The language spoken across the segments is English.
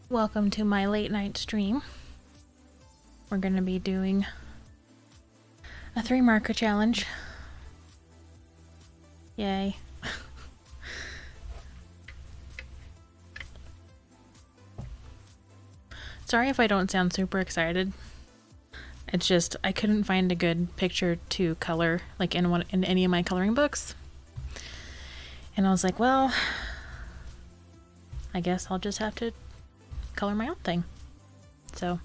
Welcome to my late night stream. We're going to be doing a 3-marker challenge. Yay. Sorry if I don't sound super excited. It's just I couldn't find a good picture to color like in any of my coloring books. And I was like, well, I guess I'll just have to color my own thing. So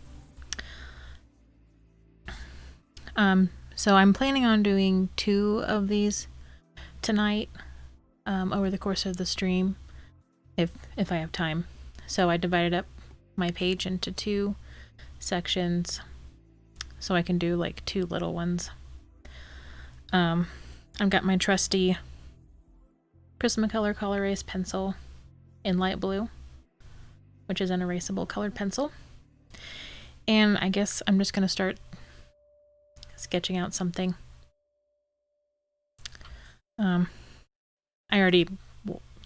I'm planning on doing 2 of these tonight over the course of the stream if I have time. So I divided up my page into 2 sections so I can do like 2 little ones. I've got my trusty Prismacolor Color Erase pencil in light blue, which is an erasable colored pencil. And I guess I'm just going to start sketching out something. I already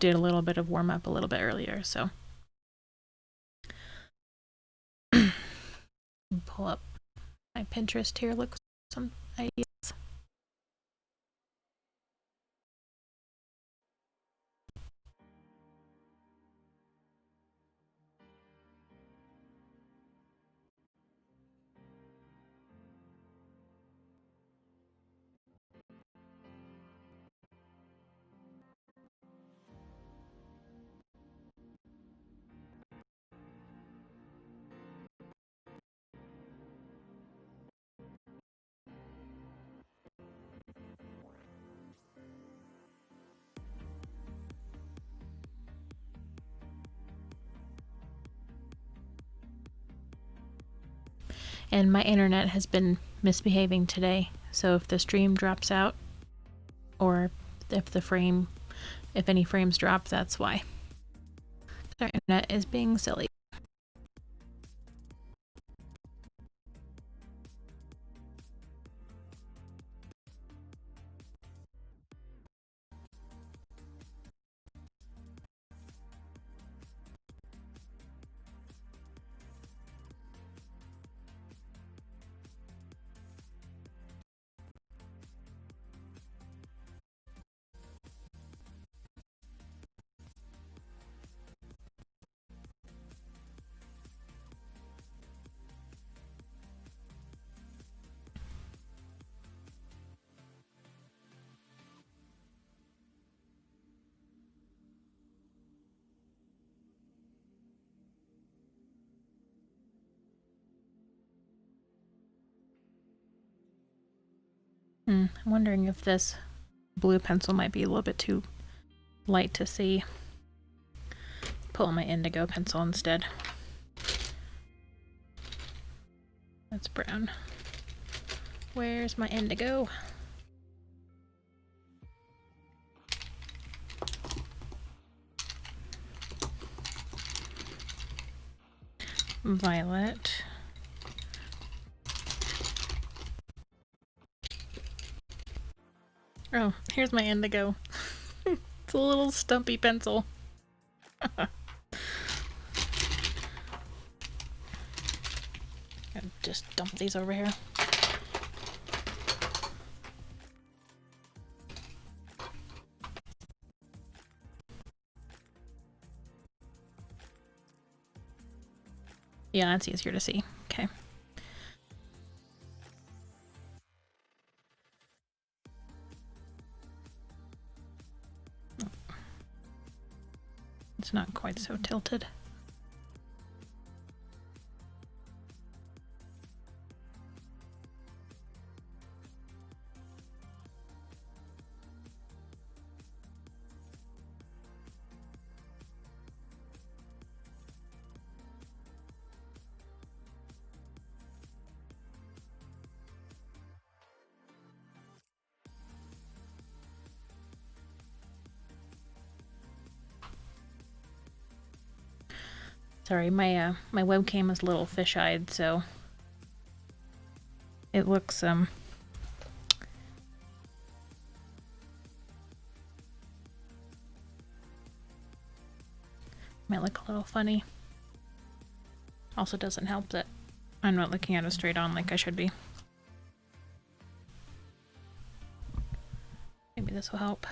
did a little bit of warm up a little bit earlier, so pull up my Pinterest here, look for some ideas. And my internet has been misbehaving today, so if the stream drops out or if any frames drop, that's why. Our internet is being silly. I'm wondering if this blue pencil might be a little bit too light to see. Pull my indigo pencil instead. That's brown. Where's my indigo? Violet. Oh, here's my indigo. It's a little stumpy pencil. Just dump these over here. Yeah, that's easier to see. Okay. It's not quite so tilted. Sorry, my webcam is a little fish-eyed, so it looks might look a little funny. Also doesn't help that I'm not looking at it straight on like I should be. Maybe this will help.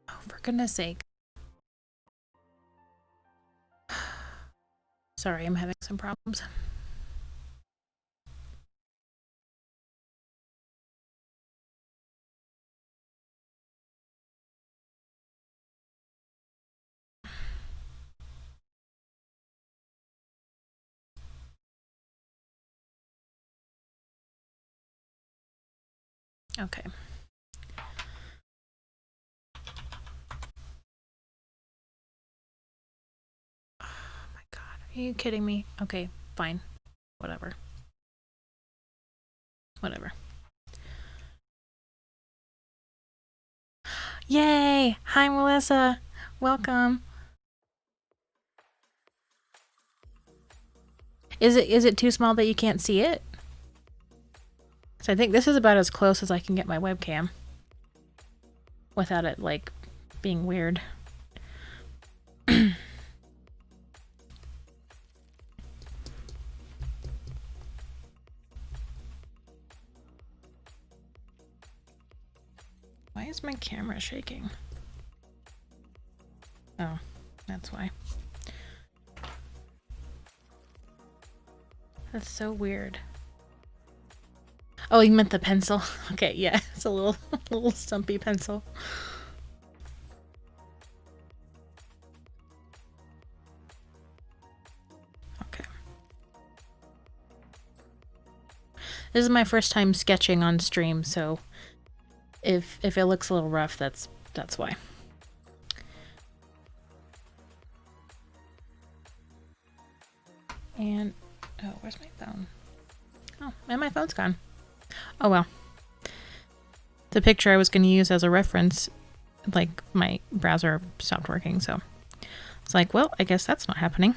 Oh, for goodness sake. Sorry, I'm having some problems. Okay. Oh my god, are you kidding me? Okay, fine. Whatever. Whatever. Yay! Hi, Melissa. Welcome. Is it too small that you can't see it? So I think this is about as close as I can get my webcam without it like being weird. Why is my camera shaking? Oh, that's why. That's so weird. Oh, you meant the pencil? Okay, yeah, it's a little stumpy pencil. Okay. This is my first time sketching on stream, so if it looks a little rough, that's why. And oh, where's my phone? Oh, and my phone's gone. Oh well. The picture I was going to use as a reference, like my browser stopped working, so it's like, well, I guess that's not happening.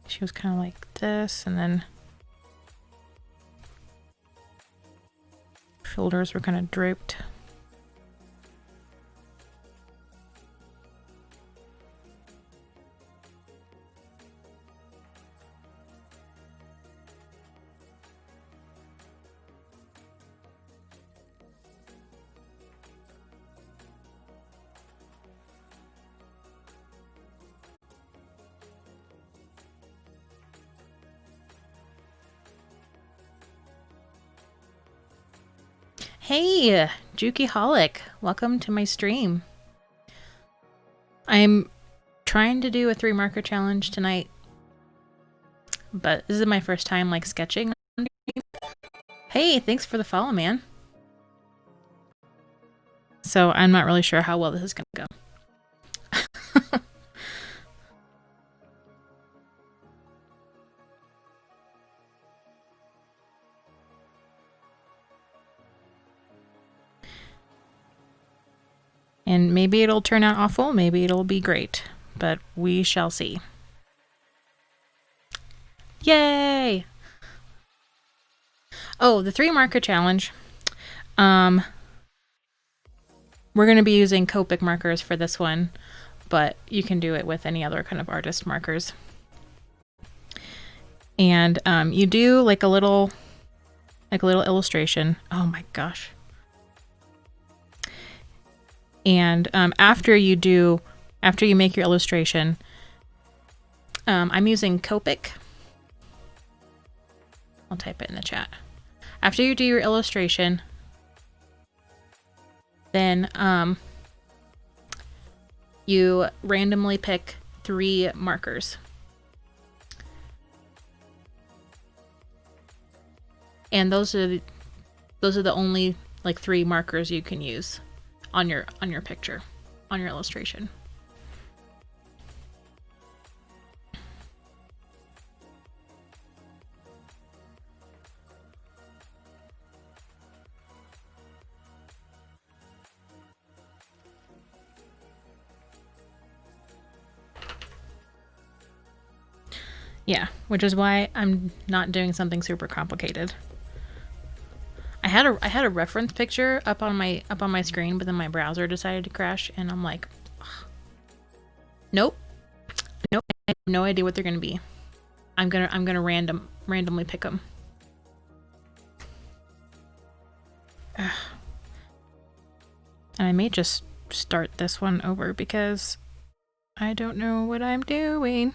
She was kind of like this, and then shoulders were kind of drooped. Hey, Jukiholic, welcome to my stream. I'm trying to do a 3 marker challenge tonight, but this is my first time like sketching. Hey, thanks for the follow, man. So I'm not really sure how well this is gonna go. And maybe it'll turn out awful, maybe it'll be great, but we shall see. Yay! Oh, the 3 marker challenge. We're going to be using Copic markers for this one, but you can do it with any other kind of artist markers. And you do like a little illustration. Oh my gosh. And after you make your illustration, I'm using Copic. I'll type it in the chat. After you do your illustration, then you randomly pick 3 markers. And those are the only like 3 markers you can use on your picture, on your illustration. Yeah, which is why I'm not doing something super complicated. I had a reference picture up on my screen, but then my browser decided to crash, and I'm like, ugh. Nope, I have no idea what they're gonna be. I'm gonna randomly pick them. And I may just start this one over because I don't know what I'm doing.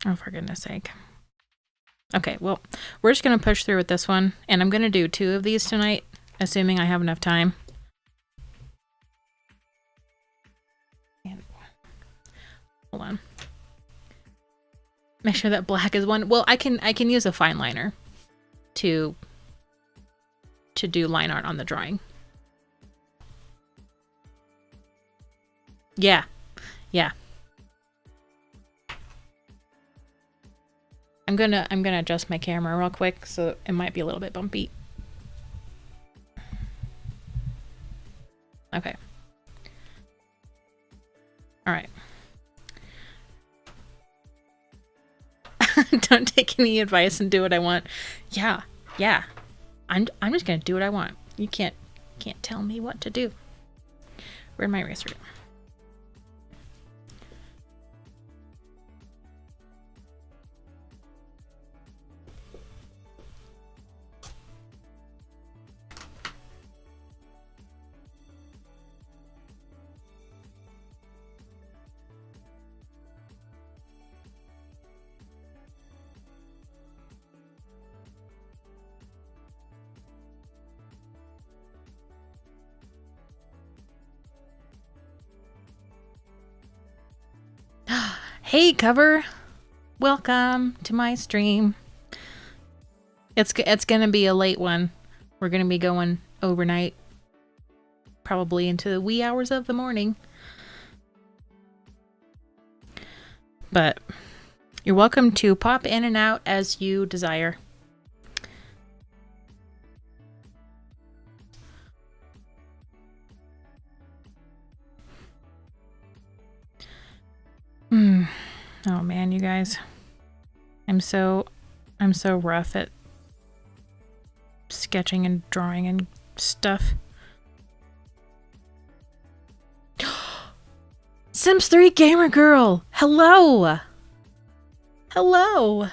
Oh, for goodness sake. Okay, well, we're just going to push through with this one, and I'm going to do 2 of these tonight, assuming I have enough time. And hold on. Make sure that black is one. Well, I can use a fine liner to do line art on the drawing. Yeah. Yeah. I'm gonna adjust my camera real quick, so it might be a little bit bumpy. Okay. All right. Don't take any advice and do what I want. Yeah. I'm just gonna do what I want. You can't tell me what to do. Where'd my eraser go? Hey, Cover! Welcome to my stream. It's gonna be a late one. We're gonna be going overnight, probably into the wee hours of the morning. But you're welcome to pop in and out as you desire. Oh man, you guys. I'm so rough at sketching and drawing and stuff. Sims 3 Gamer Girl! Hello! Hello!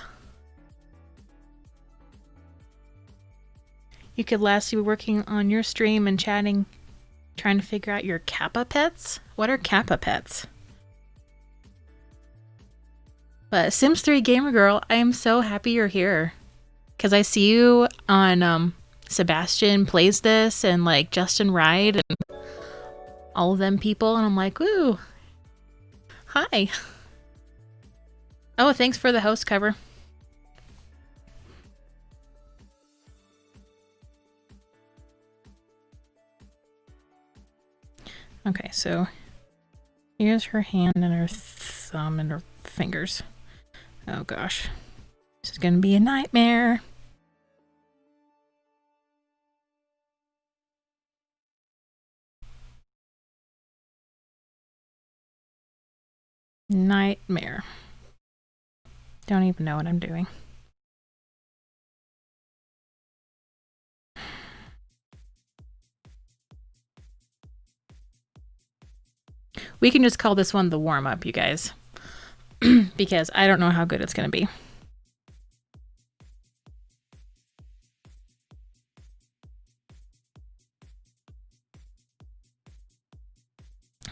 You could lastly be working on your stream and chatting, trying to figure out your Kappa pets? What are Kappa pets? But Sims 3 Gamer Girl, I am so happy you're here. Because I see you on Sebastian Plays This and like Justin Ride and all of them people, and I'm like, woo! Hi! Oh, thanks for the host cover. Okay, so here's her hand and her thumb and her fingers. Oh gosh. This is gonna be a nightmare. Nightmare. Don't even know what I'm doing. We can just call this one the warm-up, you guys. Because I don't know how good it's gonna be.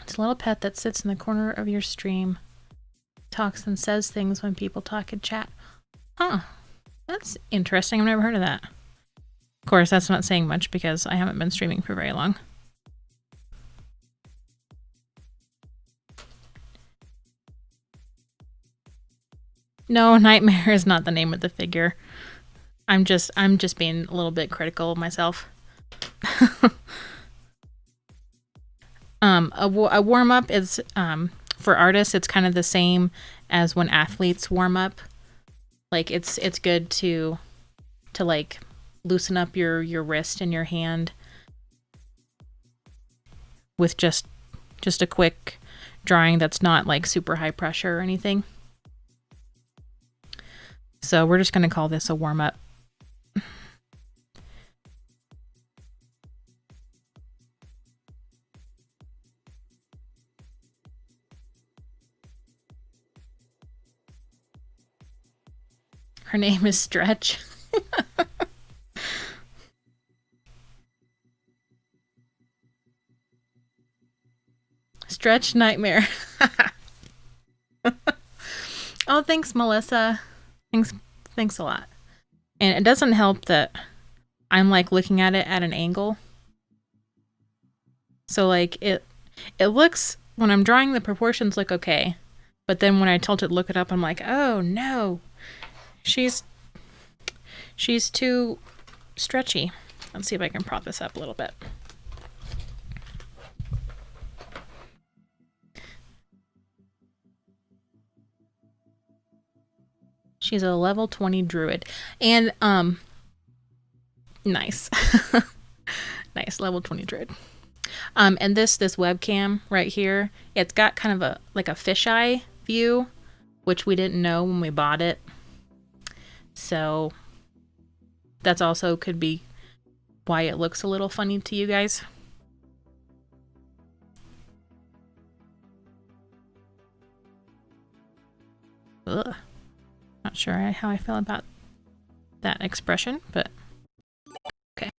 It's a little pet that sits in the corner of your stream. Talks and says things when people talk and chat. Huh. That's interesting. I've never heard of that. Of course, that's not saying much because I haven't been streaming for very long. No, Nightmare is not the name of the figure. I'm just being a little bit critical of myself. A warm-up is, for artists, it's kind of the same as when athletes warm up. Like, it's good to like loosen up your wrist and your hand with just a quick drawing that's not like super high pressure or anything. So we're just going to call this a warm-up. Her name is Stretch. Stretch Nightmare. Oh, thanks, Melissa. Thanks a lot. And it doesn't help that I'm like looking at it at an angle. So like it looks, when I'm drawing, the proportions look okay. But then when I tilt it, look it up, I'm like, oh no. She's too stretchy. Let's see if I can prop this up a little bit. She's a level 20 druid. And nice. Nice, level 20 druid. And this webcam right here, it's got kind of a like a fisheye view, which we didn't know when we bought it. So that's also could be why it looks a little funny to you guys. Ugh. Not sure how I feel about that expression, but okay.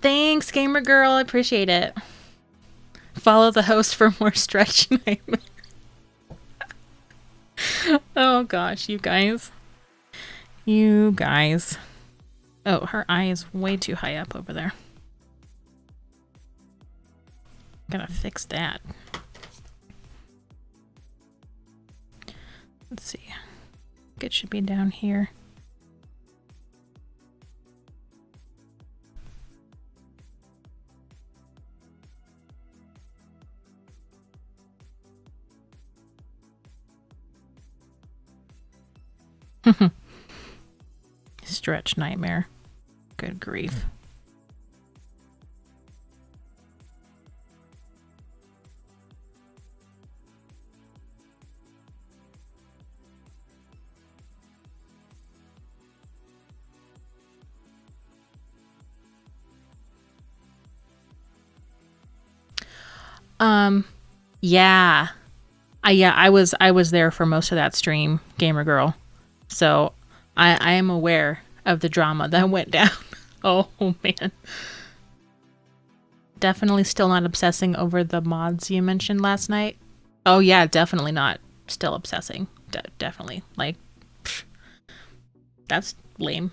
Thanks, Gamer Girl. I appreciate it. Follow the host for more Stretch Nightmare. Oh gosh, you guys. You guys. Oh, her eye is way too high up over there. Gotta fix that. Let's see. It should be down here. Stretch Nightmare. Good grief. Yeah. I was there for most of that stream, Gamer Girl. So I am aware of the drama that went down. Oh man. Definitely still not obsessing over the mods you mentioned last night. Oh yeah, definitely not still obsessing. Definitely. Like, pff, that's lame.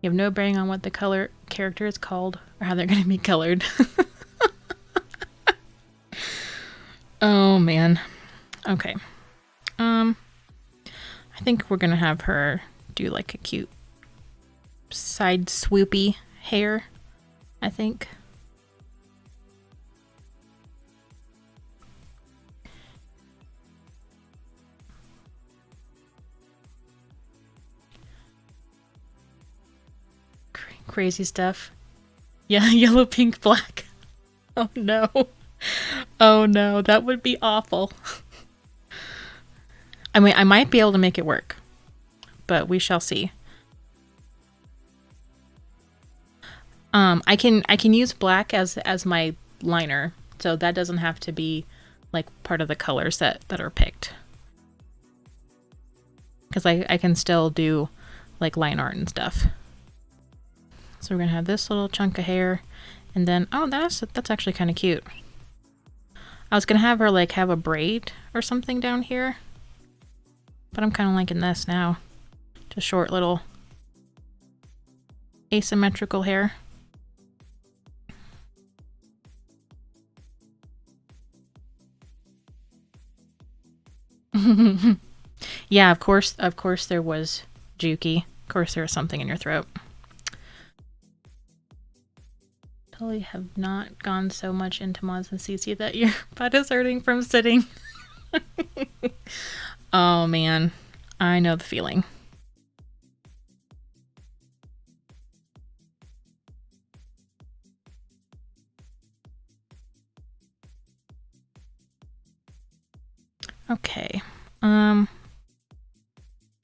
You have no bearing on what the color character is called or how they're going to be colored. Oh man. Okay. I think we're gonna have her do like a cute side swoopy hair, I think. Crazy stuff. Yeah, yellow, pink, black. Oh no. Oh no, that would be awful. I mean, I might be able to make it work, but we shall see. I can use black as my liner, so that doesn't have to be like part of the colors that are picked. Because I can still do like line art and stuff. So we're gonna have this little chunk of hair, and then oh, that's actually kind of cute. I was gonna have her like have a braid or something down here, but I'm kind of liking this now. Just short little asymmetrical hair. Yeah, of course there was Juki. Of course there was something in your throat. Totally have not gone so much into mods and CC that your butt is hurting from sitting. Oh man, I know the feeling. Okay. What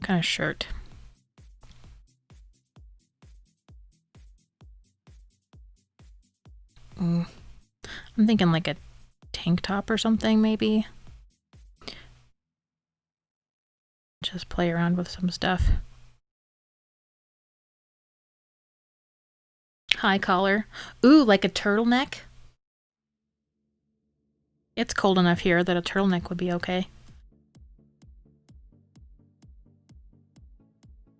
kind of shirt? I'm thinking like a tank top or something, maybe. Just play around with some stuff. High collar. Ooh, like a turtleneck. It's cold enough here that a turtleneck would be okay.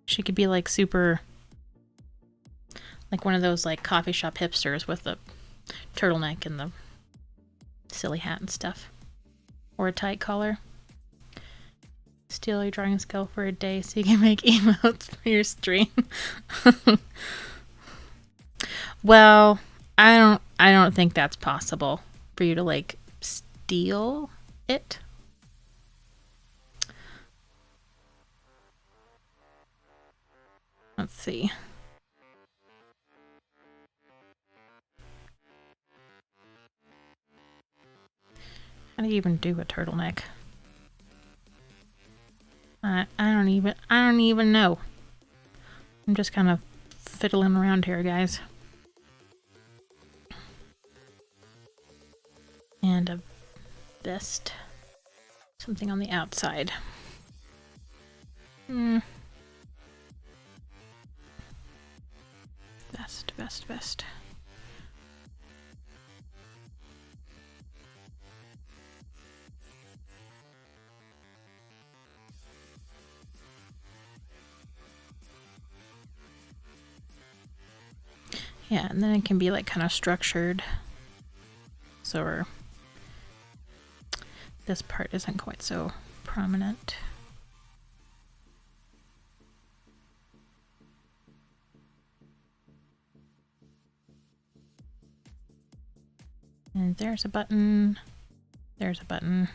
She could be like super, like one of those like coffee shop hipsters with the turtleneck and the silly hat and stuff. Or a tight collar. Steal your drawing skill for a day so you can make emotes for your stream. Well, I don't think that's possible for you to like steal it. Let's see. How do you even do a turtleneck? I don't even know. I'm just kind of fiddling around here, guys. And a vest. Something on the outside. Vest. Yeah, and then it can be like kind of structured. So this part isn't quite so prominent. And there's a button. There's a button.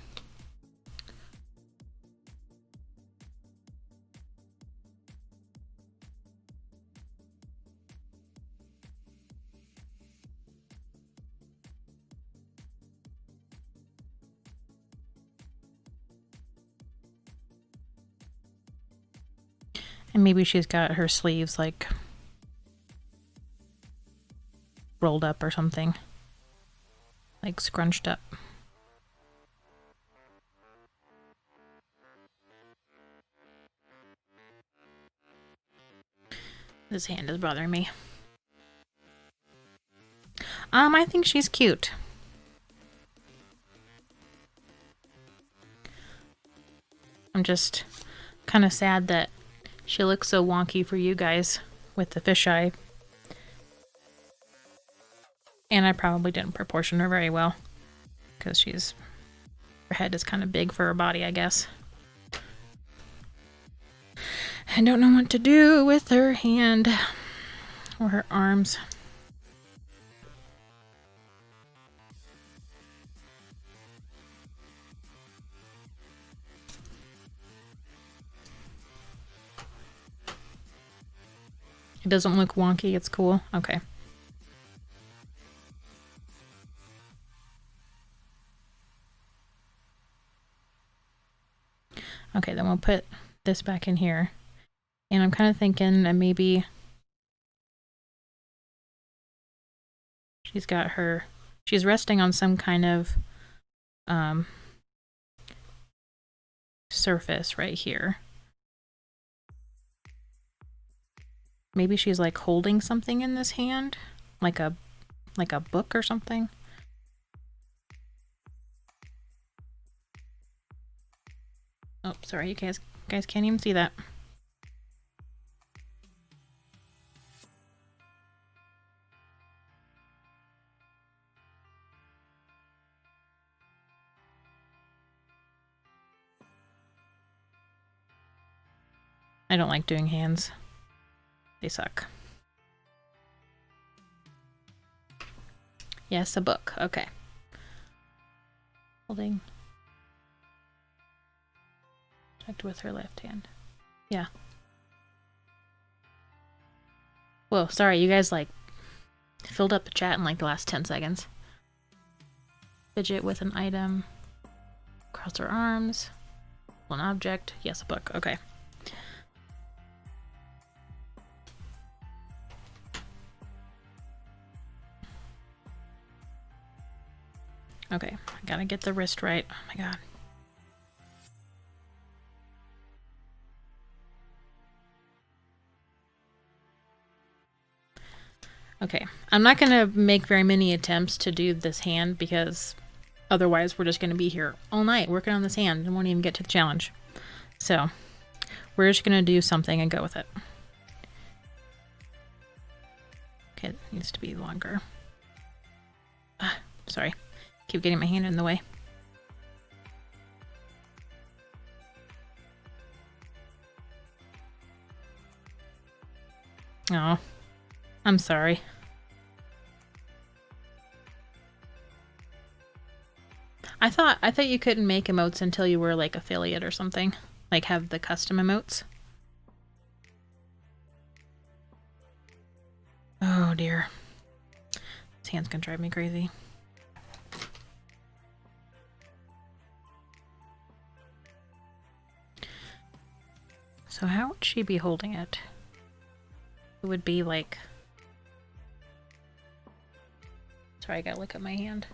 And maybe she's got her sleeves like rolled up or something. Like scrunched up. This hand is bothering me. I think she's cute. I'm just kind of sad that she looks so wonky for you guys with the fisheye. And I probably didn't proportion her very well. Because her head is kind of big for her body, I guess. I don't know what to do with her hand. Or her arms. It doesn't look wonky, it's cool. Okay. Okay, then we'll put this back in here. And I'm kind of thinking that maybe she's resting on some kind of surface right here. Maybe she's like holding something in this hand, like a book or something. Oh, sorry, you guys can't even see that. I don't like doing hands. They suck. Yes, a book. Okay. Holding. Checked with her left hand. Yeah. Whoa, sorry, you guys like filled up the chat in like the last 10 seconds. Fidget with an item. Cross her arms. An object. Yes, a book. Okay. Okay, I gotta get the wrist right. Oh my god. Okay, I'm not gonna make very many attempts to do this hand because otherwise we're just gonna be here all night working on this hand and won't even get to the challenge. So, we're just gonna do something and go with it. Okay, it needs to be longer. Ah, sorry. Keep getting my hand in the way. Oh, I'm sorry. I thought you couldn't make emotes until you were like affiliate or something. Like have the custom emotes. Oh dear. This hand's gonna drive me crazy. So how would she be holding it? It would be like... Sorry, I gotta look at my hand.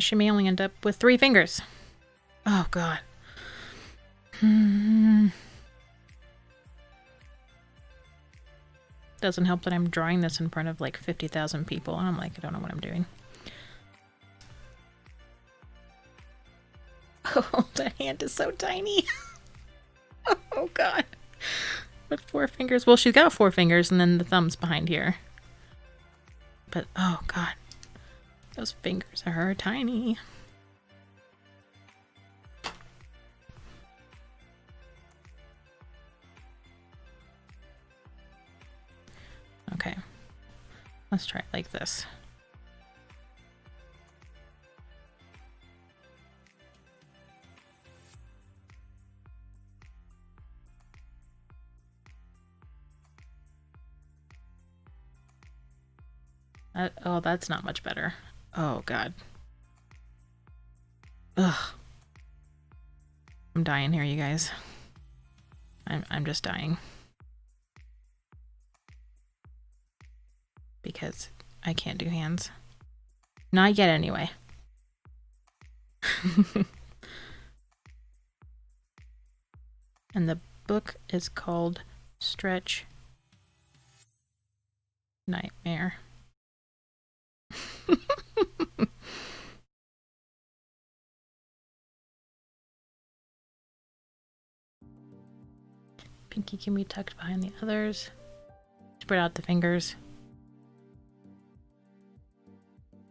She may only end up with 3 fingers. Oh god. Doesn't help that I'm drawing this in front of like 50,000 people and I'm like, I don't know what I'm doing. Oh, that hand is so tiny. Oh god. With 4 fingers. Well, she's got 4 fingers and then the thumb's behind here. But oh god. Those fingers are tiny. Okay. Let's try it like this. Oh, that's not much better. Oh, God. Ugh. I'm dying here, you guys. I'm just dying. Because I can't do hands. Not yet, anyway. And the book is called Stretch Nightmare. Pinky can be tucked behind the others. Spread out the fingers.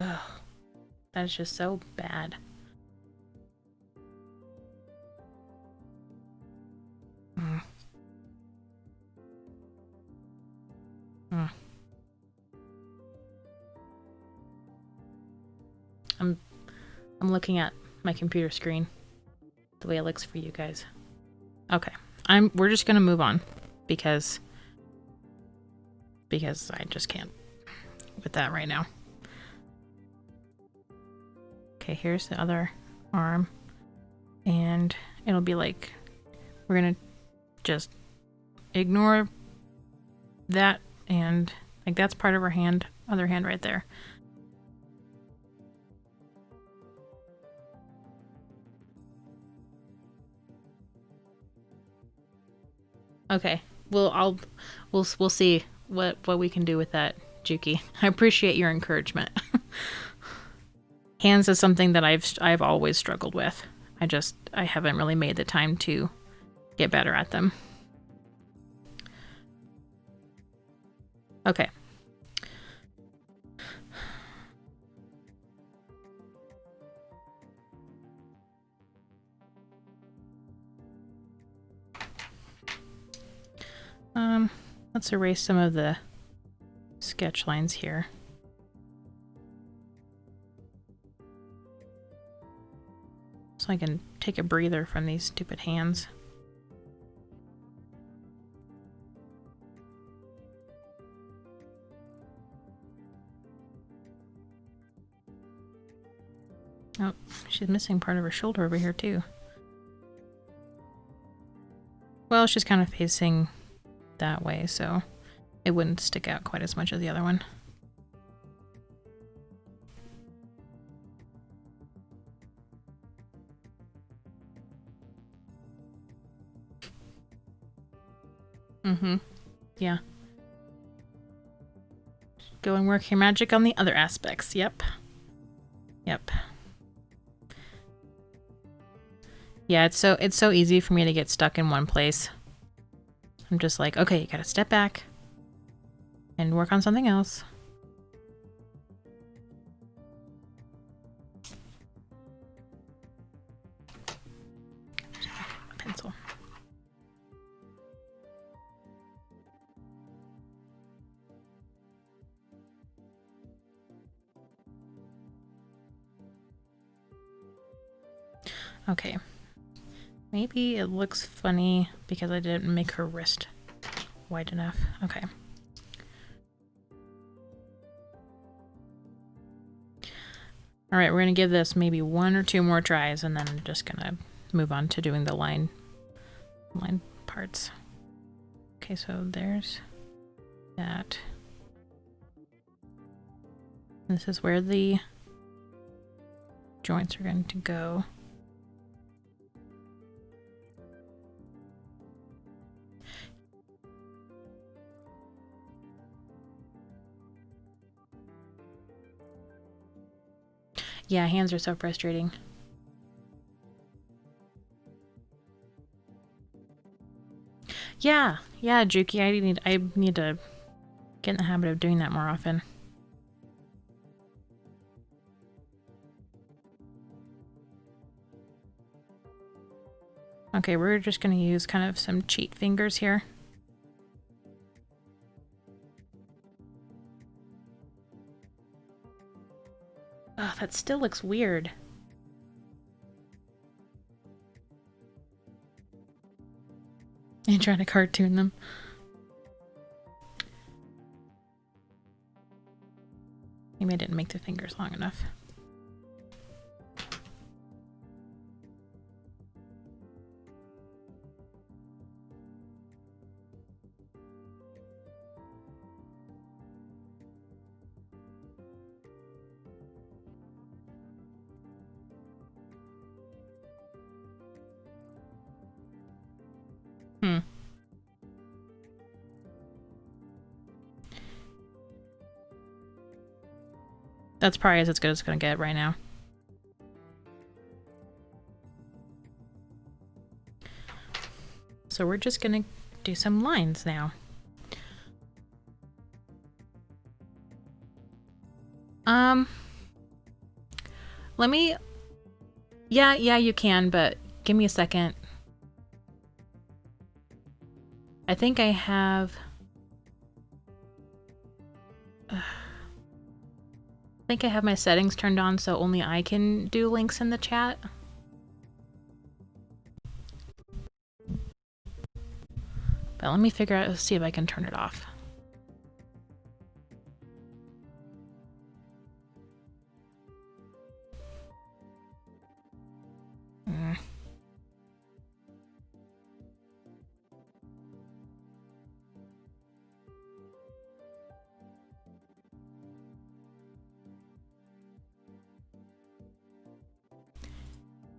Ugh. That is just so bad. I'm looking at my computer screen the way it looks for you guys. Okay. We're just gonna move on because I just can't with that right now. Okay, here's the other arm. And it'll be like we're gonna just ignore that and like that's part of her hand, other hand right there. Okay. We'll see what we can do with that, Juki. I appreciate your encouragement. Hands is something that I've always struggled with. I haven't really made the time to get better at them. Okay. Let's erase some of the sketch lines here. so I can take a breather from these stupid hands. Oh, she's missing part of her shoulder over here too. Well, she's kind of facing that way, so it wouldn't stick out quite as much as the other one. Mm-hmm. Yeah. Go and work your magic on the other aspects. Yep. Yep. Yeah, it's so easy for me to get stuck in one place. I'm just like, okay, you gotta step back and work on something else. Pencil. Okay. Maybe it looks funny because I didn't make her wrist wide enough. Okay. All right, we're gonna give this maybe 1 or 2 more tries, and then I'm just gonna move on to doing the line parts. Okay, so there's that. This is where the joints are going to go. Yeah, hands are so frustrating. Yeah, Juki, I need to get in the habit of doing that more often. Okay, we're just gonna use kind of some cheat fingers here. Oh, that still looks weird. And trying to cartoon them. Maybe I didn't make the fingers long enough. That's probably as good as it's gonna get right now. So we're just gonna do some lines now. Let me... Yeah, you can, but give me a second. I think I have... I think I have my settings turned on so only I can do links in the chat. But let me figure out, see if I can turn it off.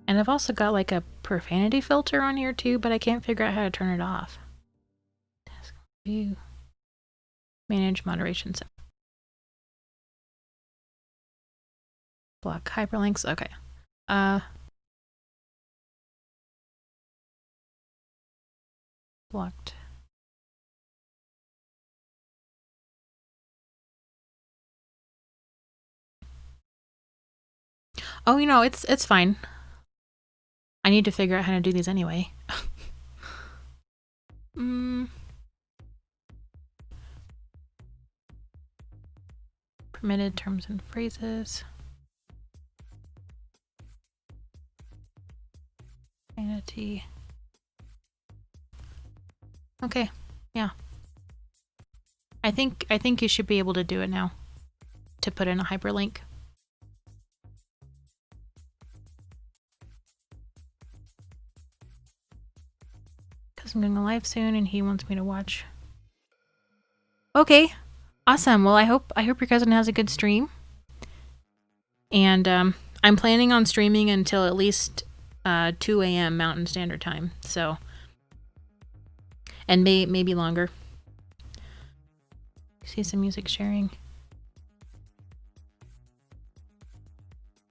And I've also got like a profanity filter on here too, but I can't figure out how to turn it off. Task view. Manage moderation set. Block hyperlinks. Okay. Blocked. Oh, you know, it's fine. I need to figure out how to do these anyway. Permitted terms and phrases. Vanity. Okay, yeah. I think you should be able to do it now. To put in a hyperlink. Because I'm going to live soon and he wants me to watch. Okay, awesome. Well, I hope your cousin has a good stream. And I'm planning on streaming until at least 2 a.m. Mountain Standard Time. So, and maybe longer. See some music sharing.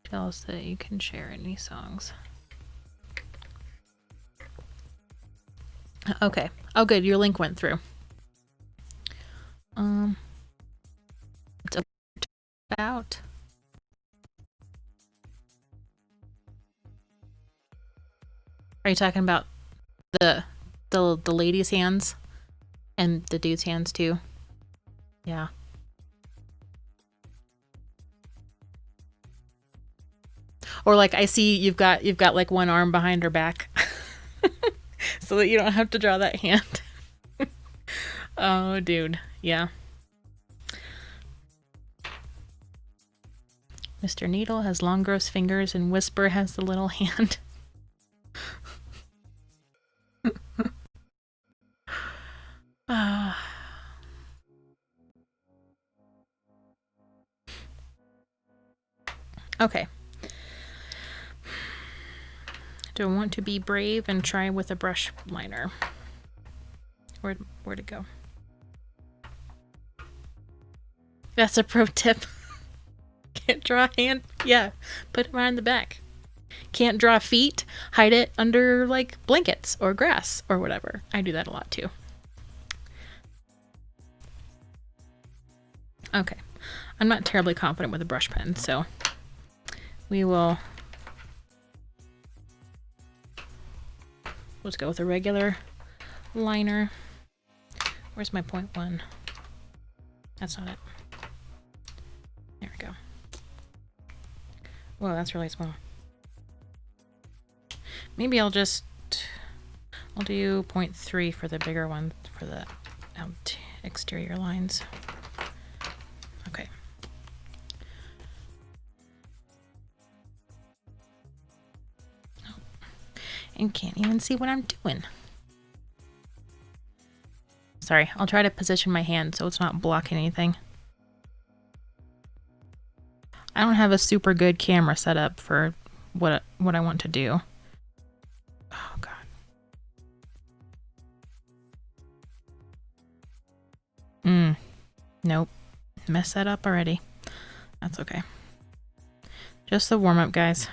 Tell us that you can share any songs. Okay. Oh, good. Your link went through. It's about. Are you talking about the ladies' hands and the dude's hands too? Yeah. Or like I see you've got like one arm behind her back. So that you don't have to draw that hand. Oh, dude. Yeah. Mr. Needle has long gross fingers and Whisper has the little hand. Okay. Do I want to be brave and try with a brush liner? Where'd it go? That's a pro tip. Can't draw a hand? Yeah, put it around the back. Can't draw feet? Hide it under like blankets or grass or whatever. I do that a lot too. Okay, I'm not terribly confident with a brush pen, so we will. Let's go with a regular liner. Where's my 0.1? That's not it. There we go. Whoa, that's really small. Maybe I'll do 0.3 for the bigger one for the exterior lines. Okay. And can't even see what I'm doing. Sorry, I'll try to position my hand so it's not blocking anything. I don't have a super good camera set up for what I want to do. Oh god. Nope. Messed that up already. That's okay. Just the warm-up, guys.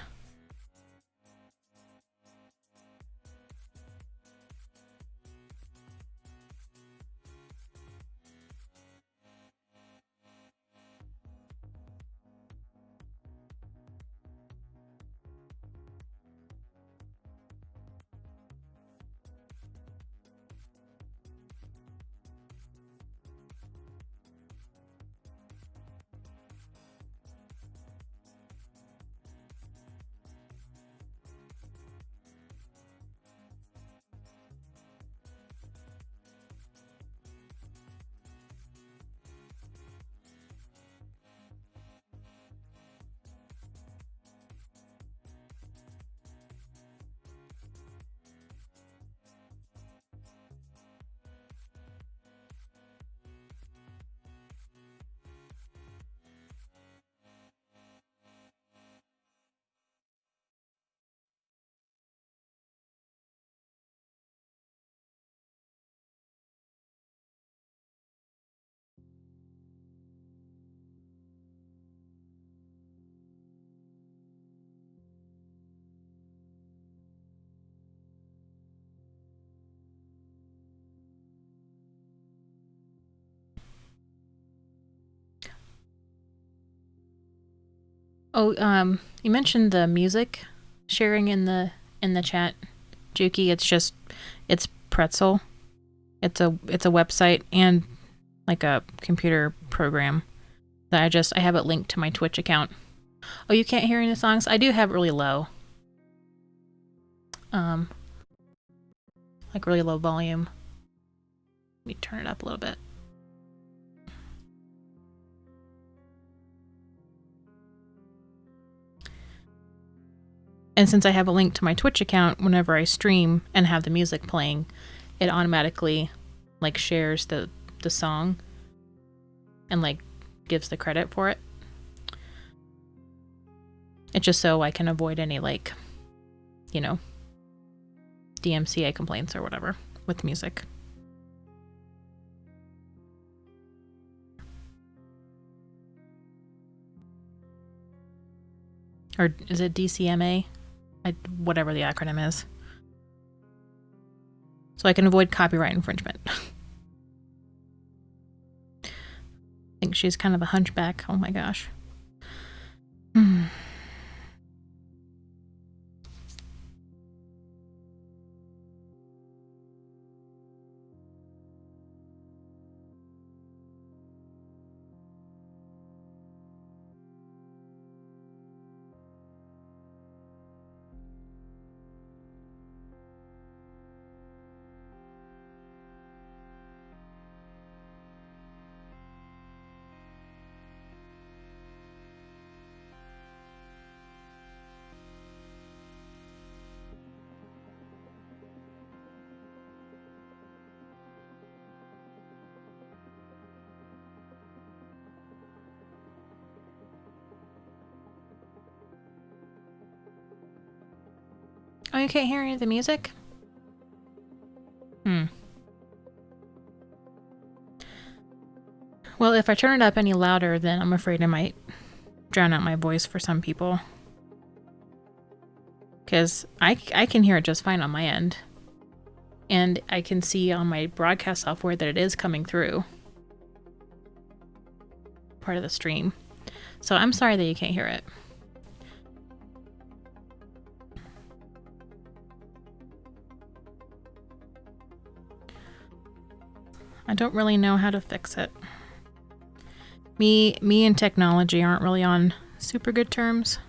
Oh, you mentioned the music sharing in the chat, Juki. It's Pretzel. It's a website and like a computer program that I have it linked to my Twitch account. Oh, you can't hear any songs? I do have it really low. like really low volume. Let me turn it up a little bit. And since I have a link to my Twitch account, whenever I stream and have the music playing, it automatically like shares the song and like gives the credit for it. It's just so I can avoid any like, you know, DMCA complaints or whatever with music. Or is it DCMA? Whatever the acronym is. So I can avoid copyright infringement. I think she's kind of a hunchback. Oh my gosh. Oh, you can't hear any of the music? Well, if I turn it up any louder, then I'm afraid I might drown out my voice for some people. Because I can hear it just fine on my end. And I can see on my broadcast software that it is coming through. Part of the stream. So I'm sorry that you can't hear it. I don't really know how to fix it. Me and technology aren't really on super good terms.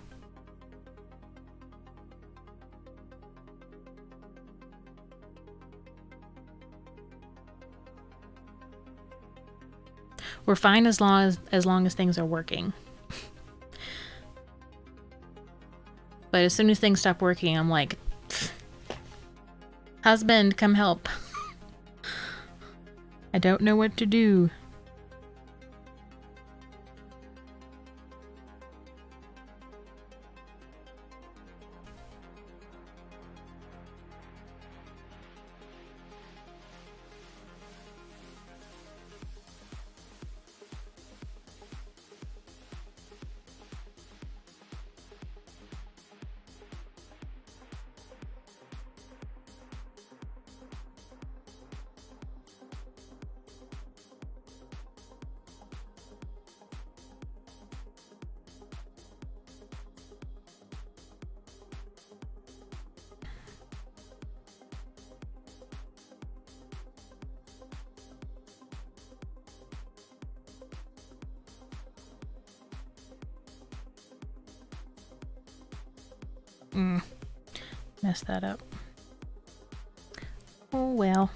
We're fine as long as things are working. But as soon as things stop working, I'm like, husband, come help. I don't know what to do. Messed that up. Oh well.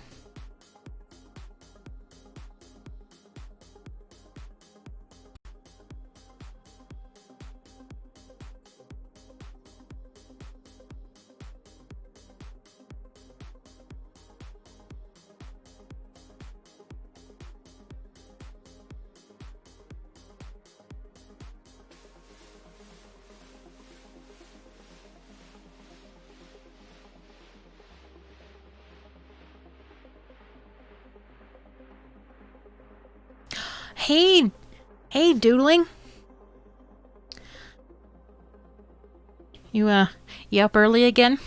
Hey, doodling. You up early again?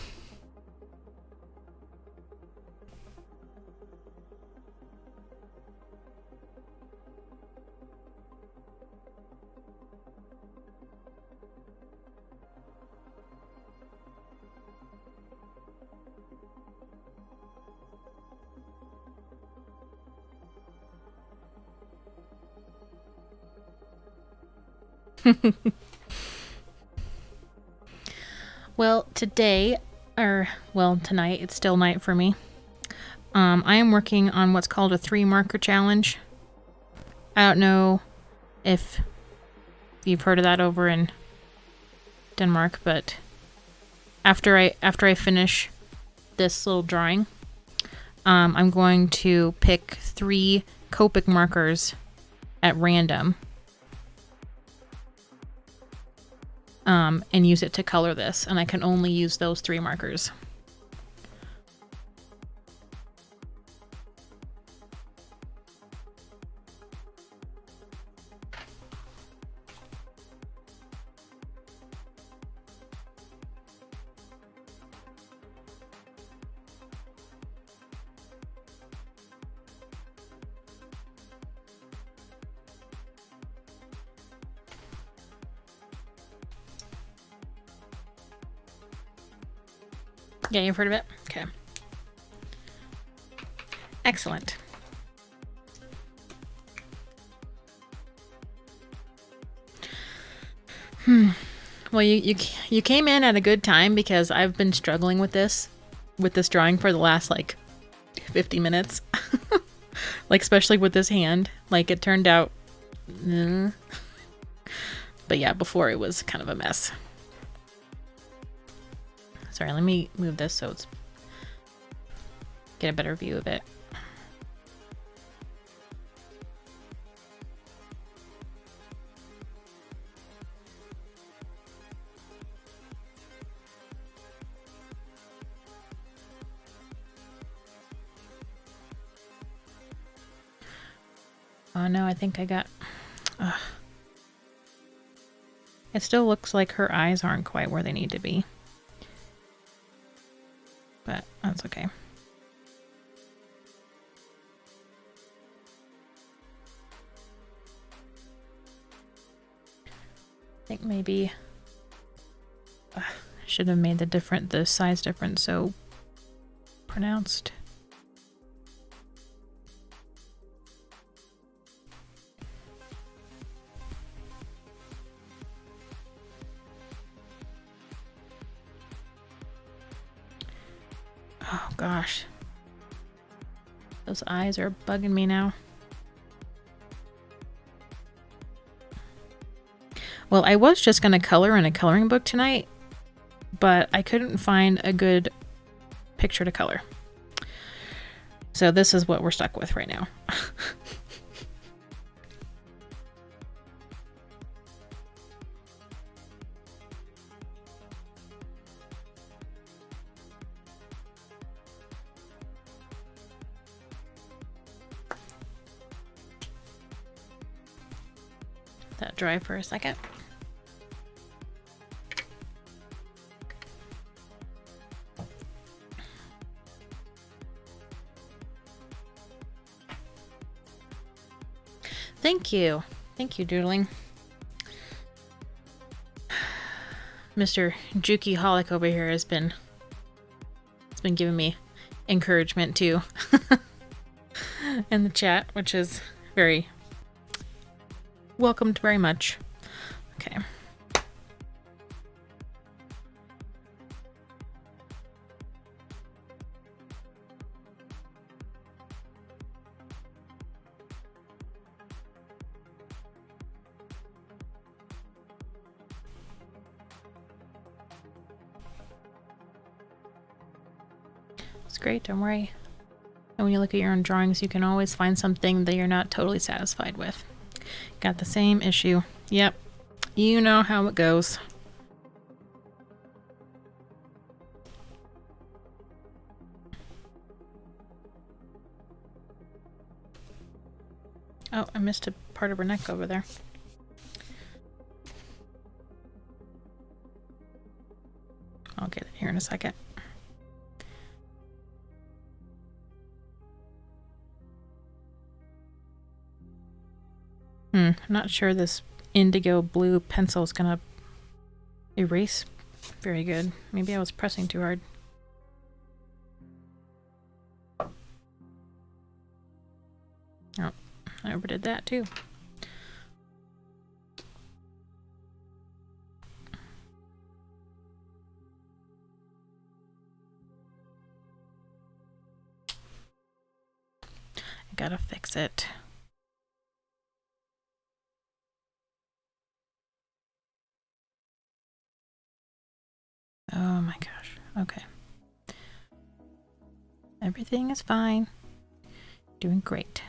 Well, today or well, tonight, it's still night for me. I am working on what's called a 3 marker challenge. I don't know if you've heard of that over in Denmark, but after I finish this little drawing, I'm going to pick 3 Copic markers at random, and use it to color this, and I can only use those 3 markers. Yeah, you've heard of it? Okay. Excellent. Well, you came in at a good time, because I've been struggling with this drawing for the last like 50 minutes. Like, especially with this hand. Like, it turned out but yeah, before it was kind of a mess. Sorry, let me move this so it's get a better view of it. Oh no, I think I got... It still looks like her eyes aren't quite where they need to be. But that's okay. I think maybe I should have made the size difference so pronounced. Oh gosh. Those eyes are bugging me now. Well, I was just going to color in a coloring book tonight, but I couldn't find a good picture to color. So this is what we're stuck with right now. Let that dry for a second. Thank you. Thank you, Doodling. Mr. Juki Holic over here has been giving me encouragement too in the chat, which is very welcomed very much. Okay. It's great, don't worry. And when you look at your own drawings, you can always find something that you're not totally satisfied with. Got the same issue. Yep. You know how it goes. Oh, I missed a part of her neck over there. I'll get it here in a second. I'm not sure this indigo blue pencil is gonna erase very good. Maybe I was pressing too hard. Oh, I overdid that too. I gotta fix it. Oh my gosh. Okay. Everything is fine. Doing great.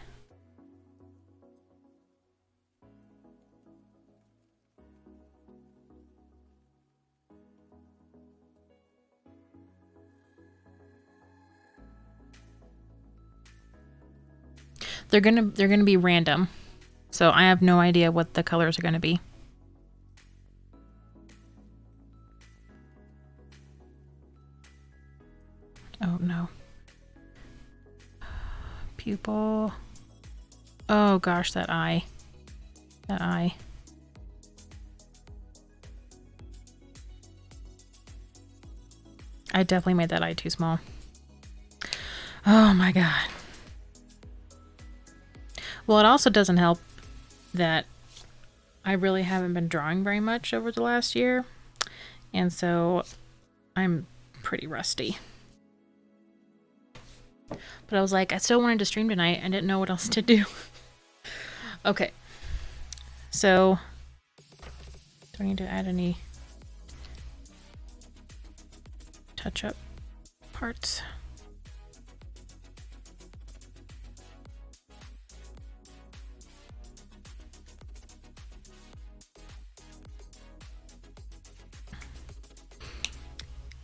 They're gonna be random. So I have no idea what the colors are gonna be. Oh no. Pupil. Oh gosh, that eye. That eye. I definitely made that eye too small. Oh my god. Well, it also doesn't help that I really haven't been drawing very much over the last year. And so I'm pretty rusty. But I was like, I still wanted to stream tonight. I didn't know what else to do. Okay. So, do I need to add any touch-up parts?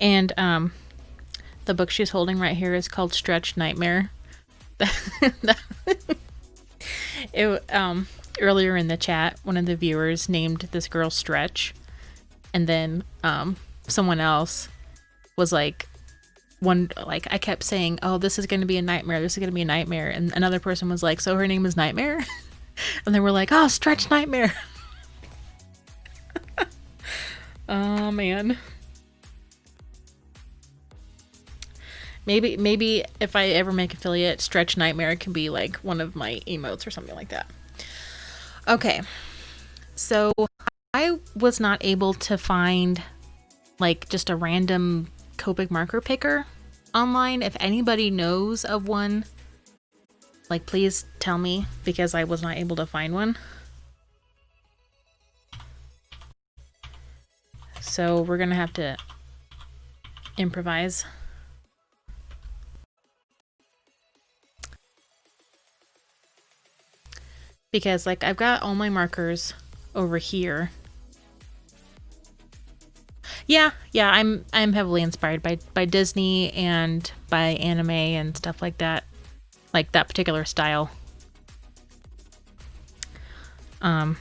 And the book she's holding right here is called Stretch Nightmare. Earlier in the chat, one of the viewers named this girl Stretch, and then someone else was like, I kept saying, "Oh, this is going to be a nightmare. This is going to be a nightmare," and another person was like, "So her name is Nightmare," and they were like, "Oh, Stretch Nightmare." Oh man. Maybe if I ever make affiliate, Stretch Nightmare can be like one of my emotes or something like that. Okay. So I was not able to find like just a random Copic marker picker online. If anybody knows of one, like please tell me, because I was not able to find one. So we're gonna have to improvise. Because like I've got all my markers over here. Yeah, I'm heavily inspired by Disney and by anime and stuff like that. Like that particular style. So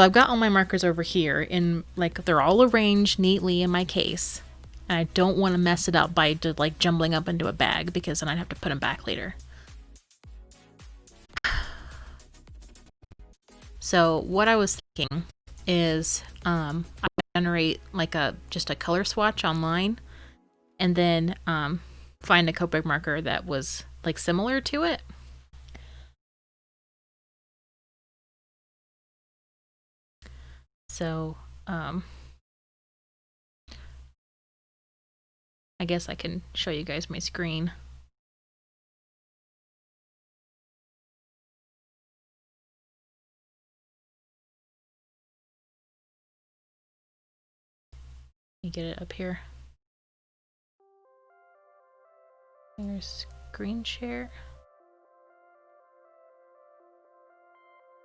I've got all my markers over here in like they're all arranged neatly in my case. And I don't want to mess it up by like jumbling up into a bag, because then I'd have to put them back later. So what I was thinking is I generate like just a color swatch online, and then find a Copic marker that was like similar to it. So I guess I can show you guys my screen. You get it up here. There's screen share.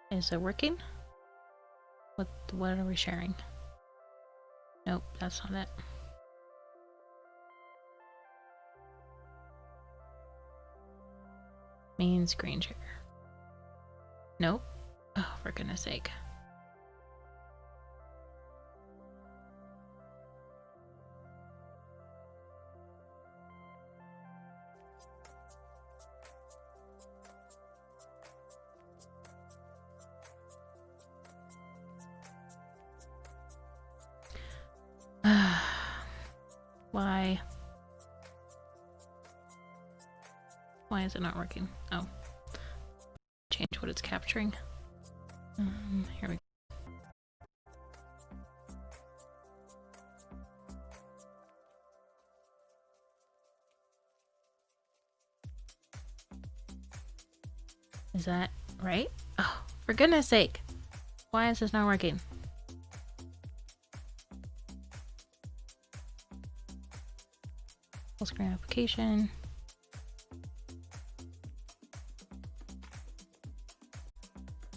Is it working? What are we sharing? Nope, that's not it. Main screen share. Nope. Oh, for goodness sake. Why? Why is it not working? Oh. Change what it's capturing. Here we go. Is that right? Oh, for goodness sake. Why is this not working? Full screen application.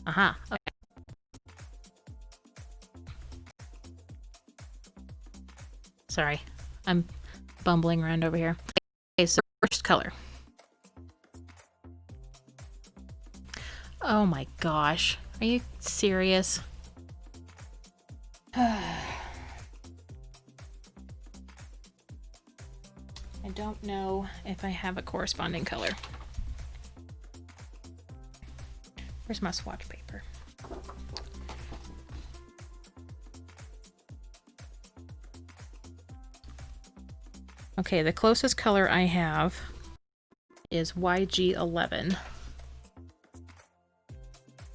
Aha. Okay. Sorry. I'm bumbling around over here. Okay, so first color. Oh my gosh. Are you serious? I don't know if I have a corresponding color. Where's my swatch paper? Okay, the closest color I have is YG11,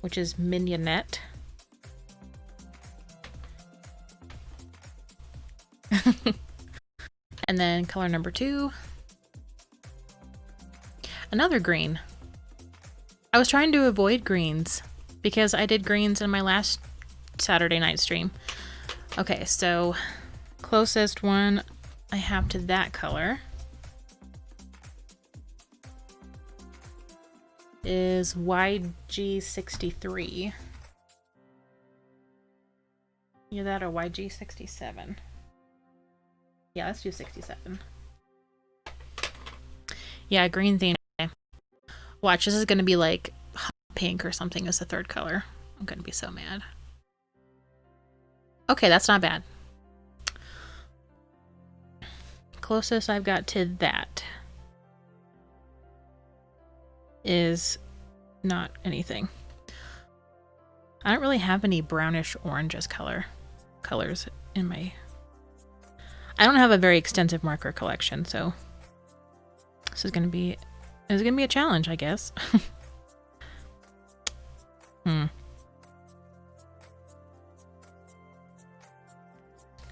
which is Mignonette. And then color number 2, another green. I was trying to avoid greens because I did greens in my last Saturday night stream. Okay, so closest one I have to that color is YG63. Either that or YG67. Yeah, let's do 67. Yeah, green theme. Watch, this is going to be like hot pink or something as the third color. I'm going to be so mad. Okay, that's not bad. Closest I've got to that is not anything. I don't really have any brownish oranges colors in my... I don't have a very extensive marker collection, so this is gonna be a challenge, I guess.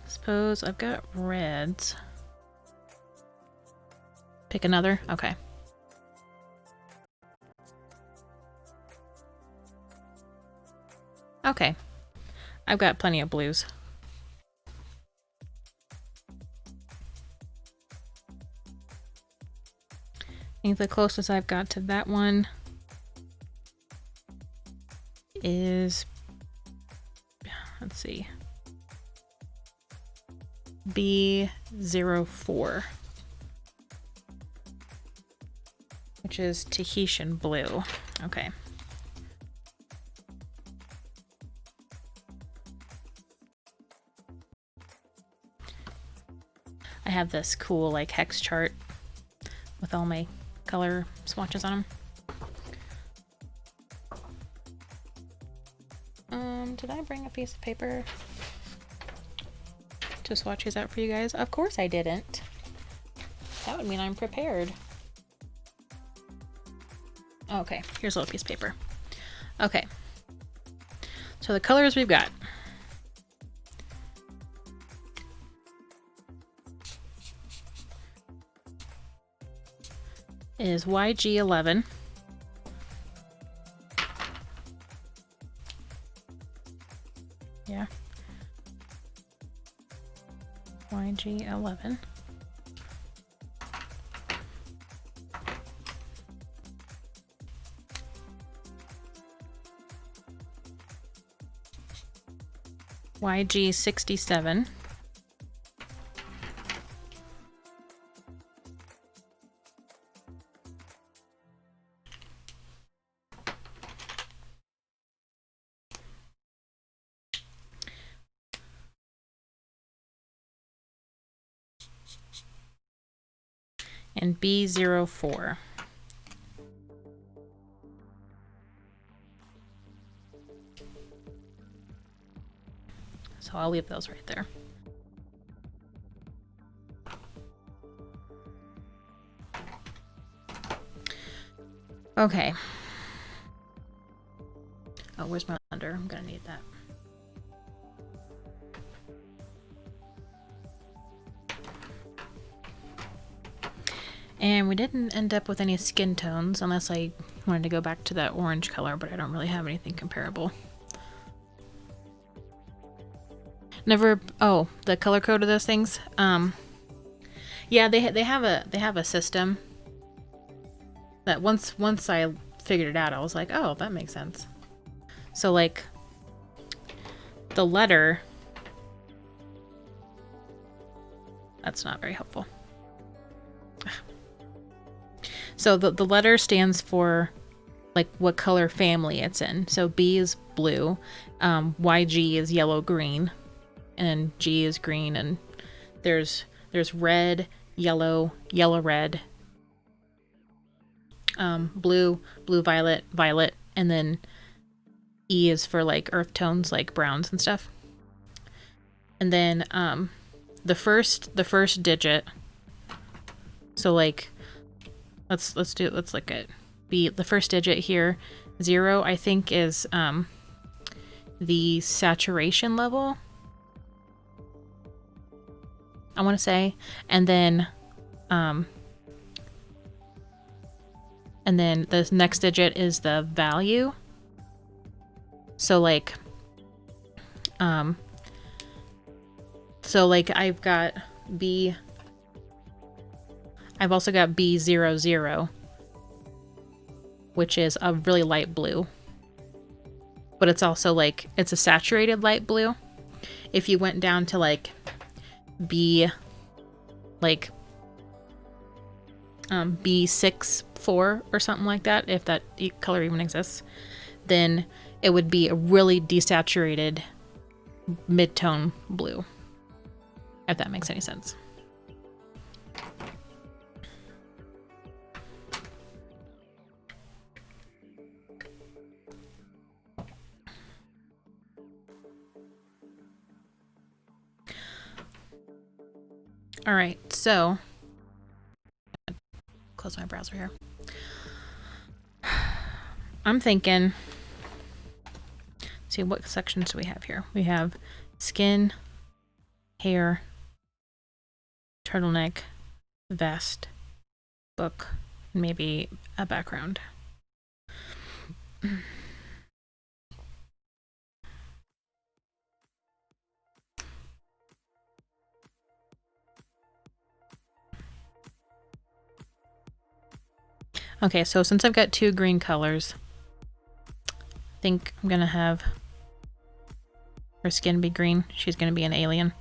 Suppose I've got reds. Pick another? Okay. Okay. I've got plenty of blues. I think the closest I've got to that one is, let's see, B04, which is Tahitian blue. Okay. I have this cool like hex chart with all my color swatches on them. Did I bring a piece of paper to swatch these out for you guys? Of course I didn't. That would mean I'm prepared. Okay, here's a little piece of paper. Okay. So the colors we've got. Is YG11. Yeah. YG11. YG67. And B04. So I'll leave those right there. Okay. Oh, where's my blender? I'm gonna need that. And we didn't end up with any skin tones unless I wanted to go back to that orange color, but I don't really have anything comparable. Never. Oh, the color code of those things. Yeah, they have a system that once I figured it out, I was like, oh, that makes sense. So like the letter, that's not very helpful. So the letter stands for like what color family it's in. So B is blue, YG is yellow green, and G is green, and there's red, yellow, yellow red, blue, blue violet, violet, and then E is for like earth tones like browns and stuff. And then the first digit, so like let's look at B. The first digit here, 0, I think is the saturation level, I want to say, and then the next digit is the value. So like I've got B. I've also got B00, which is a really light blue, but it's also like it's a saturated light blue. If you went down to like B, like B64 or something like that, if that color even exists, then it would be a really desaturated mid-tone blue, if that makes any sense. All right, so close my browser here. I'm thinking, see, what sections do we have here? We have skin, hair, turtleneck, vest, book, maybe a background. Okay, so since I've got 2 green colors, I think I'm gonna have her skin be green. She's gonna be an alien.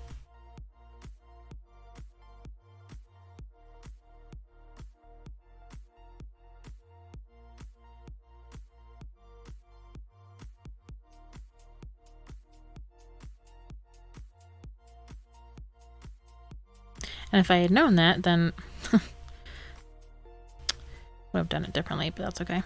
And if I had known that, then would have done it differently, but that's okay.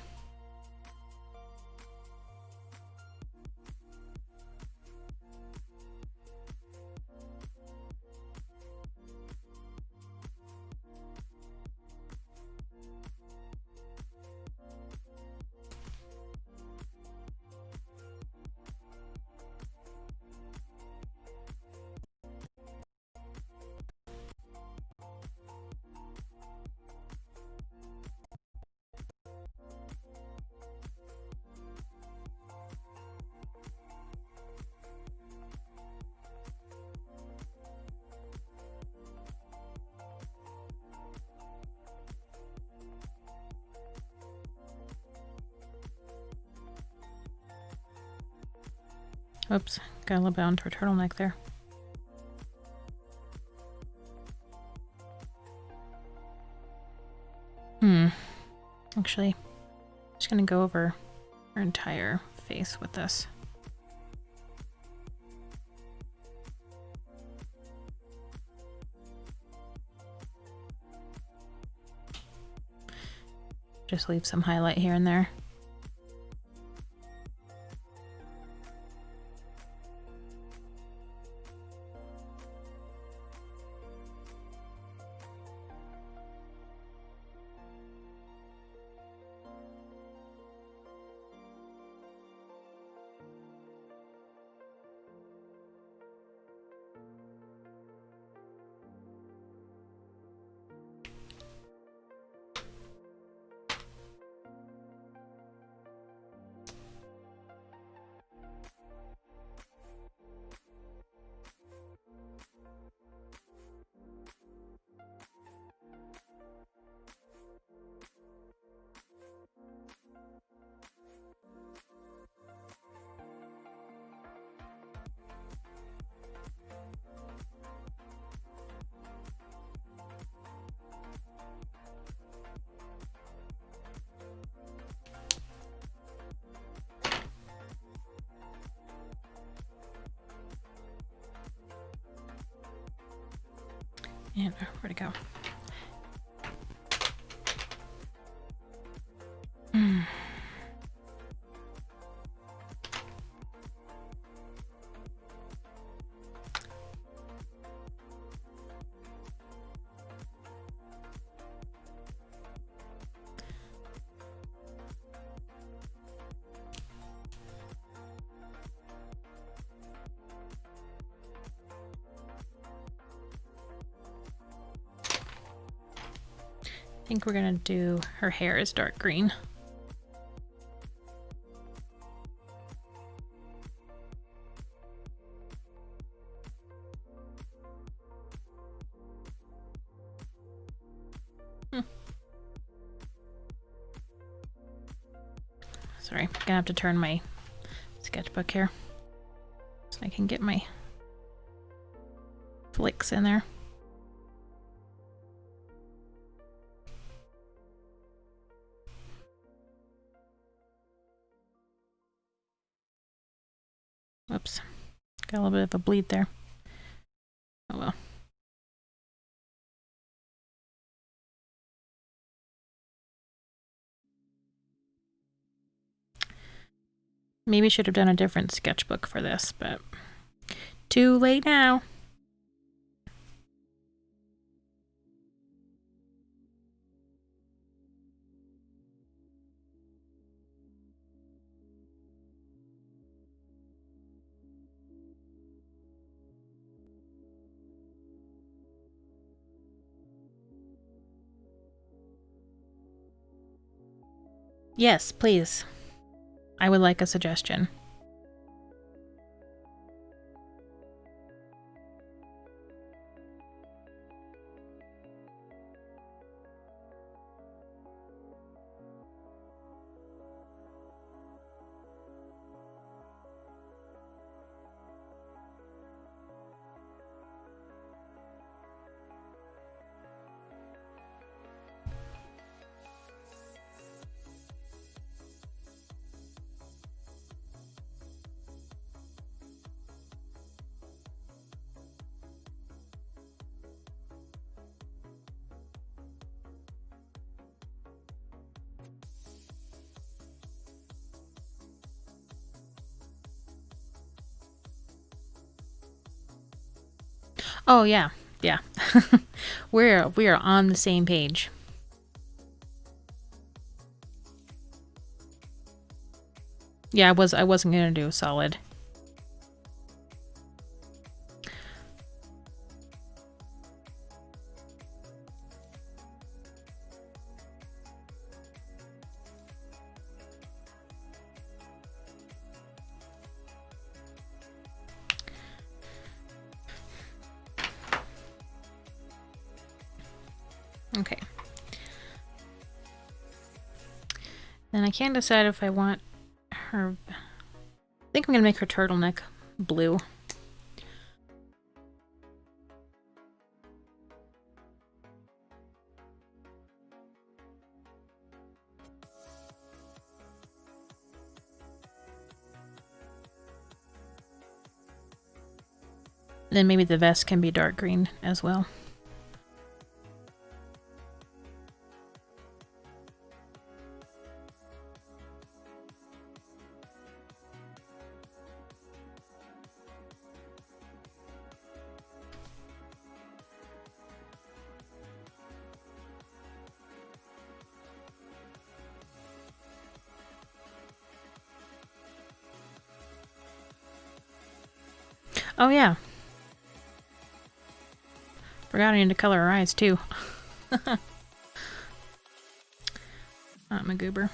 Oops, got a little bit onto her turtleneck there. Actually, I'm just gonna go over her entire face with this. Just leave some highlight here and there. And where'd it go? I think we're gonna do her hair is dark green. Sorry, I'm gonna have to turn my sketchbook here so I can get my flicks in there. Whoops, got a little bit of a bleed there. Oh well. Maybe should have done a different sketchbook for this, but too late now. Yes, please. I would like a suggestion. Oh yeah, yeah. we are on the same page. Yeah, I wasn't gonna do solid. Okay. Then I can't decide if I want her... I think I'm gonna make her turtleneck blue. Then maybe the vest can be dark green as well. Oh yeah. Forgot I need to color her eyes too. I'm a goober.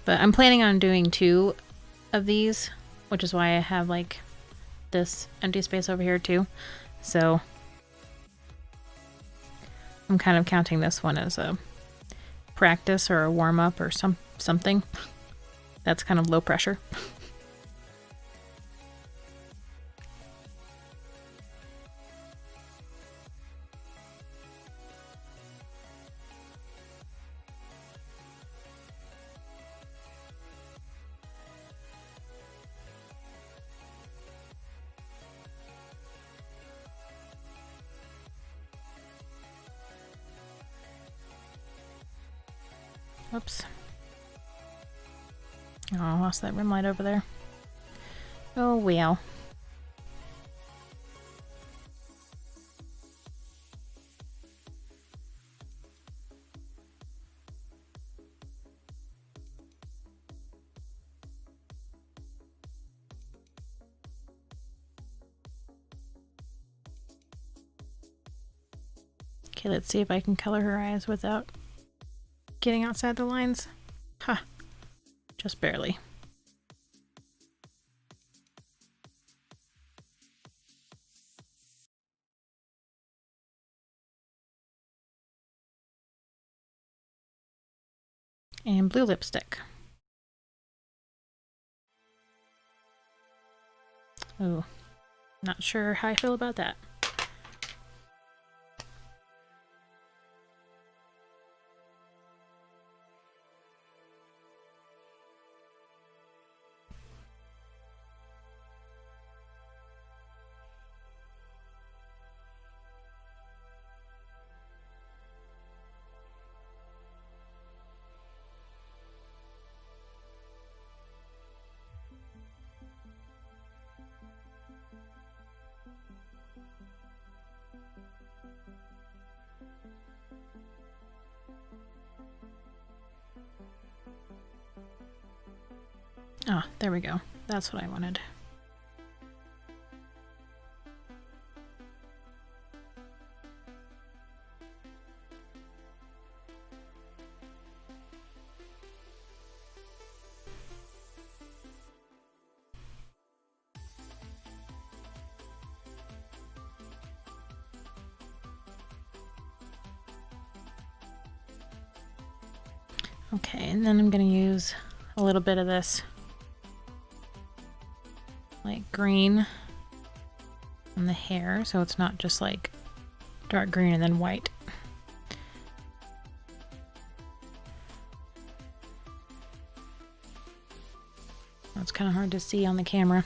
But I'm planning on doing 2 of these, which is why I have like this empty space over here too. So I'm kind of counting this one as a practice or a warm-up or something that's kind of low pressure. Whoops. Oh, I lost that rim light over there. Oh, well. Okay, let's see if I can color her eyes without getting outside the lines. Huh. Just barely. And blue lipstick. Oh, not sure how I feel about that. Ah, there we go. That's what I wanted. Okay, and then I'm going to use a little bit of this like green on the hair, so it's not just like dark green and then white. It's kind of hard to see on the camera.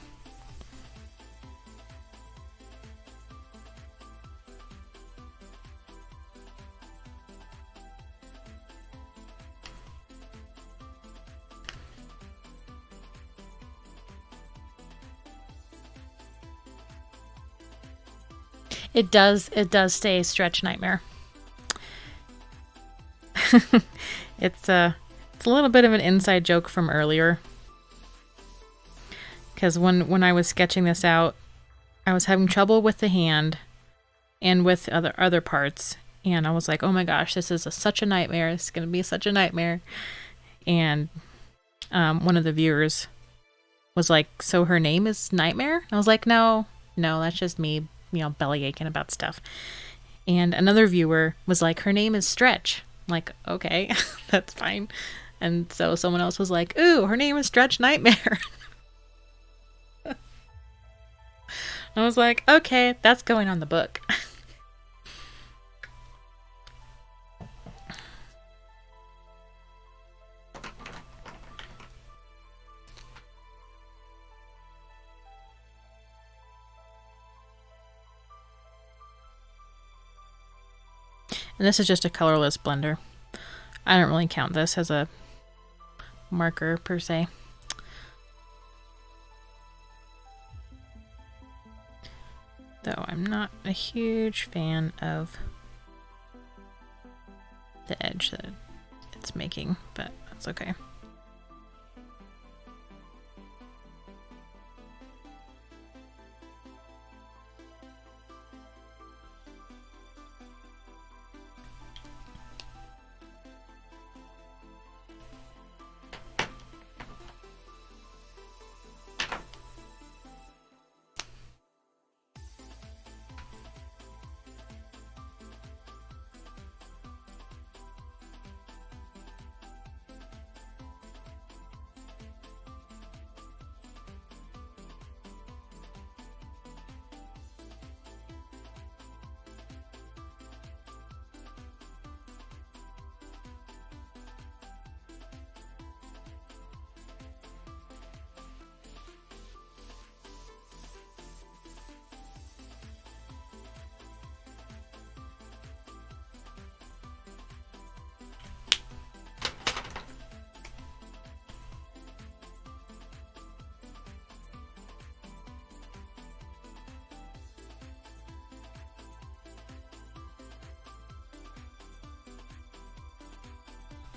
It does stay Stretch Nightmare. It's a little bit of an inside joke from earlier. Because when I was sketching this out, I was having trouble with the hand and with other parts. And I was like, oh my gosh, this is such a nightmare. It's going to be such a nightmare. And one of the viewers was like, so her name is Nightmare? I was like, no, that's just me, belly aching about stuff. And another viewer was like, her name is Stretch. I'm like, okay, that's fine. And so someone else was like, ooh, her name is Stretch Nightmare. I was like, okay, that's going on the book. And this is just a colorless blender. I don't really count this as a marker per se. Though I'm not a huge fan of the edge that it's making, but that's okay.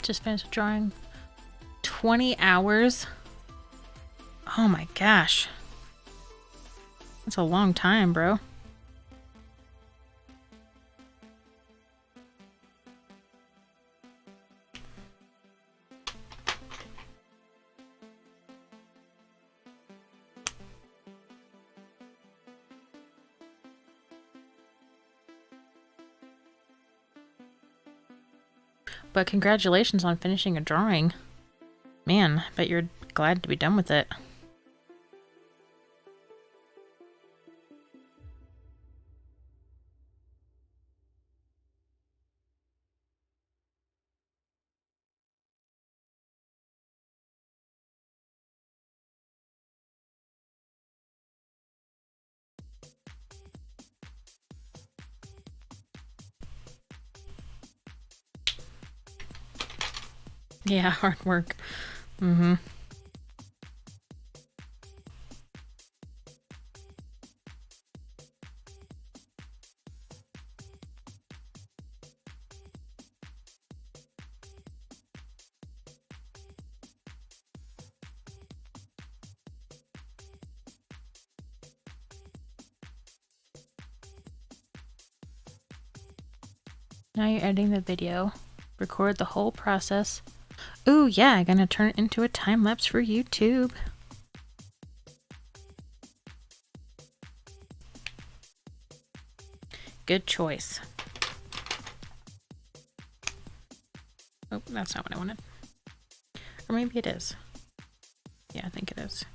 Just finished drawing. 20 hours? Oh my gosh. That's a long time, bro. But congratulations on finishing a drawing. Man, I bet you're glad to be done with it. Yeah, hard work. Mm-hmm. Now you're editing the video. Record the whole process. Ooh, yeah, I'm gonna turn it into a time lapse for YouTube. Good choice. Oh, that's not what I wanted. Or maybe it is. Yeah, I think it is.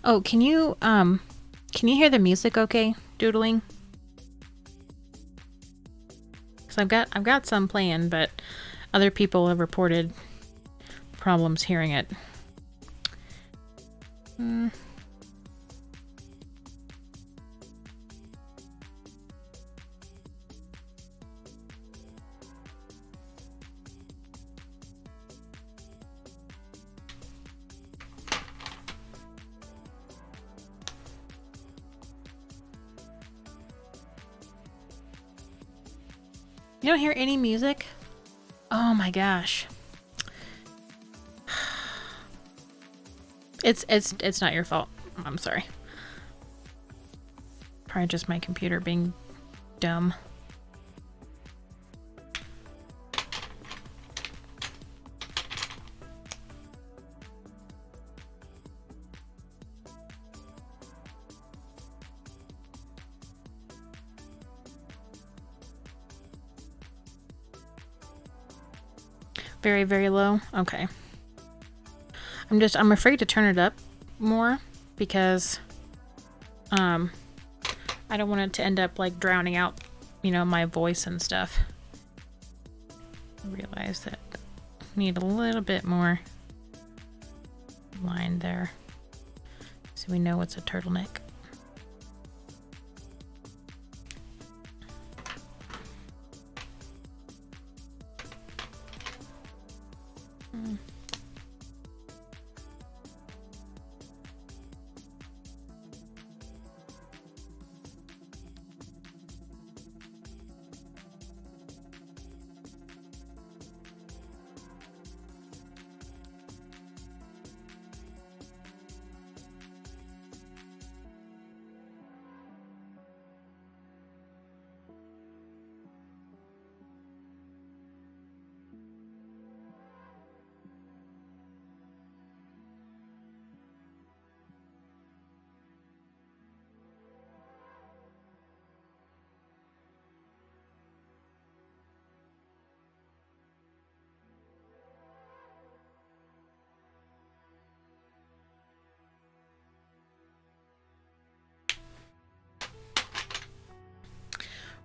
Oh, can you hear the music okay, doodling? Cuz I've got some playing, but other people have reported problems hearing it. You don't hear any music? Oh my gosh. It's not your fault. I'm sorry. Probably just my computer being dumb. Very, very low? Okay. I'm afraid to turn it up more because I don't want it to end up like drowning out, you know, my voice and stuff. I realize that I need a little bit more line there so we know it's a turtleneck.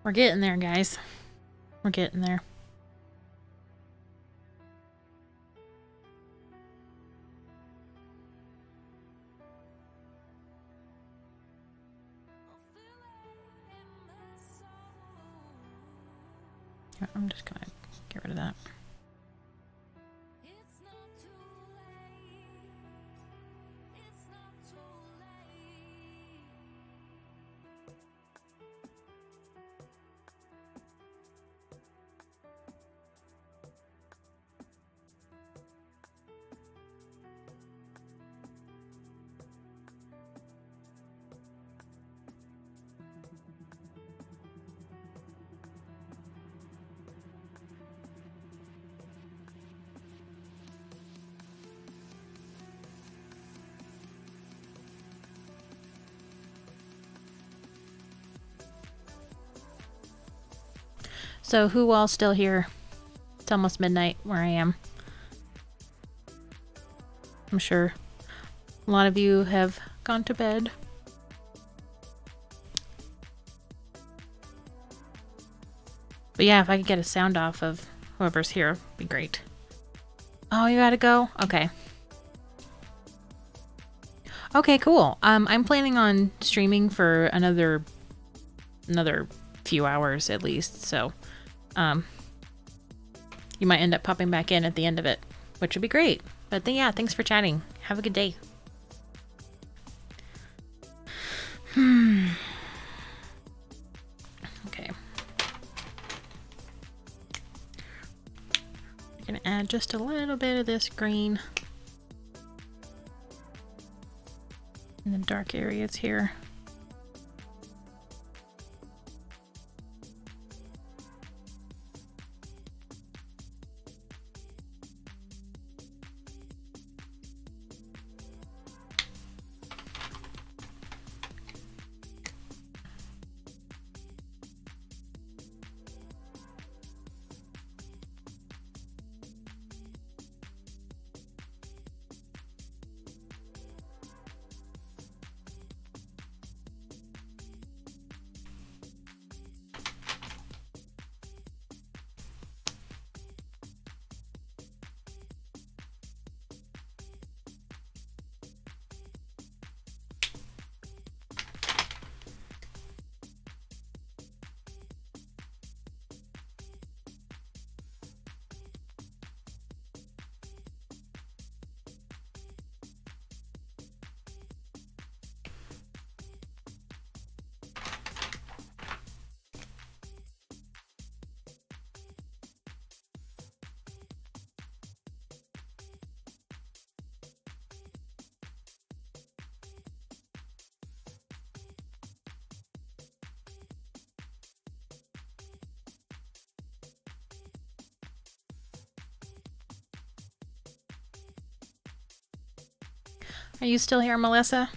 We're getting there, guys. We're getting there. I'm just gonna get rid of that. So who all's still here? It's almost midnight where I am. I'm sure a lot of you have gone to bed. But yeah, if I could get a sound off of whoever's here, it'd be great. Oh, you gotta go? Okay. Okay, cool. I'm planning on streaming for another few hours at least, so you might end up popping back in at the end of it, which would be great. But then, yeah, thanks for chatting. Have a good day. Okay. I'm gonna add just a little bit of this green in the dark areas here. Are you still here, Melissa?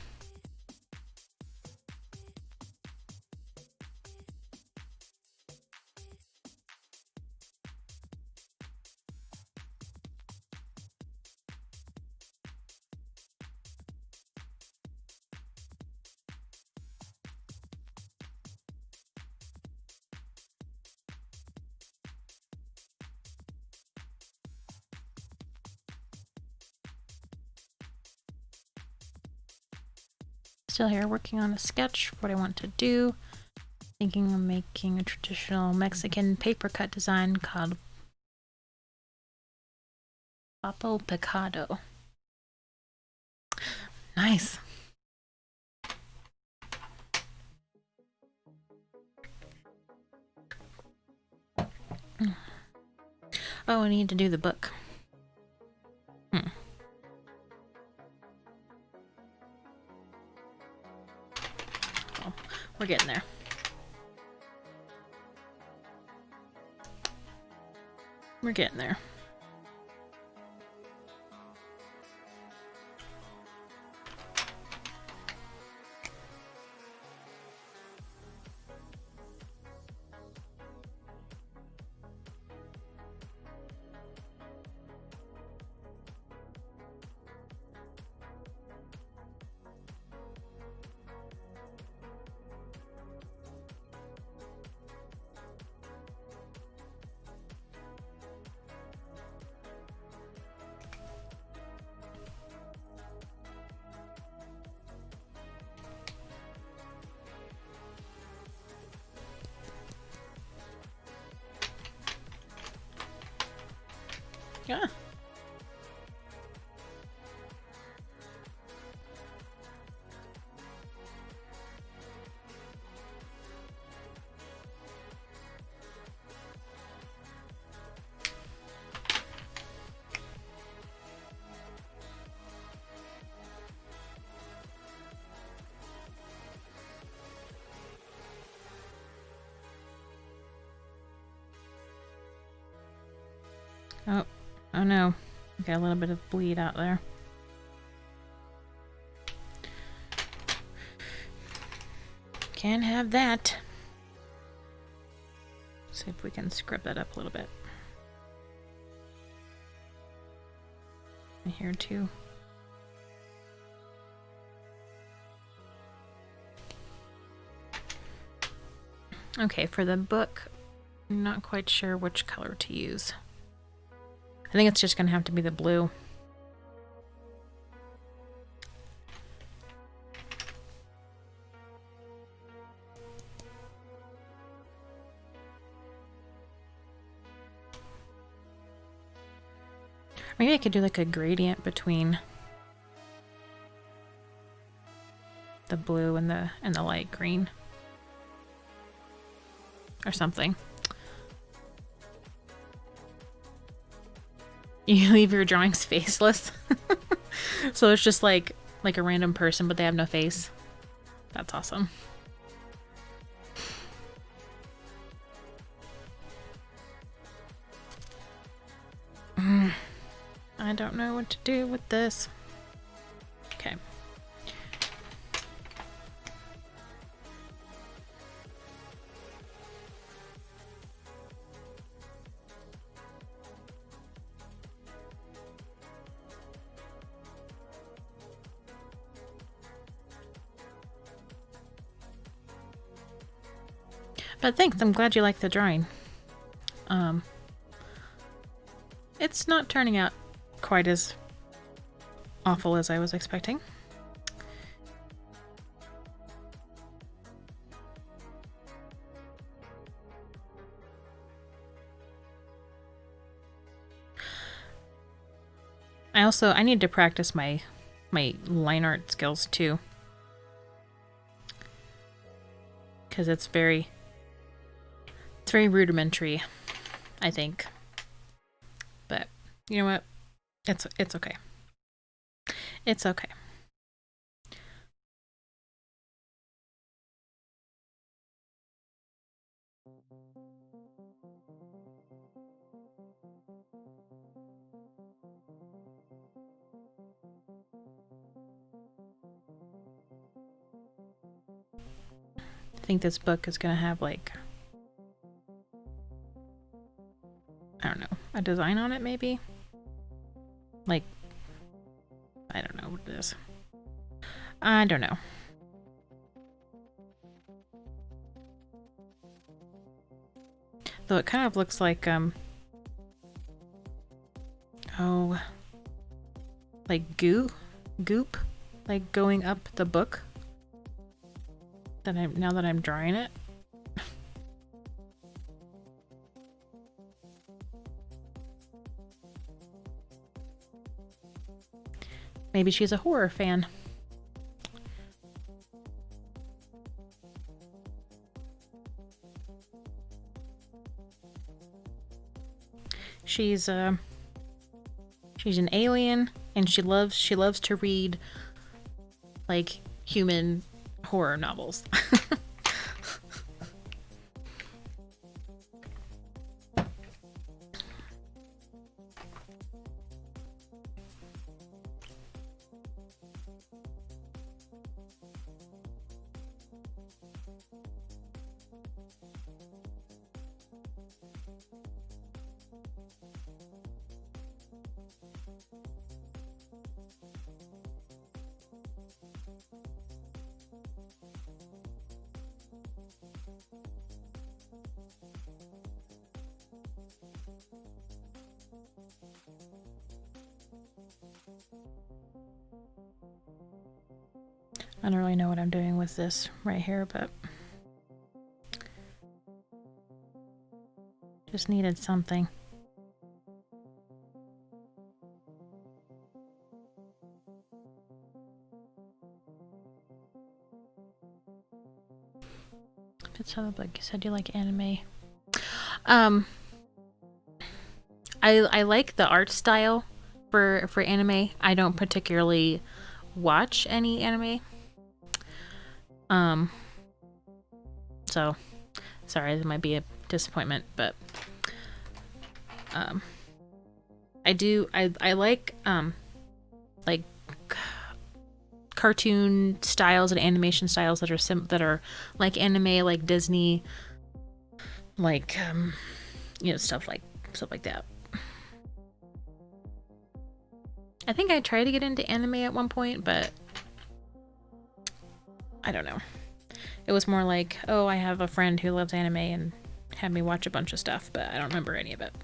Still here working on a sketch for what I want to do. Thinking of making a traditional Mexican paper cut design called Papo Picado. Nice. Oh, I need to do the book. Oh, we're getting there. We're getting there. Yeah. Oh, oh no. Got a little bit of bleed out there. Can't have that. See if we can scrub that up a little bit. And here too. Okay, for the book, I'm not quite sure which color to use. I think it's just gonna have to be the blue. Maybe I could do like a gradient between the blue and the light green. Or something. You leave your drawings faceless. So it's just like a random person, but they have no face. That's awesome. I don't know what to do with this. Okay. But thanks, I'm glad you like the drawing. It's not turning out quite as awful as I was expecting. I need to practice my line art skills too. Because it's very rudimentary, I think. But you know what? It's okay. It's okay. I think this book is gonna have like, I don't know, a design on it maybe? Like, I don't know what it is. I don't know. Though it kind of looks like, oh, like goop, like going up the book. Now that I'm drawing it. Maybe she's a horror fan. She's an alien, and she loves to read like human horror novels. I don't really know what I'm doing with this right here, but just needed something. sounded like you said you like anime. I like the art style for anime. I don't particularly watch any anime. So sorry, this might be a disappointment, but I like cartoon styles and animation styles that are like anime, like Disney, like stuff like that. I think I tried to get into anime at one point, but I don't know. It was more like, oh, I have a friend who loves anime and had me watch a bunch of stuff, but I don't remember any of it.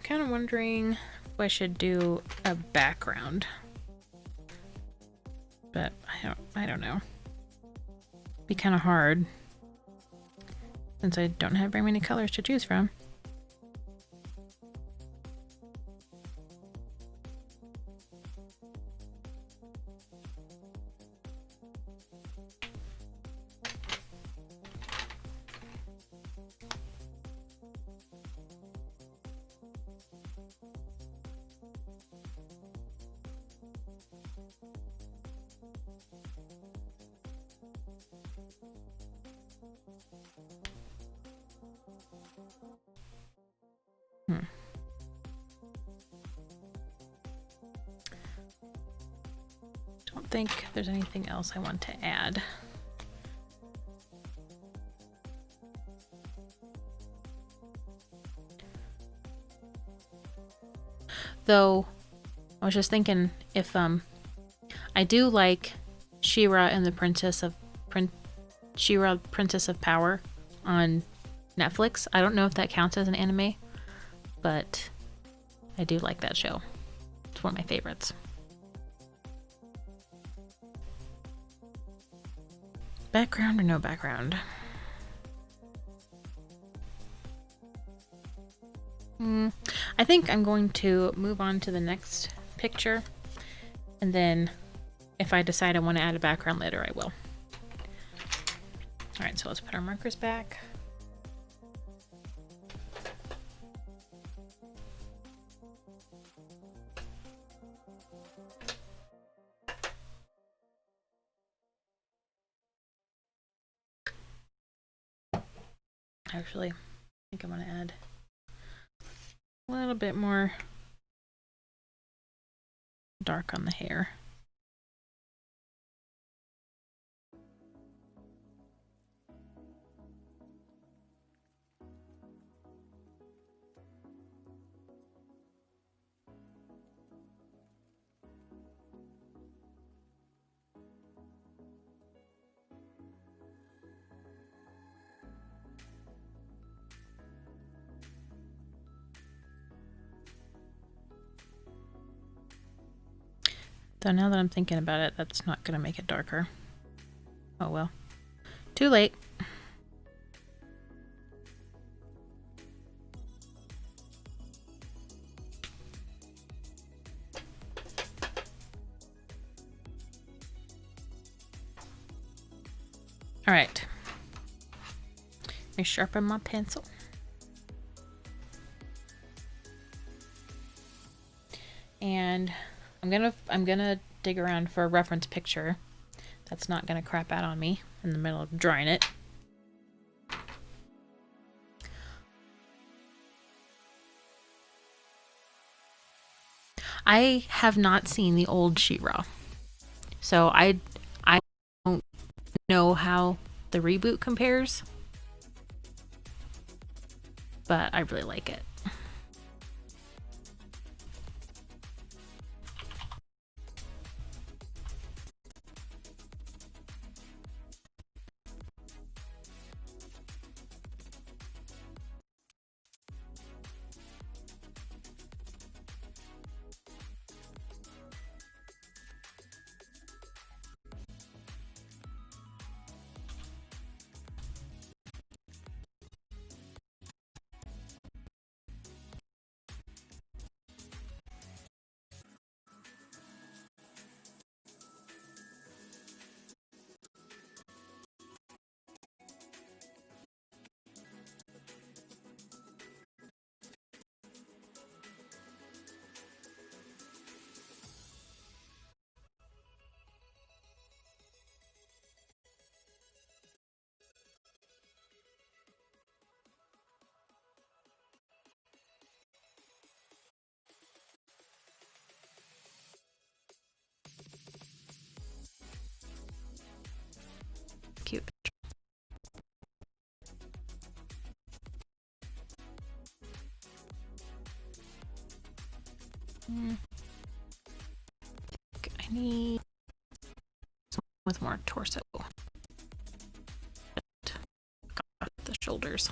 Kind of wondering if I should do a background, but I don't know. Be kind of hard since I don't have very many colors to choose from. Don't think there's anything else I want to add. Though I was just thinking if I do like She-Ra and the Princess of Power on Netflix. I don't know if that counts as an anime, but I do like that show. It's one of my favorites. Background or no background? I think I'm going to move on to the next picture, and then if I decide I want to add a background later, I will. Alright, so let's put our markers back. Actually, I think I'm going to add a little bit more dark on the hair. Though now that I'm thinking about it, that's not going to make it darker. Oh well. Too late. Alright. Let me sharpen my pencil. And I'm gonna dig around for a reference picture that's not gonna crap out on me in the middle of drawing it. I have not seen the old She-Ra, so I don't know how the reboot compares, but I really like it. I need someone with more torso. Got the shoulders.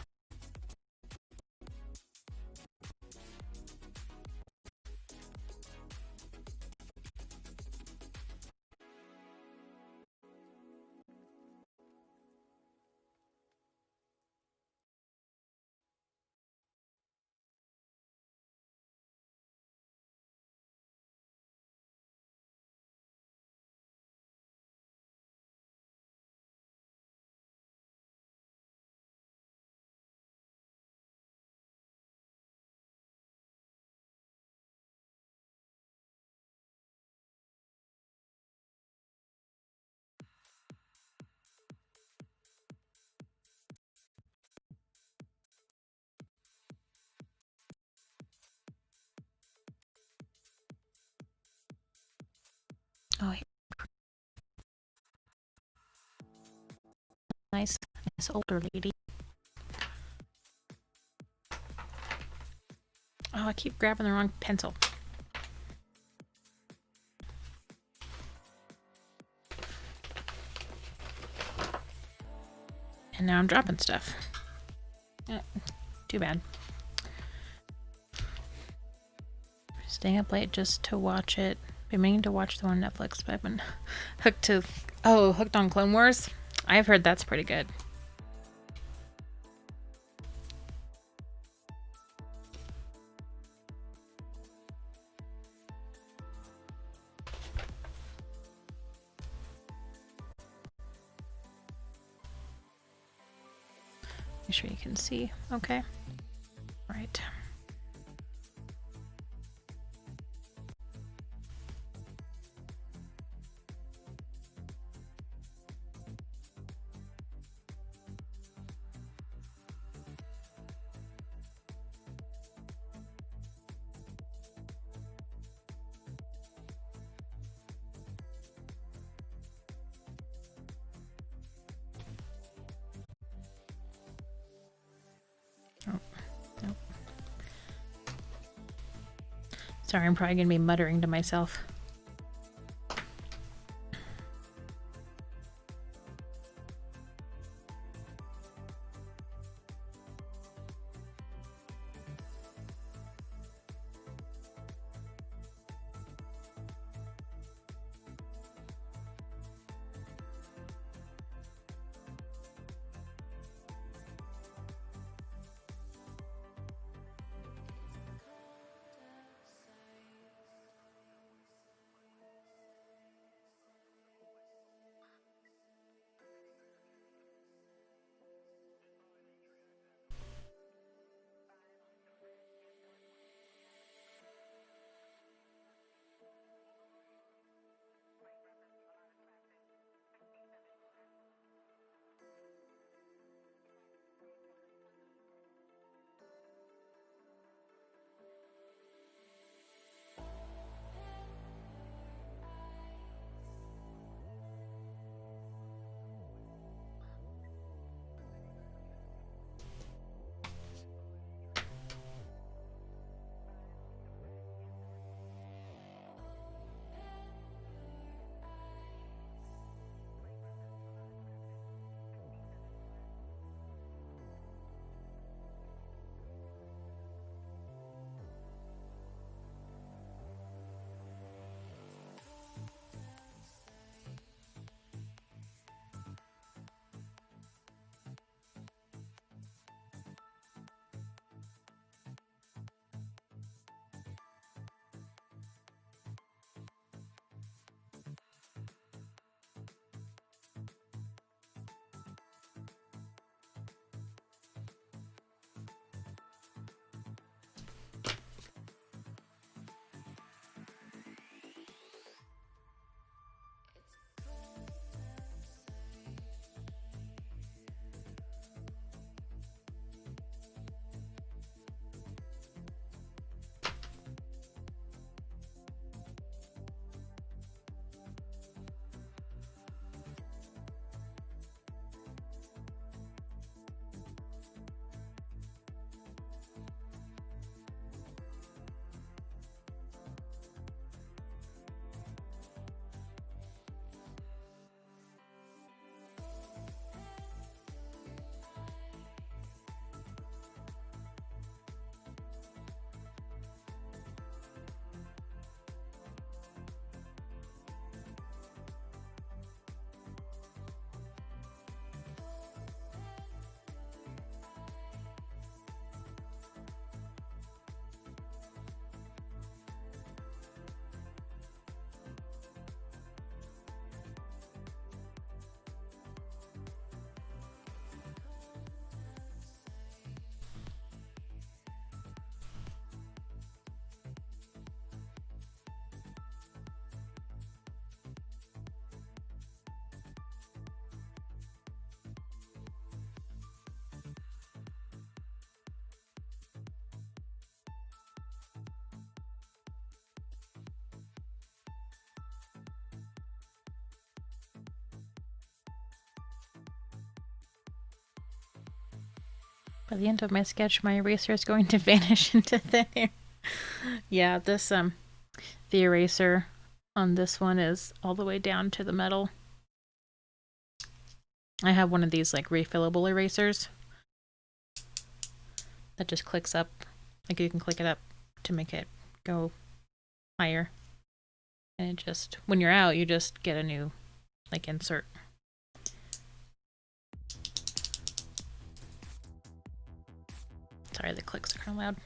Oh, nice older lady. Oh, I keep grabbing the wrong pencil. And now I'm dropping stuff. Too bad. Staying up late just to watch it. Been meaning to watch the one on Netflix, but I've been hooked on Clone Wars. I've heard that's pretty good. Make sure you can see. Okay. Right. Sorry, I'm probably going to be muttering to myself. By the end of my sketch, my eraser is going to vanish into thin air. Yeah, this the eraser on this one is all the way down to the metal. I have one of these like refillable erasers that just clicks up. Like you can click it up to make it go higher. And it just, when you're out, you just get a new like insert. Sorry, the clicks are kind of loud.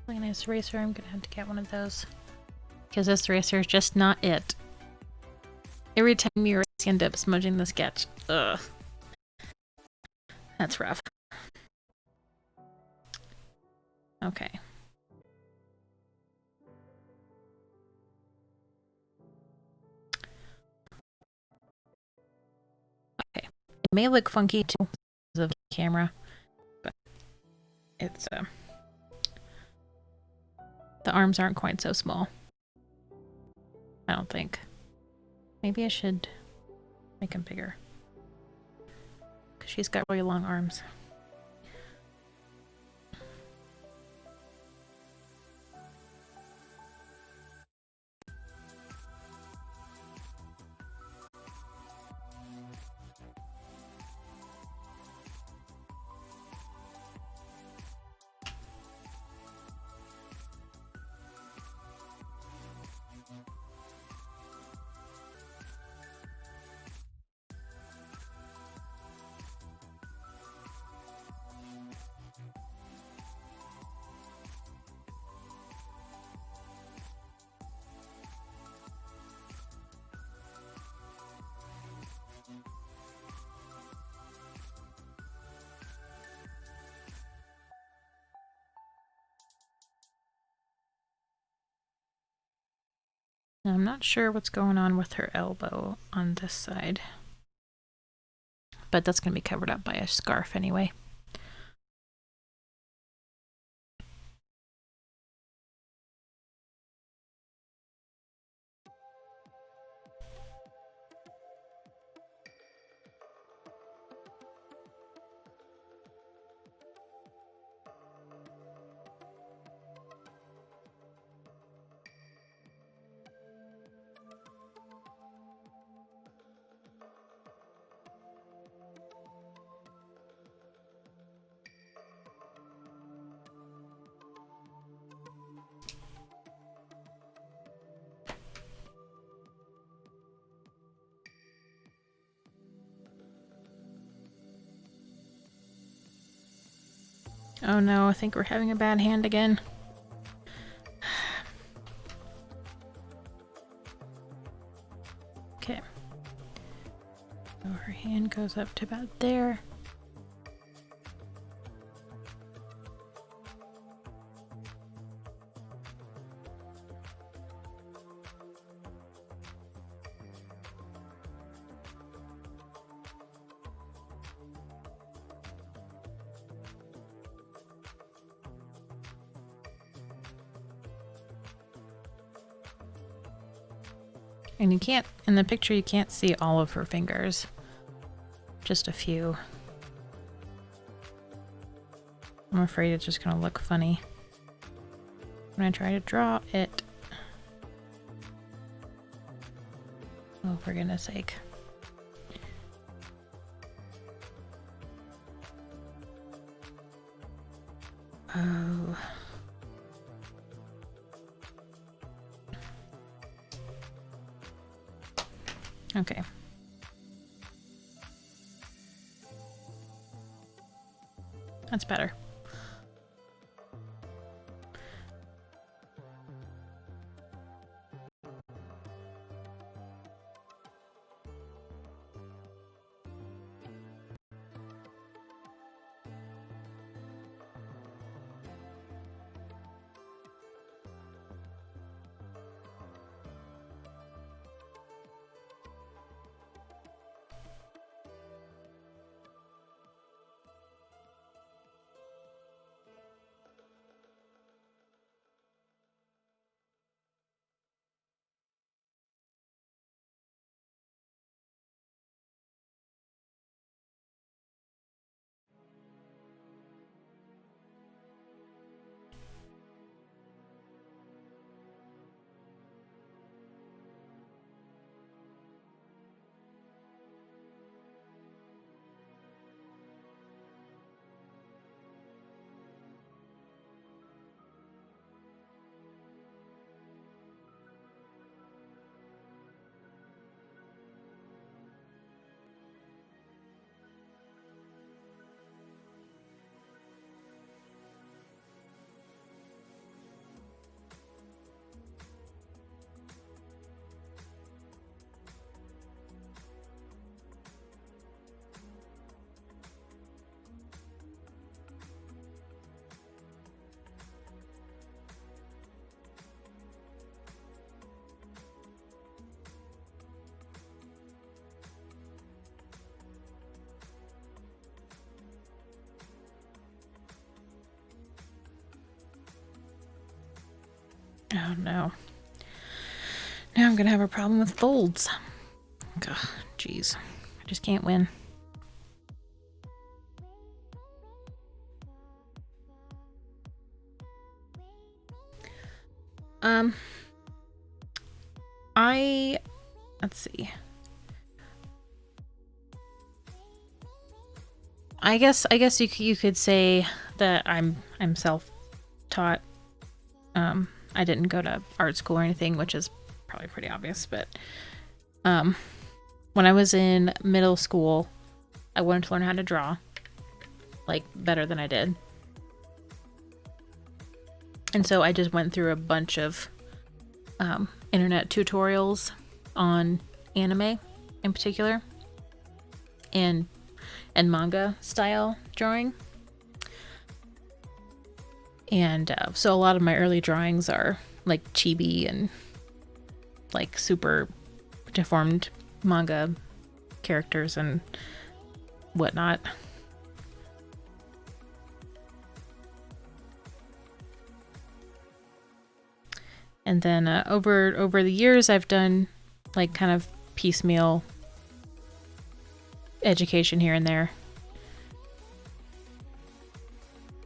Really nice eraser. I'm gonna have to get one of those because this eraser is just not it. Every time you erase, you end up smudging the sketch. Ugh, that's rough. Okay. Okay. It may look funky too because of the camera, but it's the arms aren't quite so small. I don't think. Maybe I should make them bigger. Because she's got really long arms. Now, I'm not sure what's going on with her elbow on this side, but that's going to be covered up by a scarf anyway. Oh no, I think we're having a bad hand again. Okay. So her hand goes up to about there. And you can't, in the picture, you can't see all of her fingers. Just a few. I'm afraid it's just gonna look funny when I try to draw it. Oh, for goodness sake. Oh. Okay. That's better. Oh no. Now I'm gonna have a problem with folds. Ugh, jeez. I just can't win. Let's see. I guess you could say that I'm self-taught. I didn't go to art school or anything, which is probably pretty obvious, but when I was in middle school, I wanted to learn how to draw, like, better than I did. And so I just went through a bunch of internet tutorials on anime in particular and manga style drawing. And so a lot of my early drawings are like chibi and like super deformed manga characters and whatnot. And then over the years, I've done like kind of piecemeal education here and there,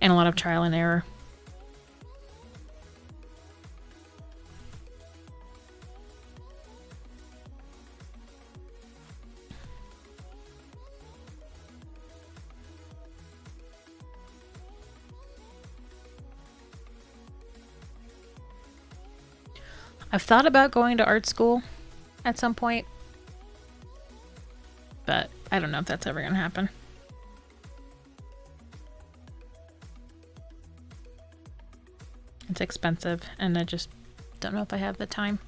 and a lot of trial and error. I've thought about going to art school at some point, but I don't know if that's ever going to happen. It's expensive, and I just don't know if I have the time.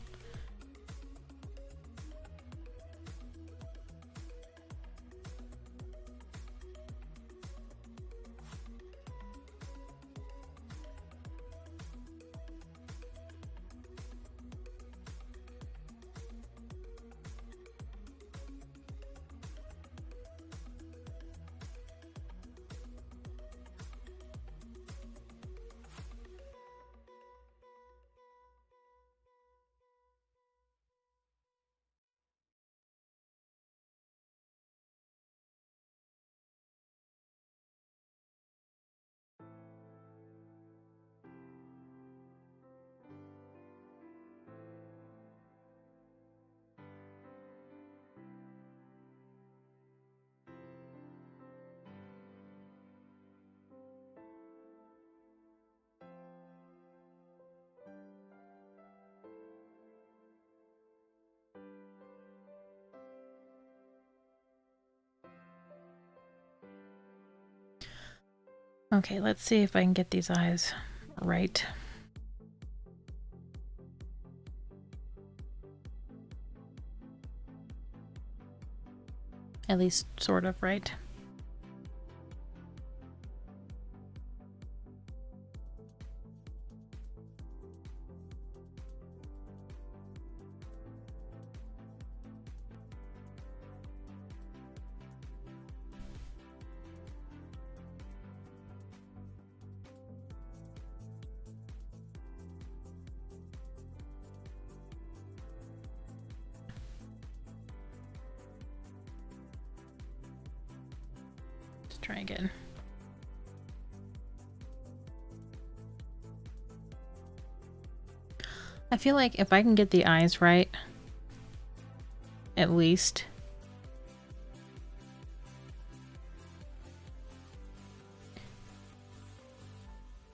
Okay, let's see if I can get these eyes right. At least sort of right. Let's try again. I feel like if I can get the eyes right, at least,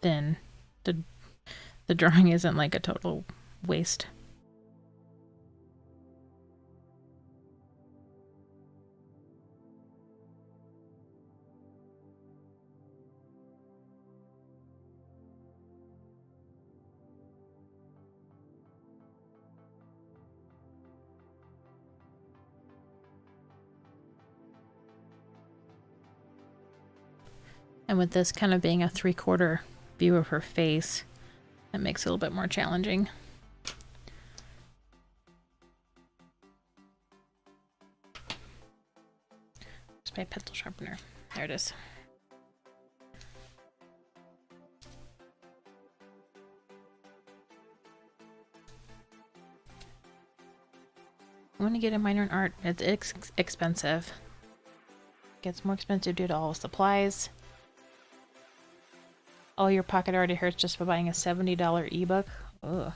then the drawing isn't like a total waste. And with this kind of being a 3/4 view of her face, that makes it a little bit more challenging. Just my pencil sharpener. There it is. I want to get a minor in art. It's expensive. It gets more expensive due to all the supplies. Oh, your pocket already hurts just by buying a $70 ebook. Ugh.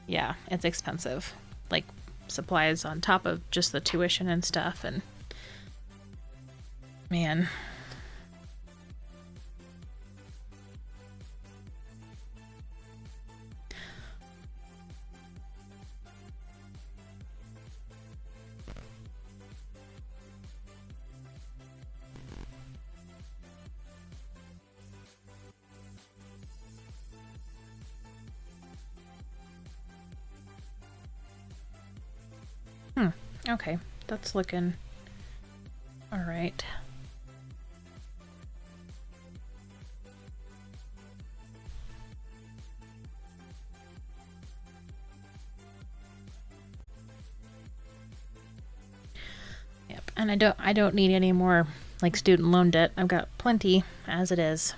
Yeah, it's expensive. Like supplies on top of just the tuition and stuff, and man. Okay, that's looking all right. Yep, and I don't need any more like student loan debt. I've got plenty as it is.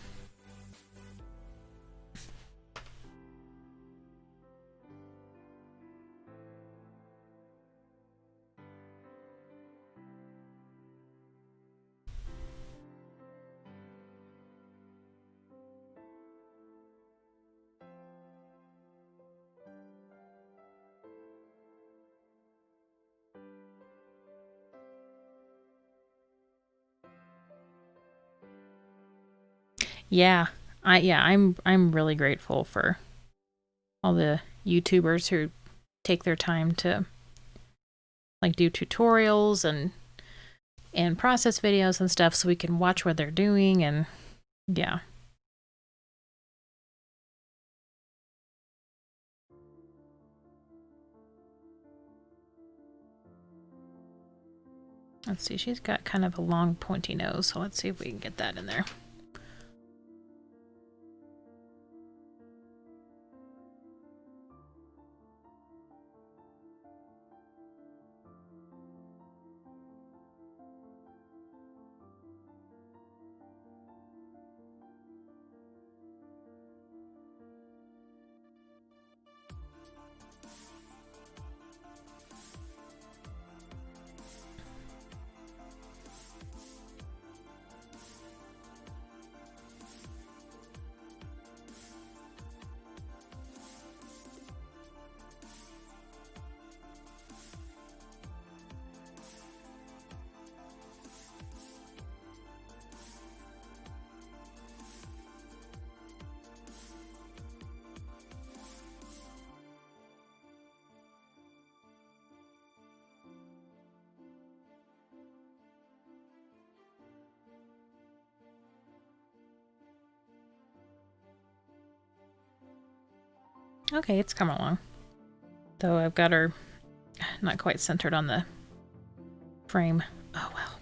Yeah, I'm really grateful for all the YouTubers who take their time to like do tutorials and process videos and stuff so we can watch what they're doing, and yeah. Let's see, she's got kind of a long pointy nose, so let's see if we can get that in there. Okay, it's come along. Though I've got her not quite centered on the frame. Oh well.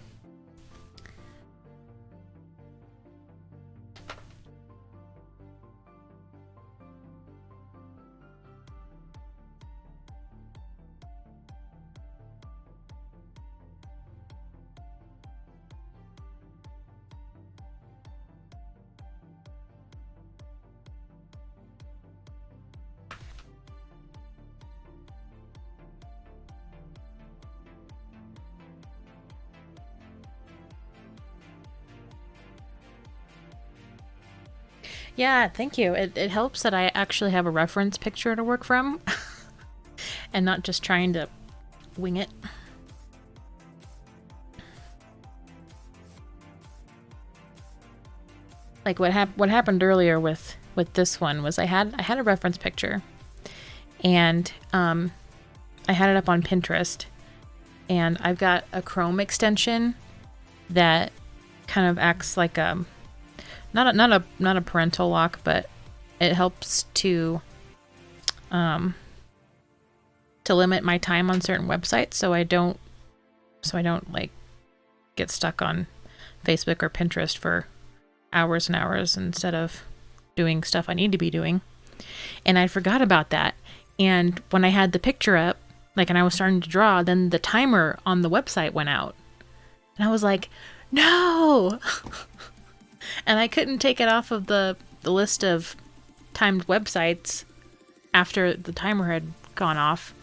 Yeah, thank you. It helps that I actually have a reference picture to work from and not just trying to wing it. Like what happened earlier with this one was I had a reference picture, and I had it up on Pinterest, and I've got a Chrome extension that kind of acts like a not a parental lock, but it helps to limit my time on certain websites so I don't like get stuck on Facebook or Pinterest for hours and hours instead of doing stuff I need to be doing. And I forgot about that. And when I had the picture up, like, and I was starting to draw, then the timer on the website went out. And I was like, no! And I couldn't take it off of the list of timed websites after the timer had gone off.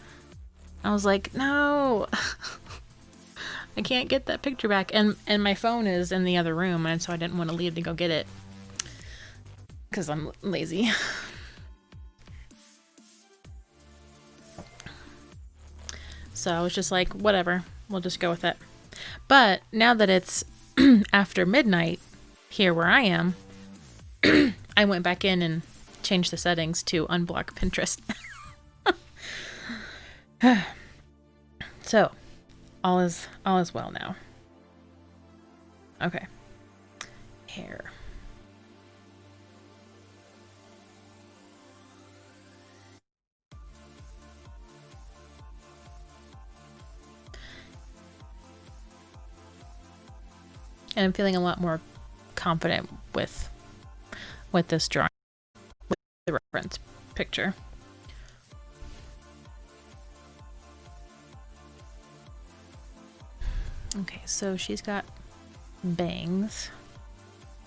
I was like, no! I can't get that picture back. And my phone is in the other room, and so I didn't want to leave to go get it. Because I'm lazy. So I was just like, whatever, we'll just go with it. But now that it's after midnight here where I am, I went back in and changed the settings to unblock Pinterest. So, all is well now. Okay. Hair. And I'm feeling a lot more confident with this drawing, with the reference picture. Okay, so she's got bangs.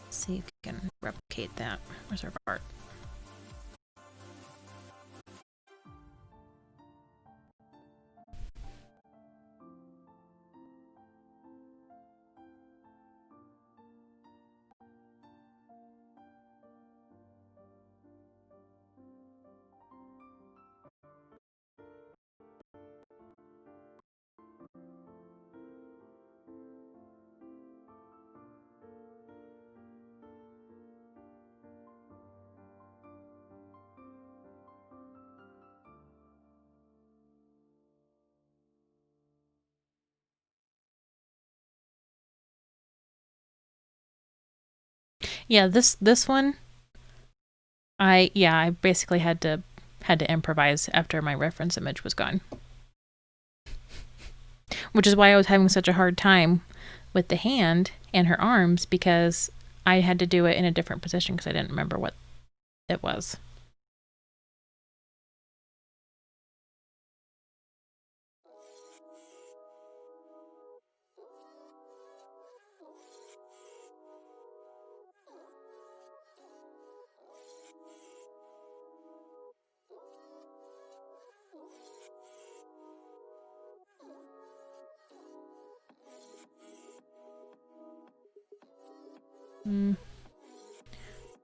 Let's see if we can replicate that. Where's her part? Yeah, this one, I basically had to improvise after my reference image was gone. which is why I was having such a hard time with the hand and her arms, because I had to do it in a different position because I didn't remember what it was.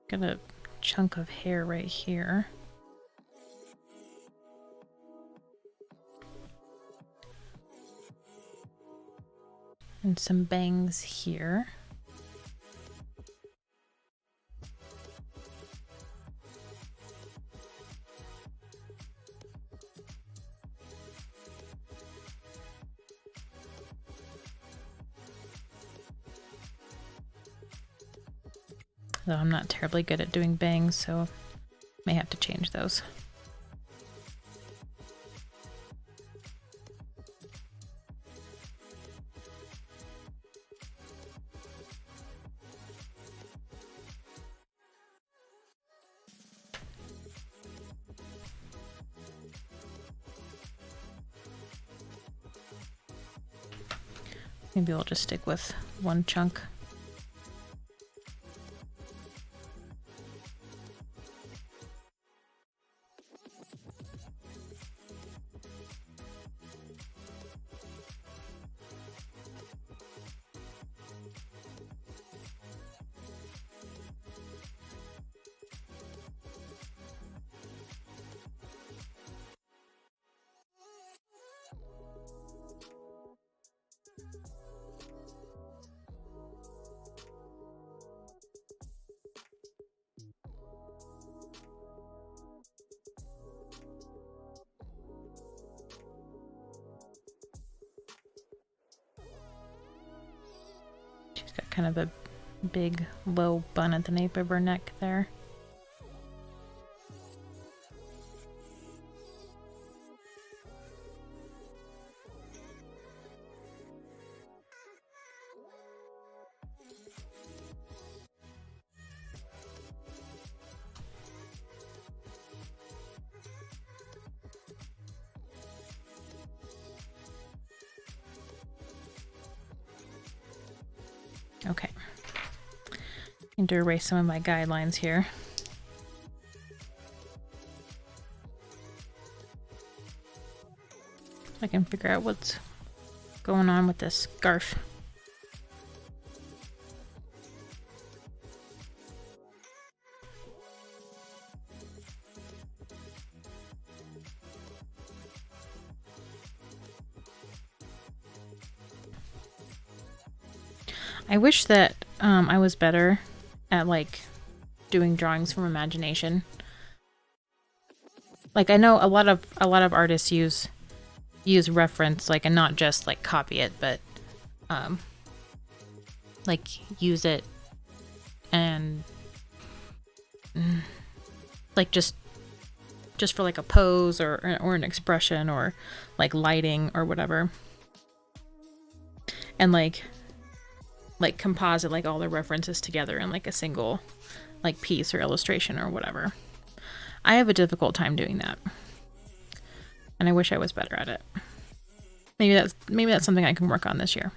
Got a chunk of hair right here. And some bangs here. Though I'm not terribly good at doing bangs, so may have to change those. Maybe we'll just stick with one chunk. She's got kind of a big low bun at the nape of her neck there. Okay. Need to erase some of my guidelines here. I can figure out what's going on with this scarf. I wish that I was better at like doing drawings from imagination. Like I know a lot of artists use reference, like, and not just like copy it, but like use it and like just for like a pose or an expression or like lighting or whatever, and like composite like all the references together in like a single like piece or illustration or whatever. I have a difficult time doing that, and I wish I was better at it. Maybe that's something I can work on this year.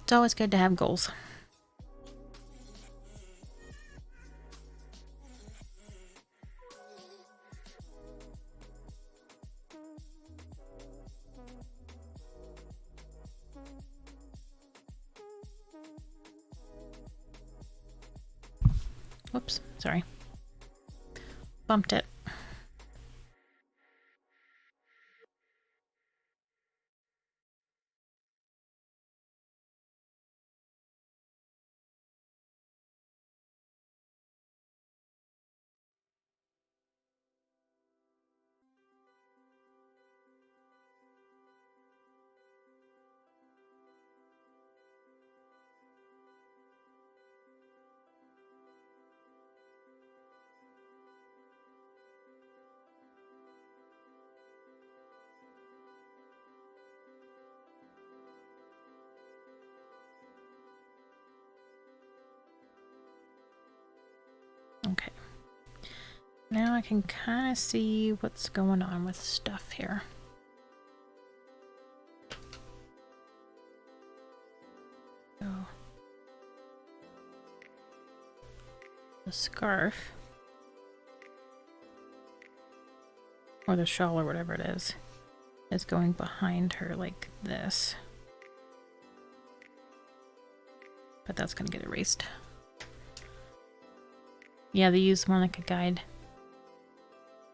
It's always good to have goals. Whoops, sorry. Bumped it. Now I can kind of see what's going on with stuff here. So, the scarf, or the shawl or whatever it is going behind her like this. But that's gonna get erased. Yeah, they use more like a guide.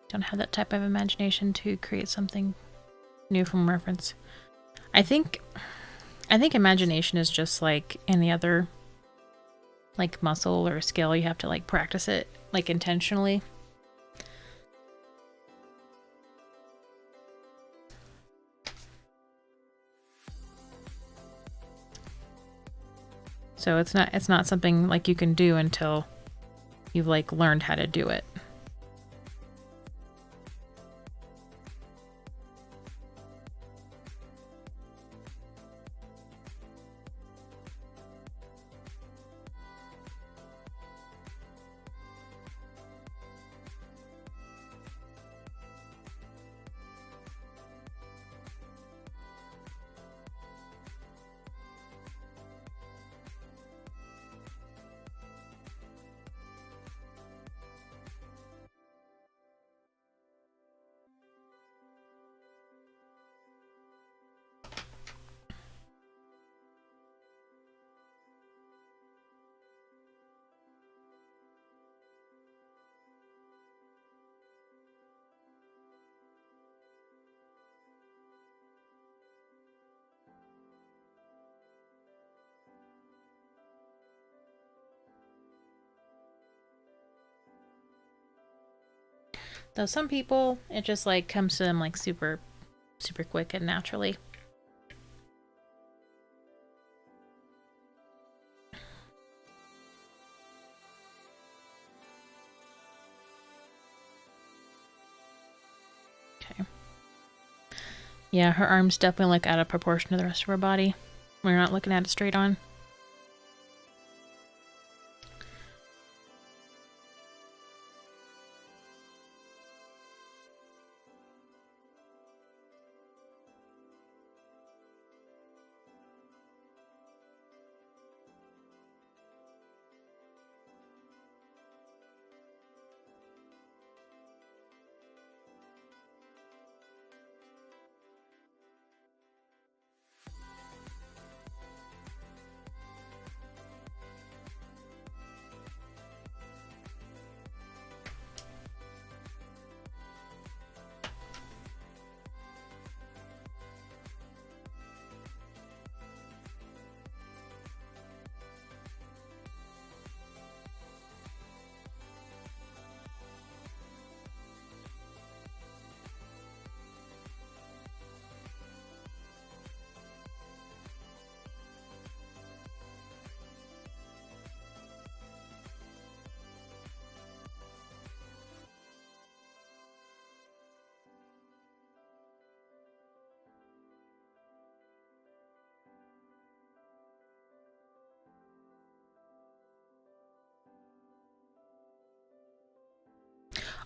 Don't have that type of imagination to create something new from reference. I think imagination is just like any other like muscle or skill. You have to like practice it like intentionally. So it's not something like you can do until you've like learned how to do it. Though some people, it just like comes to them like super quick and naturally. Okay. Yeah, her arms definitely look out of proportion to the rest of her body. We're not looking at it straight on.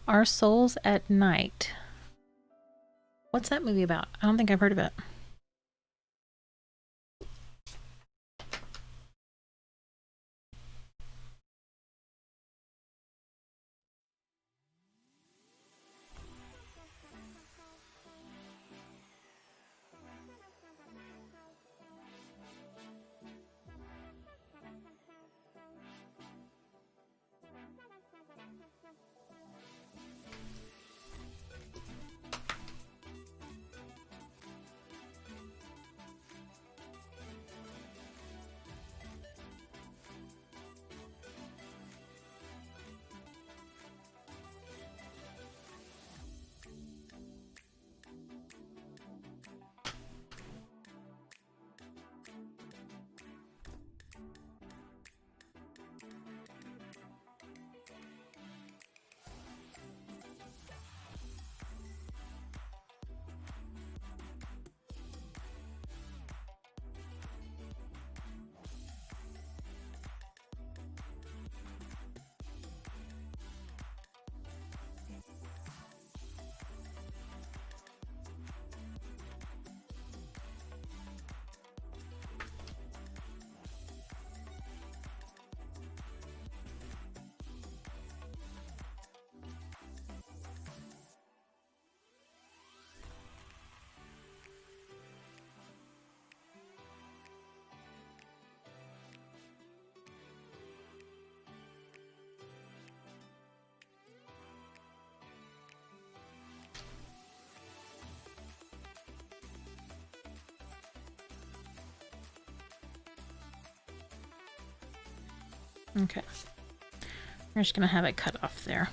Our Souls at Night. What's that movie about? I don't think I've heard of it. Okay. We're just gonna have it cut off there.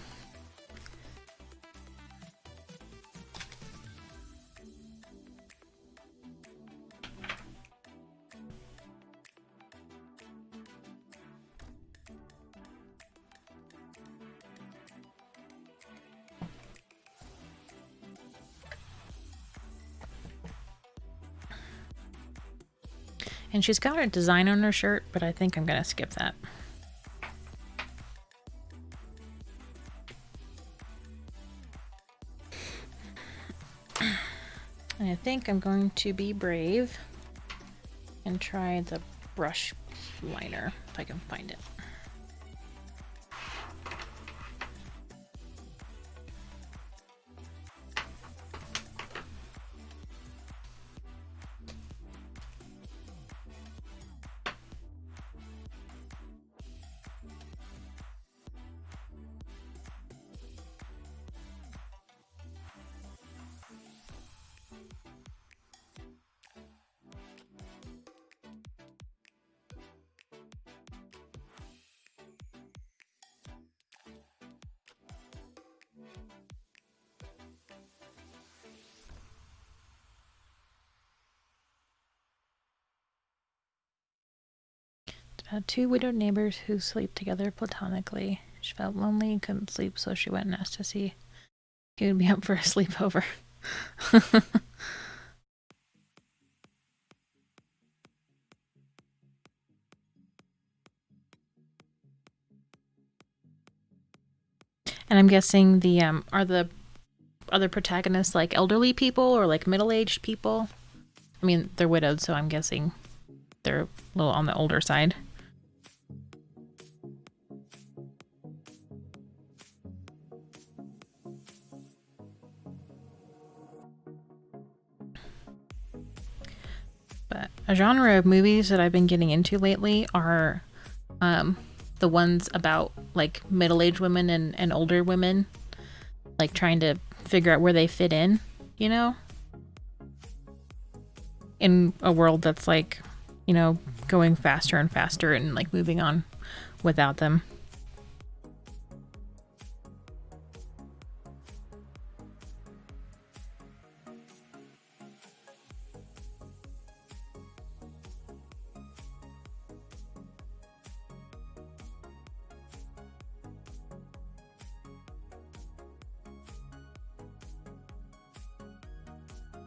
And she's got a design on her shirt, but I think I'm gonna skip that. And I think I'm going to be brave and try the brush liner if I can find it. Had two widowed neighbors who sleep together platonically. She felt lonely and couldn't sleep, so she went and asked to see he would be up for a sleepover. And I'm guessing the are the other protagonists like elderly people or like middle-aged people? I mean, they're widowed, so I'm guessing they're a little on the older side. But a genre of movies that I've been getting into lately are the ones about like middle-aged women and older women, like trying to figure out where they fit in, you know? In a world that's like, you know, going faster and faster and like moving on without them.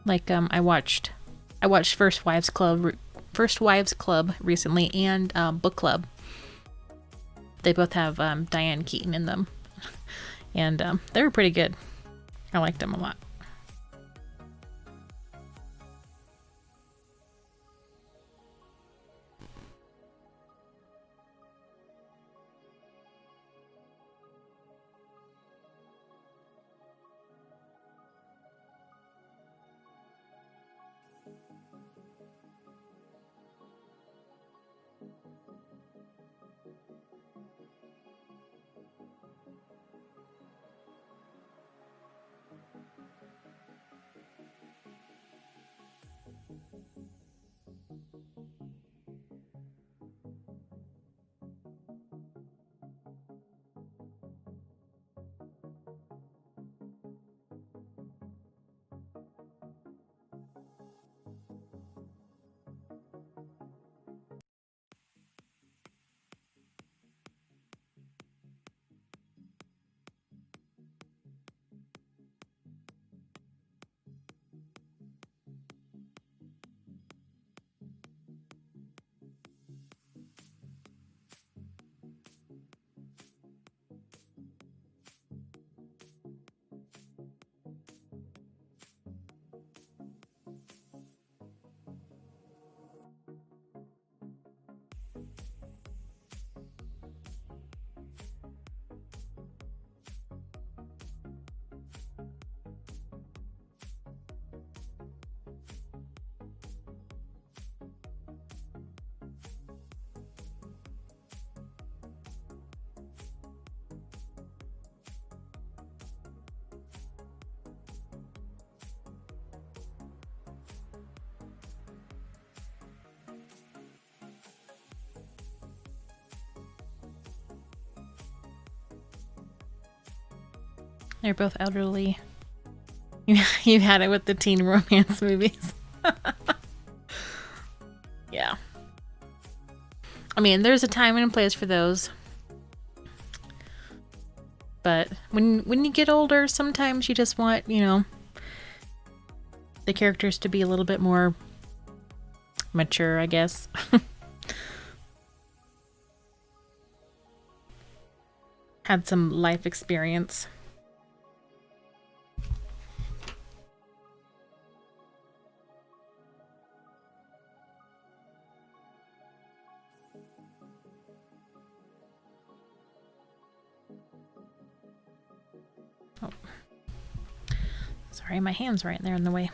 Like I watched First Wives Club recently, and Book Club. They both have Diane Keaton in them, and they were pretty good. I liked them a lot. They're both elderly. You had it with the teen romance movies. Yeah. I mean, there's a time and a place for those. But when you get older, sometimes you just want, you know, the characters to be a little bit more mature, I guess. Had some life experience. Oh. Sorry, my hand's right there in the way.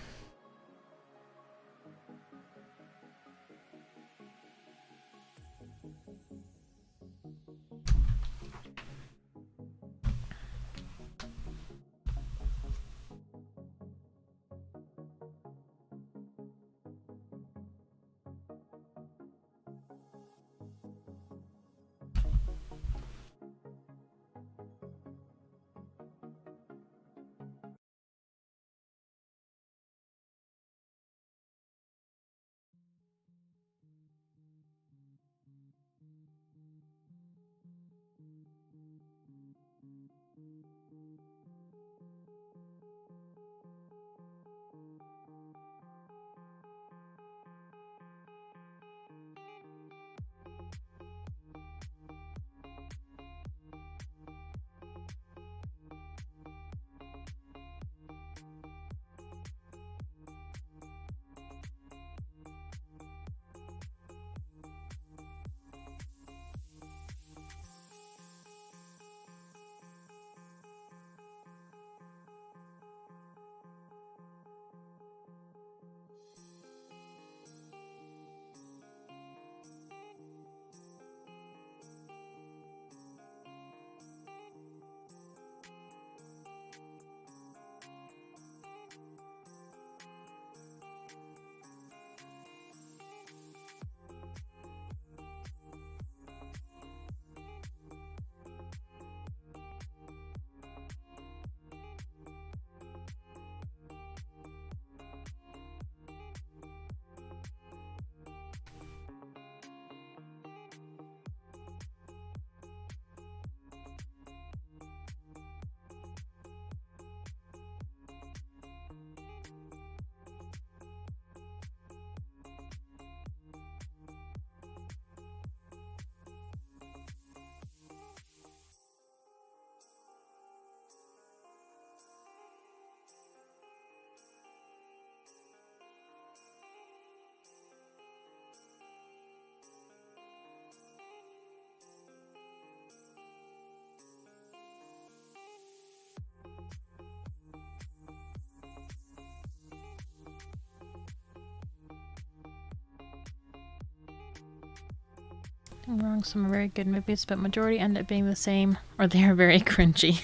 I'm wrong, some are very good movies, but majority end up being the same, or they are very cringy.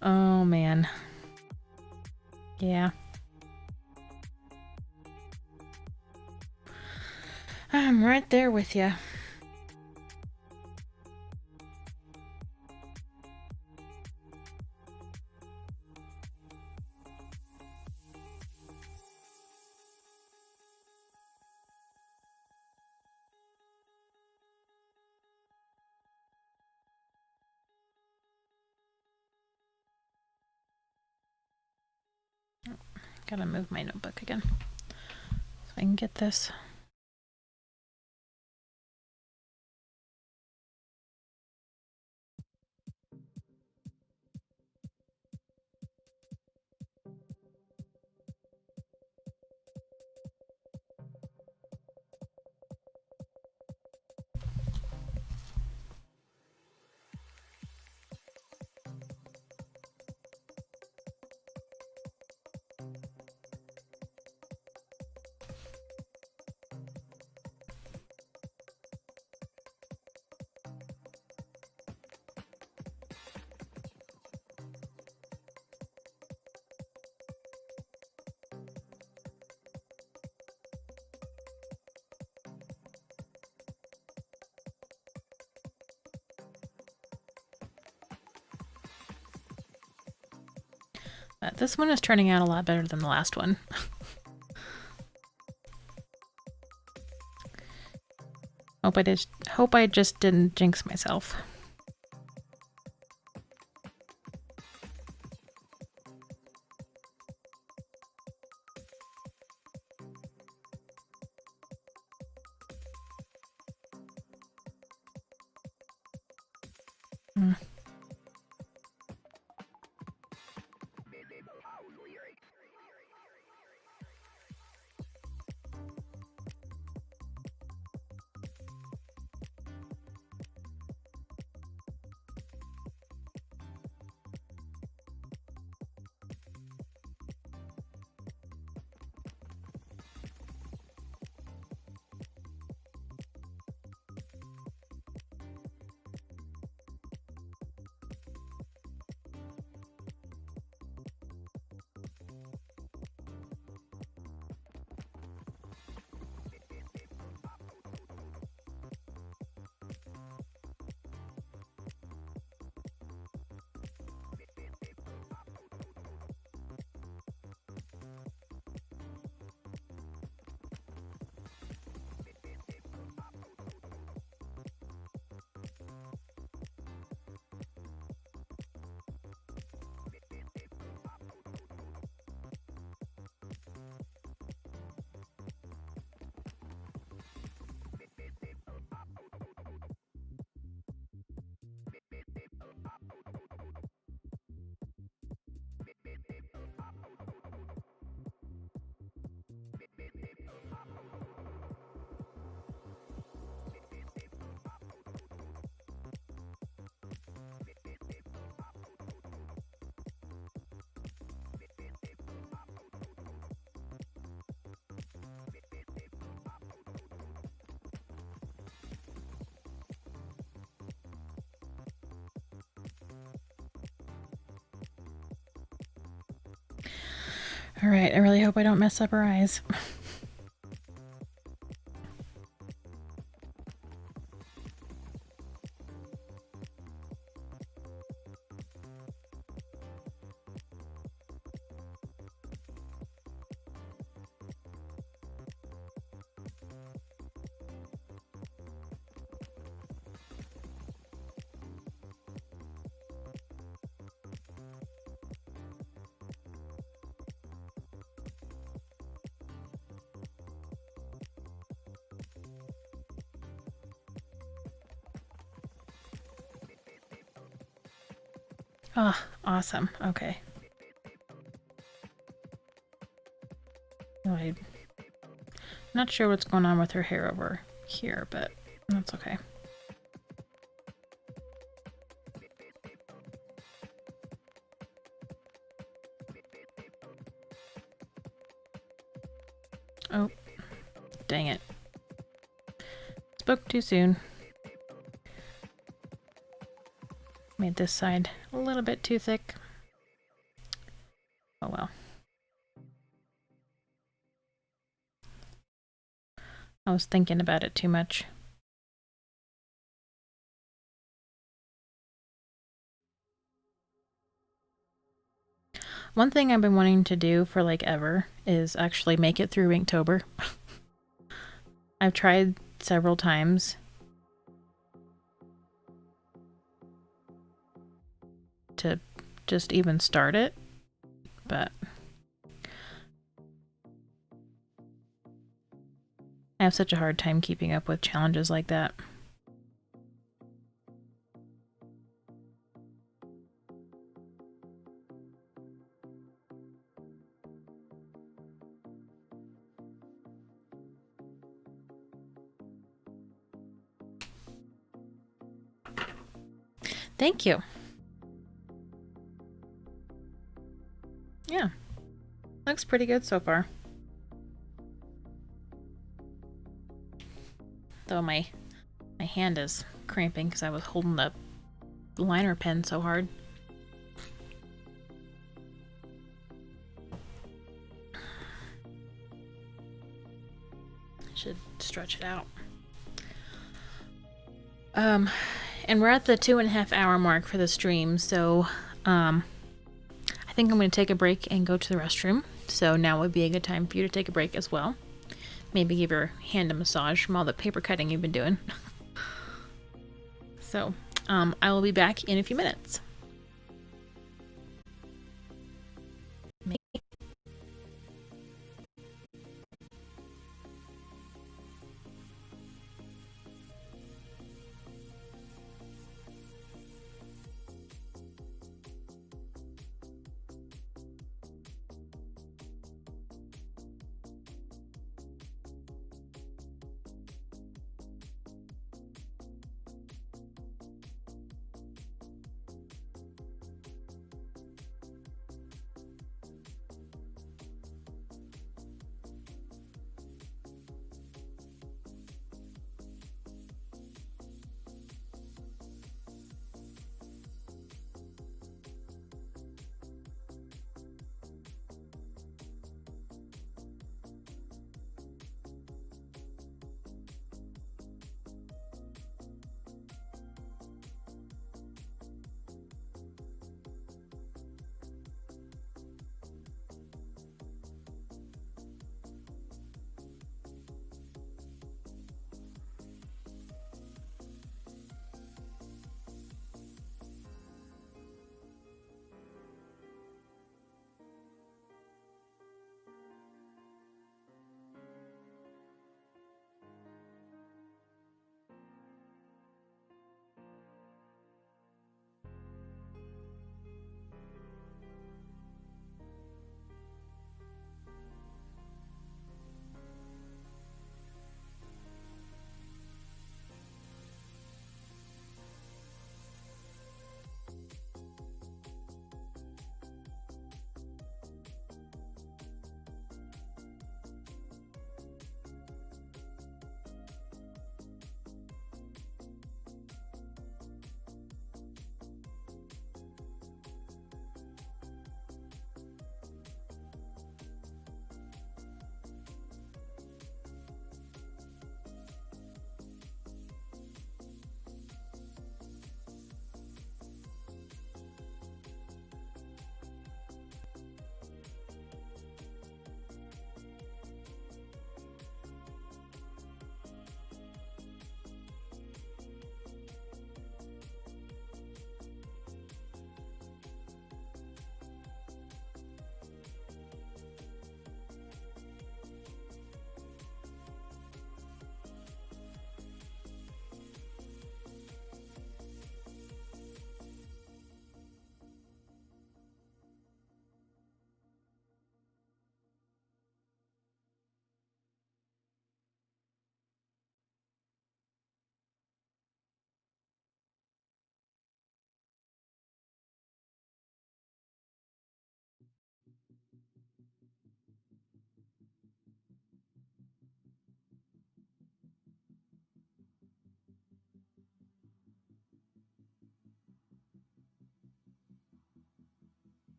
Oh man. Yeah. I'm right there with you. Gotta move my notebook again so I can get this. But this one is turning out a lot better than the last one. Hope I just didn't jinx myself. Alright, I really hope I don't mess up her eyes. Oh, awesome. Okay. I'm not sure what's going on with her hair over here, but that's okay. Oh, dang it. Spoke too soon. Made this side a little bit too thick. Oh well. I was thinking about it too much. One thing I've been wanting to do for like ever is actually make it through Inktober. I've tried several times to just even start it, but I have such a hard time keeping up with challenges like that. Thank you. Yeah, looks pretty good so far. Though my hand is cramping because I was holding the liner pen so hard. Should stretch it out. And we're at the 2.5 hour mark for the stream, so I think I'm going to take a break and go to the restroom. So now would be a good time for you to take a break as well. Maybe give your hand a massage from all the paper cutting you've been doing. So I will be back in a few minutes.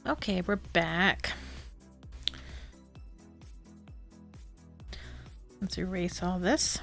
Okay, we're back. Let's erase all this.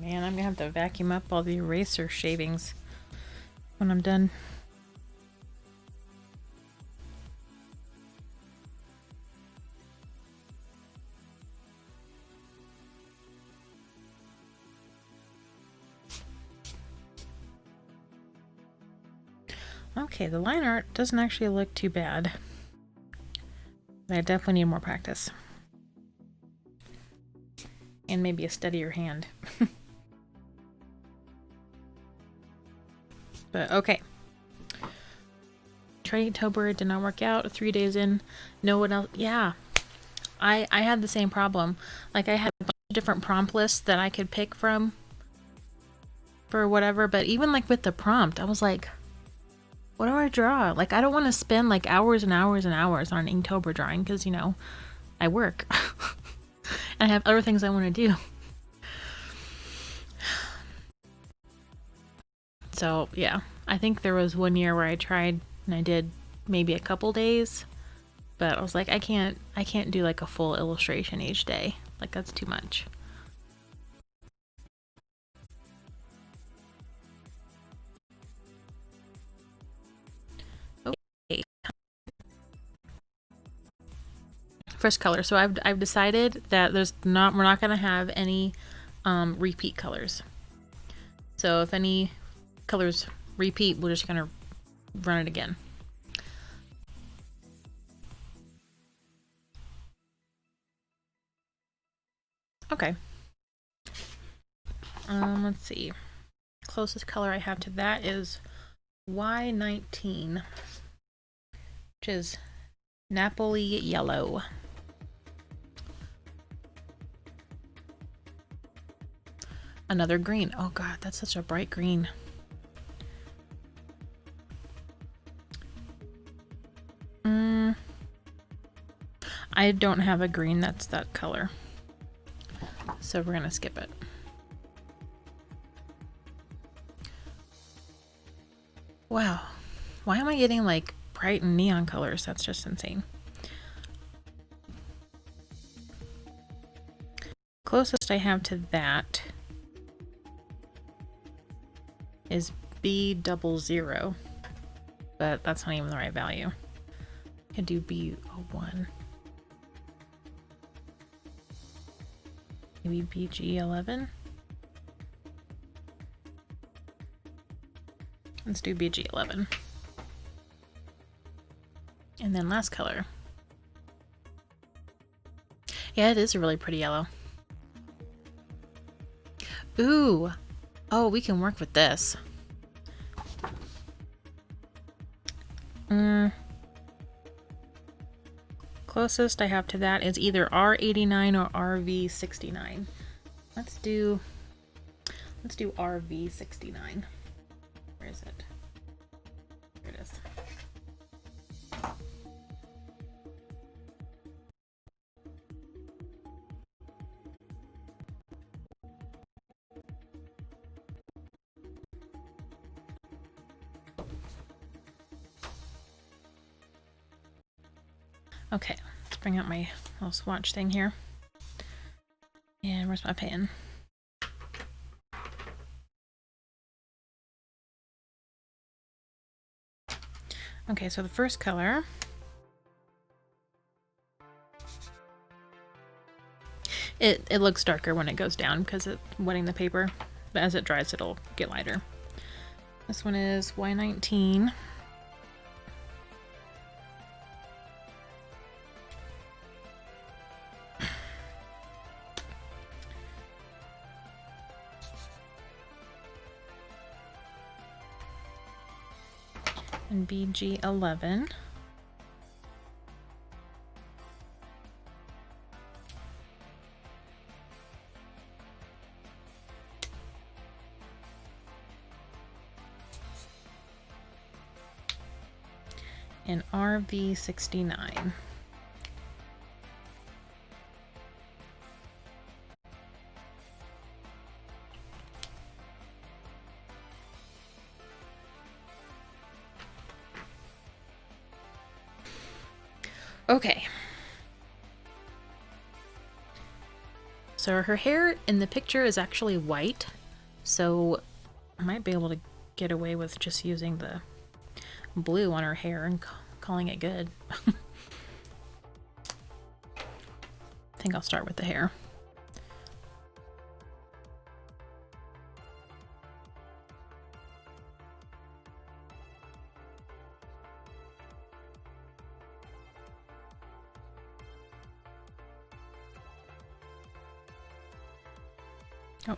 man, I'm gonna have to vacuum up all the eraser shavings when I'm done. Okay, the line art doesn't actually look too bad. But I definitely need more practice. And maybe a steadier hand. But okay. Tried October, did not work out. 3 days in, no one else. Yeah, I had the same problem. Like, I had a bunch of different prompt lists that I could pick from for whatever, but even like with the prompt, I was like, what do I draw? Like, I don't want to spend like hours and hours and hours on an Inktober drawing because, you know, I work and I have other things I want to do. So yeah, I think there was one year where I tried and I did maybe a couple days, but I was like, I can't do like a full illustration each day. Like, that's too much. Okay. First color. So I've decided that we're not gonna have any repeat colors. So if any colors repeat, we're just gonna run it again. Okay. Let's see. Closest color I have to that is Y19, which is Napoli yellow. Another green. Oh god, that's such a bright green. I don't have a green that's that color, so we're gonna skip it. Wow, why am I getting like bright and neon colors? That's just insane. Closest I have to that is B00, but that's not even the right value. I can do B01. Maybe BG11. Let's do BG11. And then last color. Yeah, it is a really pretty yellow. Ooh. Oh, we can work with this. Closest I have to that is either R89 or RV69. Let's do RV69. Where is it? Here it is. Okay, let's bring out my little swatch thing here. And where's my pen? Okay, so the first color it looks darker when it goes down because it's wetting the paper, but as it dries it'll get lighter. This one is Y19. And BG11. And RV69. Okay. So So her hair in the picture is actually white, so I might be able to get away with just using the blue on her hair and calling it good. I think I'll start with the hair. Oh,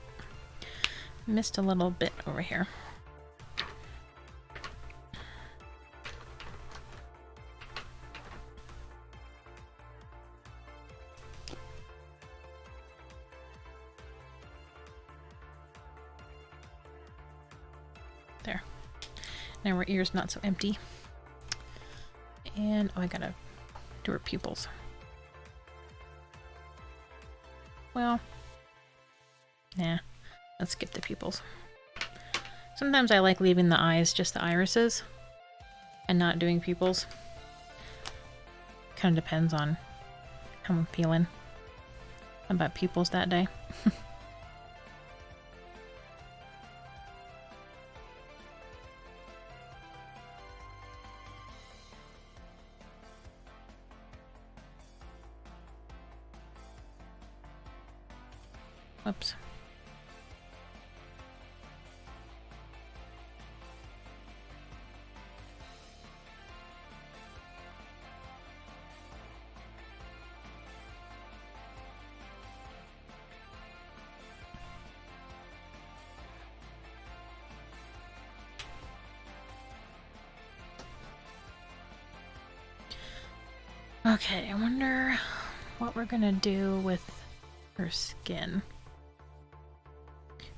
missed a little bit over here. There. Now her ear's not so empty. And, oh, I gotta do her pupils. Well, nah, let's skip the pupils. Sometimes I like leaving the eyes, just the irises, and not doing pupils. Kind of depends on how I'm feeling about pupils that day. Whoops. Okay, I wonder what we're gonna do with her skin.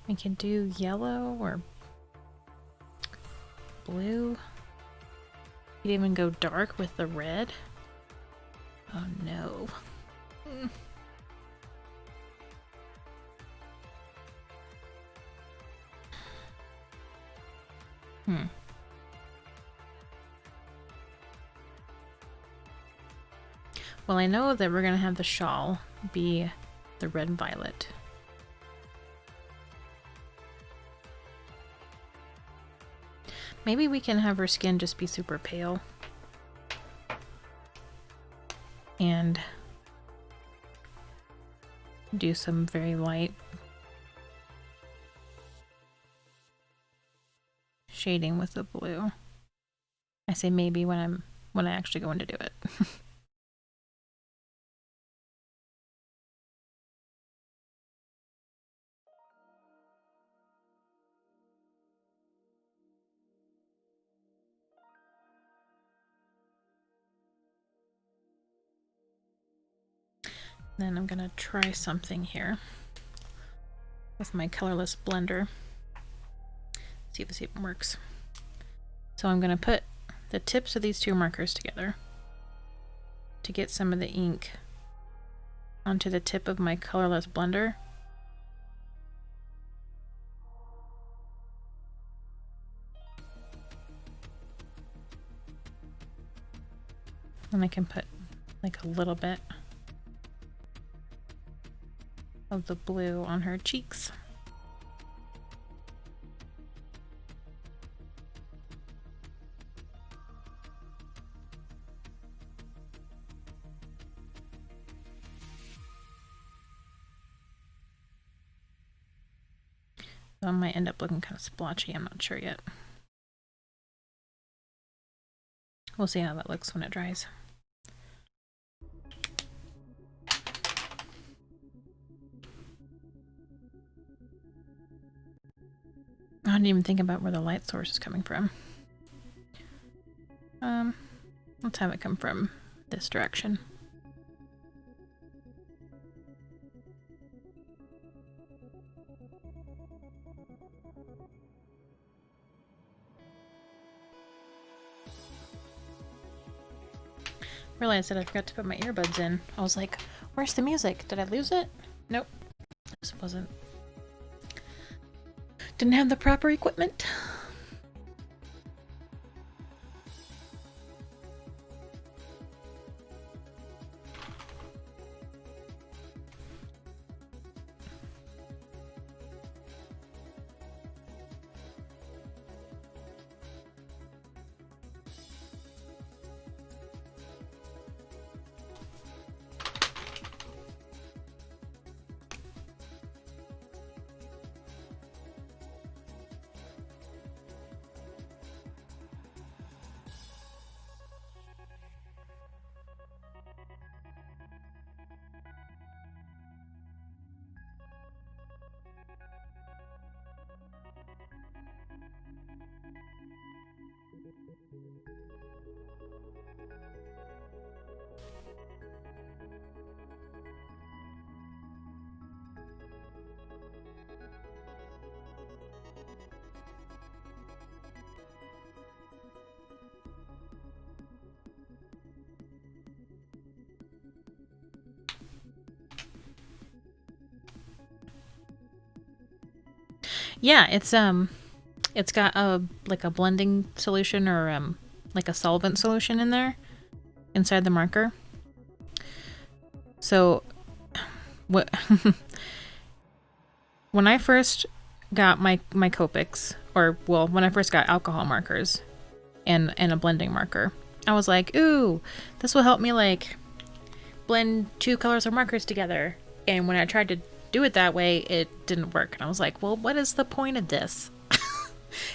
We can do yellow or blue. You'd even go dark with the red. Oh no. Well, I know that we're gonna have the shawl be the red and violet. Maybe we can have her skin just be super pale. And do some very light shading with the blue. I say maybe when I actually go in to do it. Then I'm gonna try something here with my colorless blender. See if this even works. So I'm gonna put the tips of these two markers together to get some of the ink onto the tip of my colorless blender. And I can put like a little bit of the blue on her cheeks. So it might end up looking kind of splotchy, I'm not sure yet. We'll see how that looks when it dries. I didn't even think about where the light source is coming from. Let's have it come from this direction. Realized that I forgot to put my earbuds in. I was like, where's the music? Did I lose it? Nope. This wasn't. Didn't have the proper equipment. Yeah, it's got a like a blending solution or like a solvent solution in there inside the marker. So what when I first got my Copics, or well, when I first got alcohol markers and a blending marker, I was like, ooh, this will help me like blend two colors of markers together. And when I tried to do it that way, it didn't work. And I was like, well, what is the point of this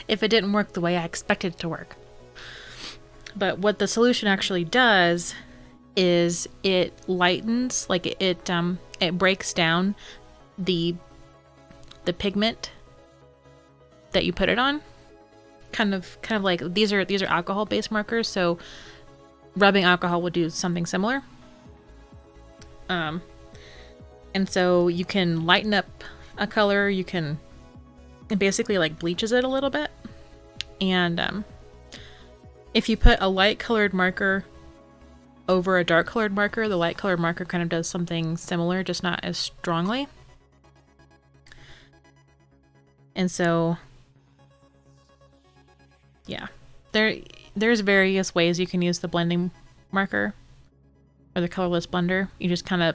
if it didn't work the way I expected it to work? But what the solution actually does is it lightens, like it breaks down the pigment that you put it on. Kind of like these are alcohol based markers, so rubbing alcohol would do something similar. And so you can lighten up a color, it basically like bleaches it a little bit. And if you put a light colored marker over a dark colored marker, the light colored marker kind of does something similar, just not as strongly. And so, yeah, there's various ways you can use the blending marker or the colorless blender. You just kind of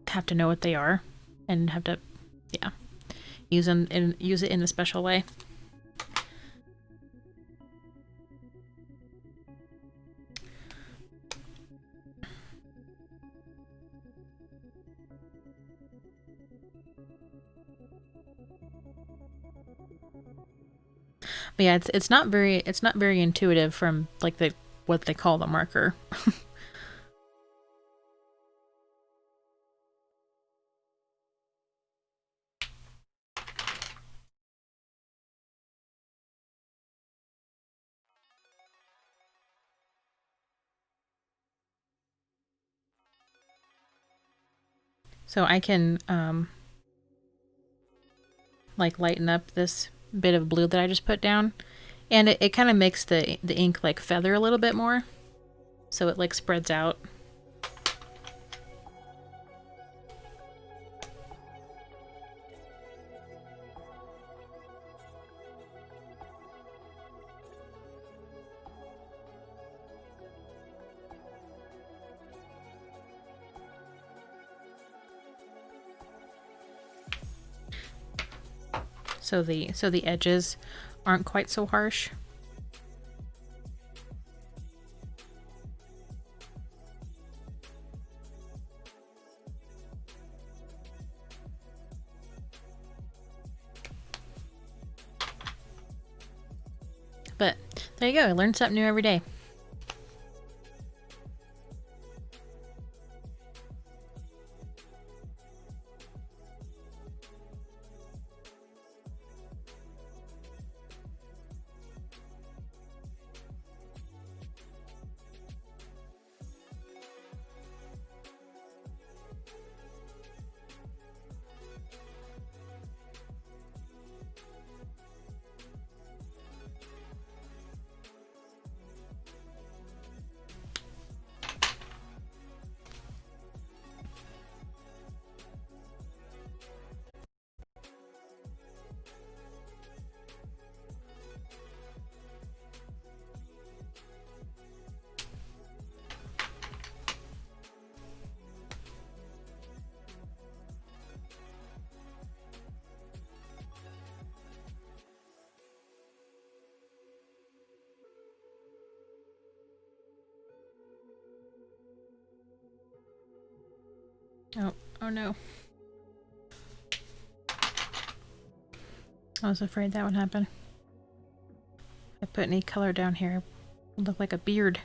have to know what they are and have to, yeah, use it in a special way. But yeah, it's not very intuitive from like what they call the marker. So I can like lighten up this bit of blue that I just put down, and it kind of makes the ink like feather a little bit more, so it like spreads out. So the edges aren't quite so harsh. But there you go, I learned something new every day. Oh no. I was afraid that would happen. If I put any color down here, it would look like a beard.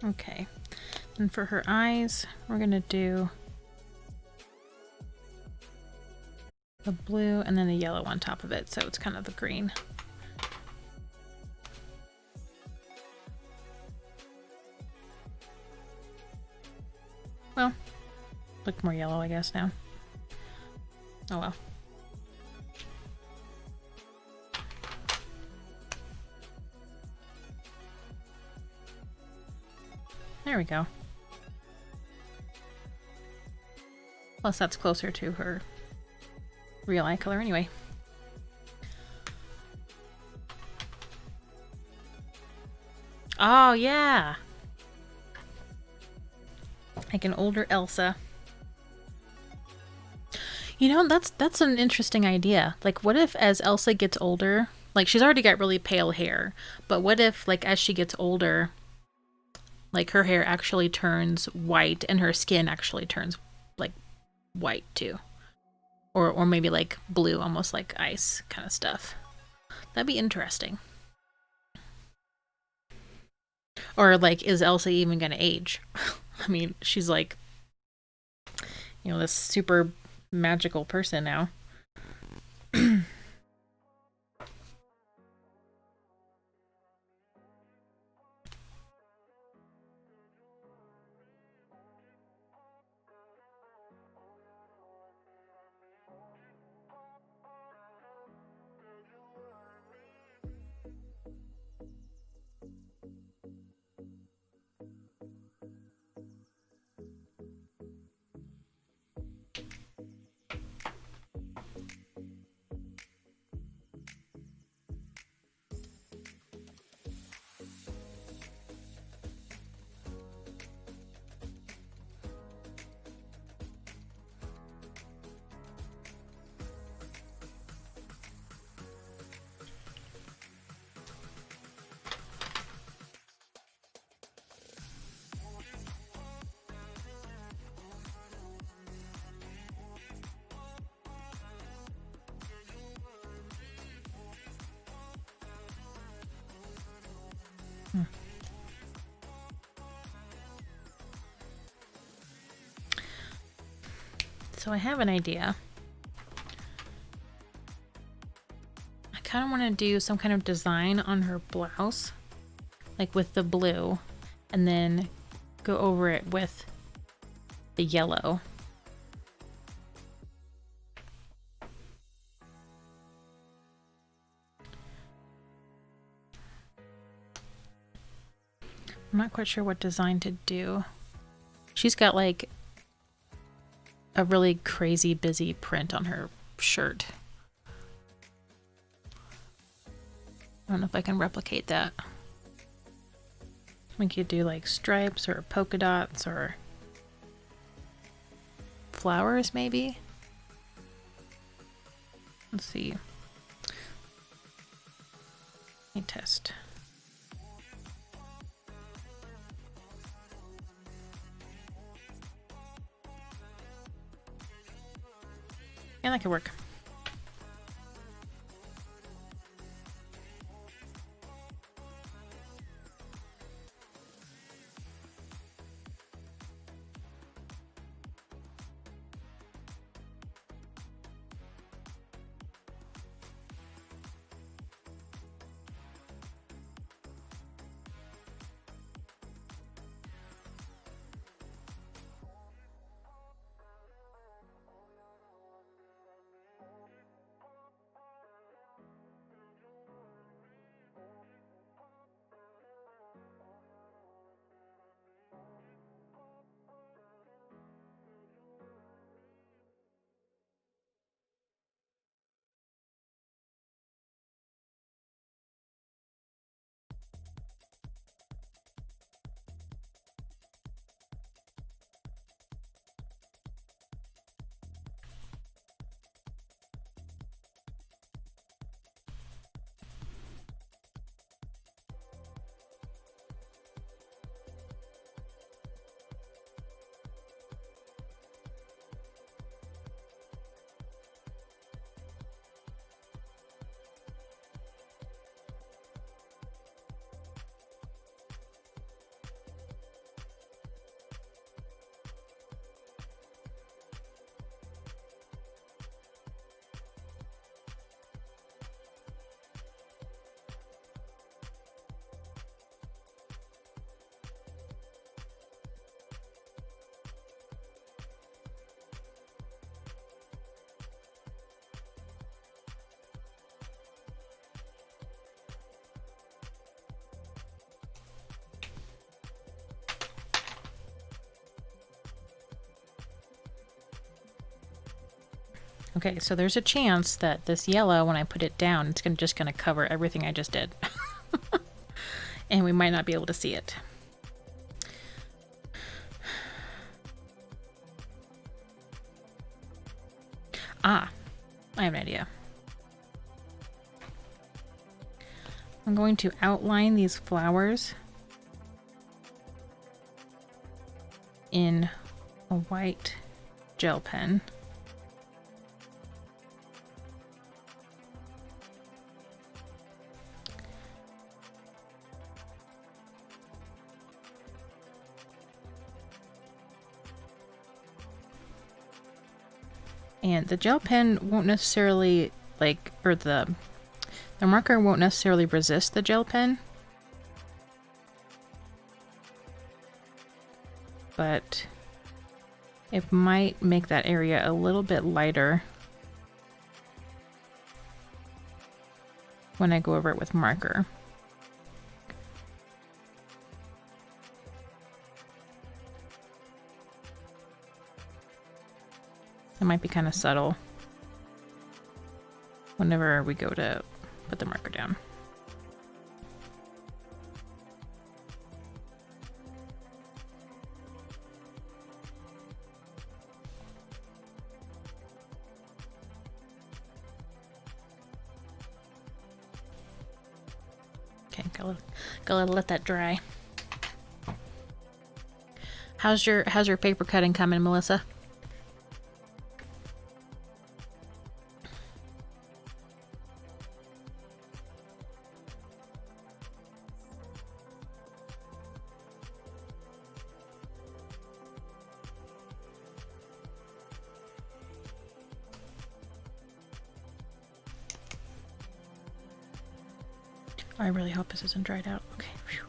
Okay. And for her eyes, we're gonna do the blue and then the yellow on top of it, so it's kind of the green. Well, look more yellow, I guess, now. Oh well. There we go. Plus that's closer to her real eye color anyway. Oh yeah! Like an older Elsa. You know, that's an interesting idea. Like, what if as Elsa gets older, like she's already got really pale hair, but what if like as she gets older, like her hair actually turns white and her skin actually turns like white too? Or maybe like blue, almost like ice kind of stuff. That'd be interesting. Or like, is Elsa even gonna age? I mean, she's like, you know, this super magical person now. So I have an idea. I kind of want to do some kind of design on her blouse, like with the blue, and then go over it with the yellow. I'm not quite sure what design to do. She's got like a really crazy busy print on her shirt. I don't know if I can replicate that. We could do like stripes or polka dots or flowers maybe. Let's see. Let me test. Yeah, that could work. Okay, so there's a chance that this yellow, when I put it down, it's just gonna cover everything I just did. And we might not be able to see it. Ah, I have an idea. I'm going to outline these flowers in a white gel pen. And the gel pen won't necessarily, like, or the marker won't necessarily resist the gel pen. But it might make that area a little bit lighter when I go over it with marker. It might be kind of subtle whenever we go to put the marker down. Okay, gotta let that dry. How's your paper cutting coming, Melissa? I really hope this isn't dried out. Okay. Phew.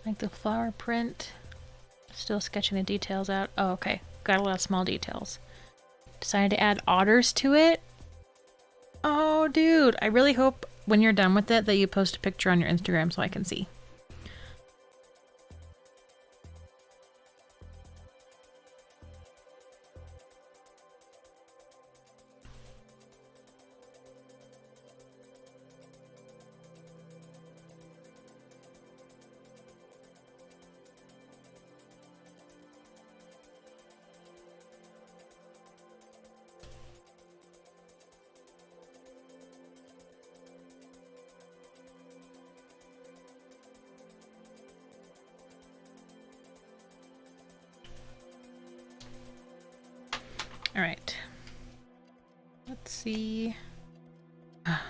Like the flower print. Still sketching the details out. Oh, okay. Got a lot of small details. Decided to add otters to it. Oh, dude. I really hope when you're done with it that you post a picture on your Instagram so I can see. All right. Let's see. Okay.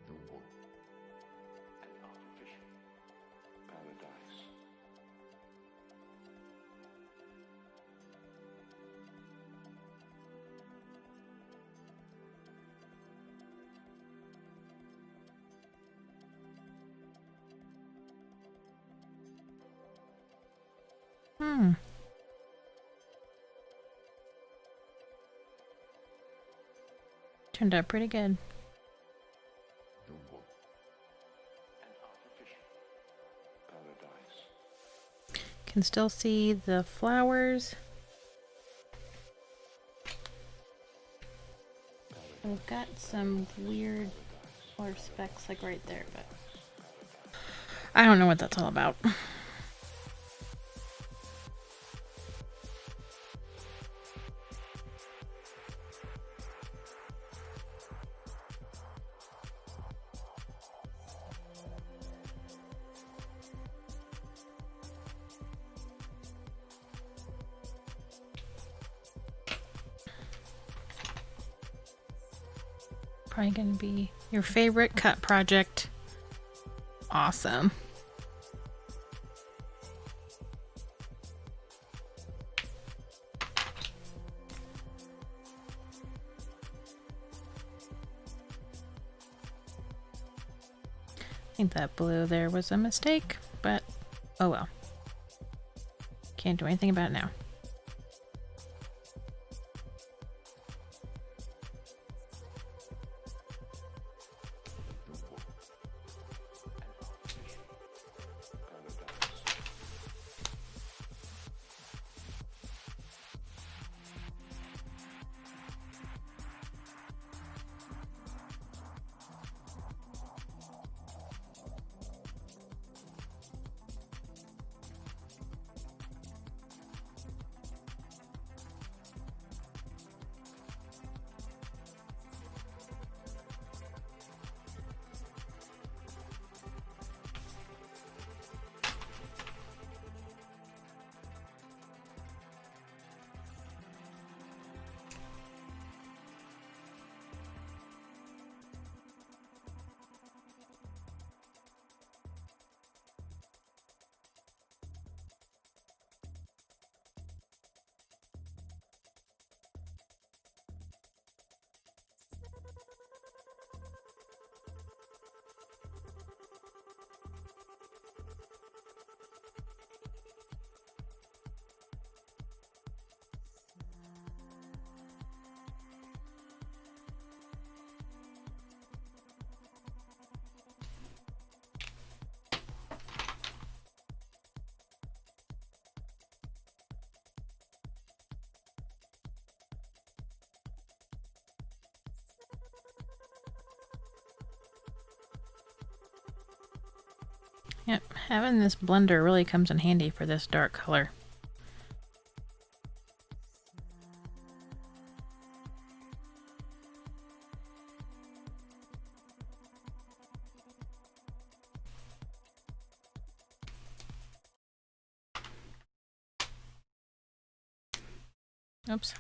The wood, an artificial paradise. Turned out pretty good. can still see the flowers. We've got some weird color specks like right there, but I don't know what that's all about. Probably gonna be your favorite cut project. Awesome. I think that blue there was a mistake, but oh well. Can't do anything about it now. Yep, having this blender really comes in handy for this dark color. Oops.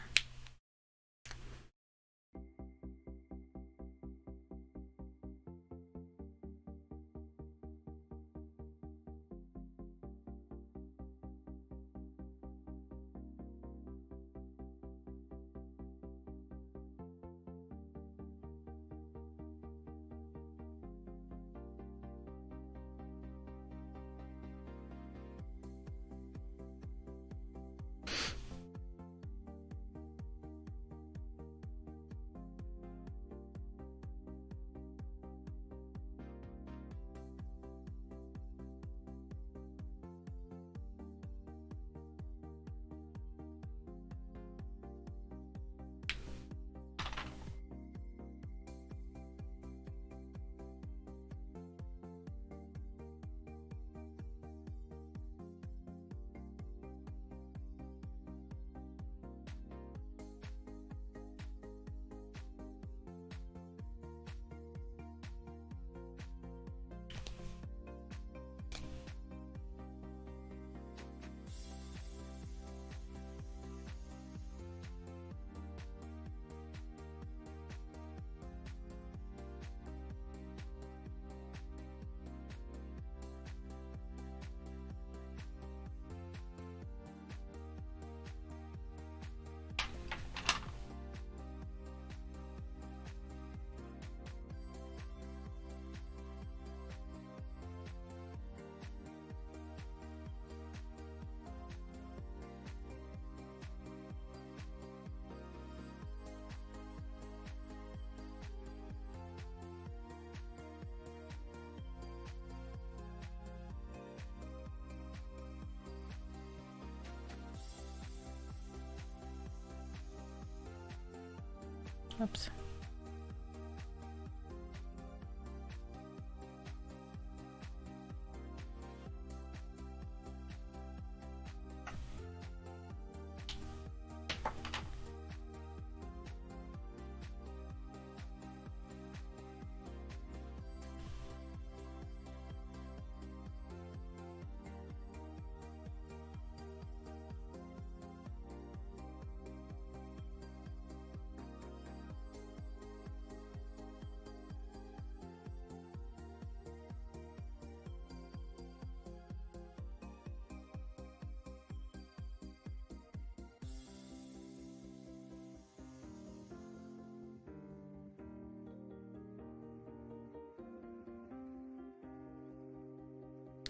Whoops.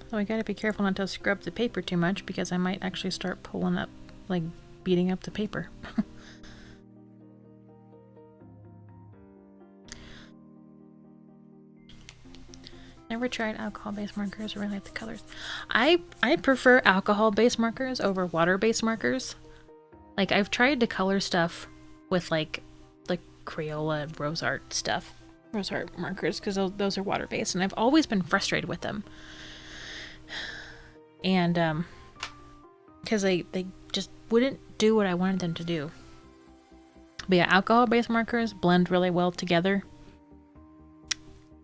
So I gotta be careful not to scrub the paper too much because I might actually start pulling up, like beating up the paper. Never tried alcohol-based markers. I really like the colors. I prefer alcohol-based markers over water-based markers. Like I've tried to color stuff with like Crayola rose art stuff, rose art markers, because those are water-based, and I've always been frustrated with them. And because they just wouldn't do what I wanted them to do. But yeah, alcohol-based markers blend really well together,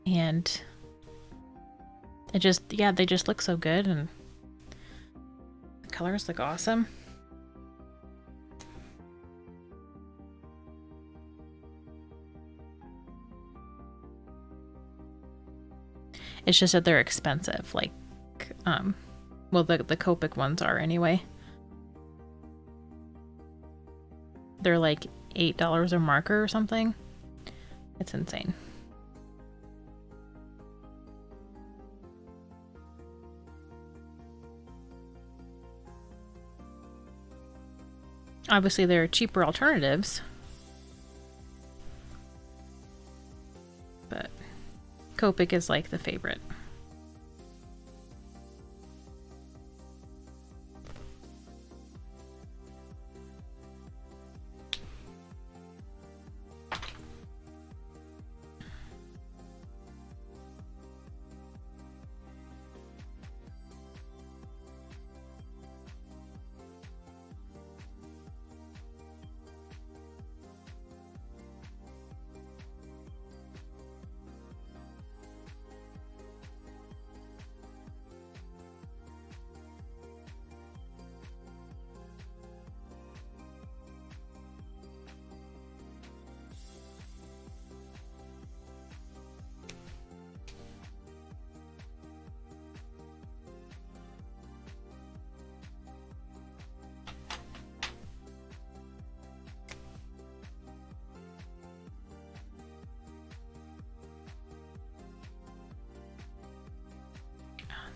and it just, yeah, they just look so good, and the colors look awesome. It's just that they're expensive, like, well, the Copic ones are anyway. They're like $8 a marker or something. It's insane. Obviously, there are cheaper alternatives, but Copic is like the favorite.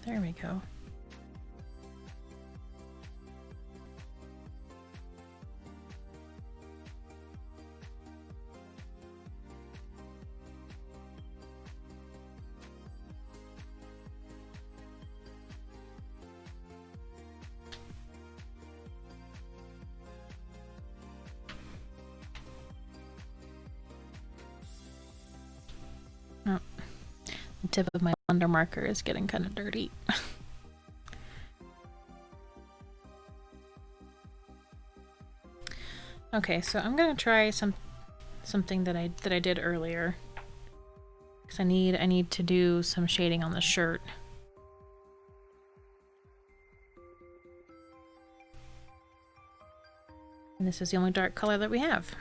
There we go. Oh, the tip of my blender marker is getting kind of dirty. Okay, so I'm gonna try something that I did earlier, because I need to do some shading on the shirt. And this is the only dark color that we have.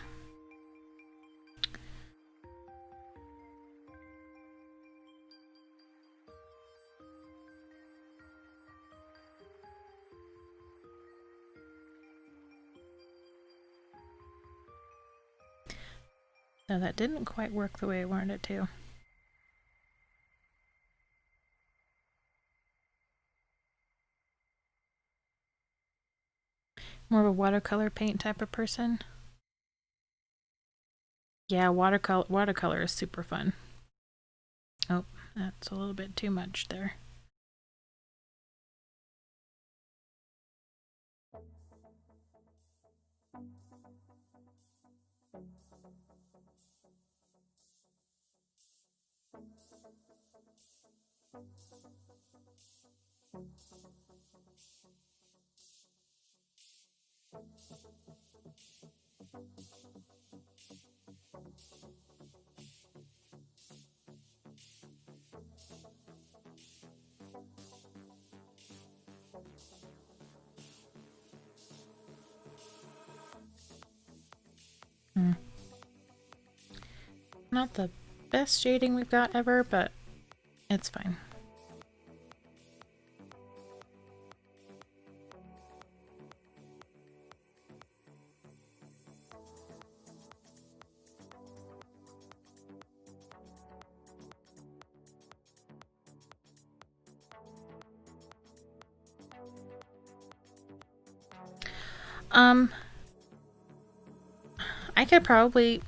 So that didn't quite work the way I wanted it to. More of a watercolor paint type of person. Yeah, watercolor is super fun. Oh, that's a little bit too much there. Not the best shading we've got ever, but it's fine. I could probably,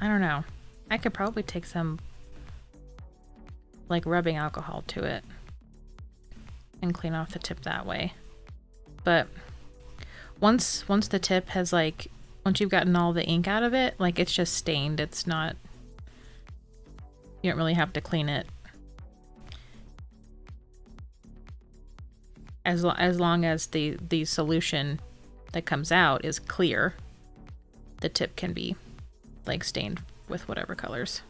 I don't know. I could probably take some like rubbing alcohol to it and clean off the tip that way. But once the tip has like, once you've gotten all the ink out of it, like it's just stained. It's not, you don't really have to clean it. As long as the solution that comes out is clear, the tip can be like stained with whatever colors.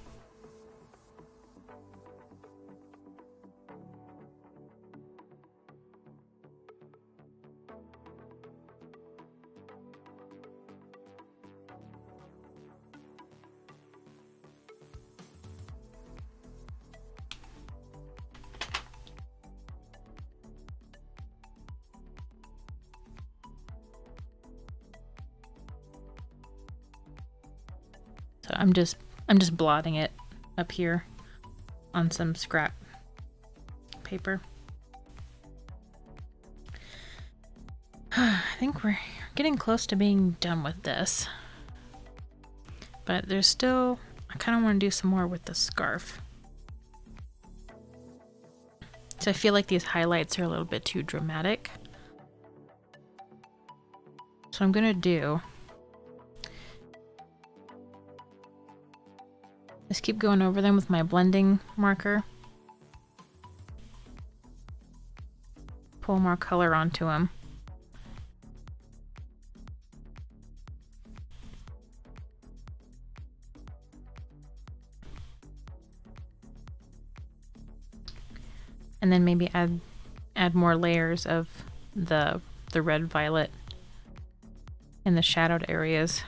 So I'm just blotting it up here on some scrap paper. I think we're getting close to being done with this. But there's still, I kind of want to do some more with the scarf. So I feel like these highlights are a little bit too dramatic. So I'm going to do, just keep going over them with my blending marker. Pull more color onto them. And then maybe add more layers of the red violet in the shadowed areas.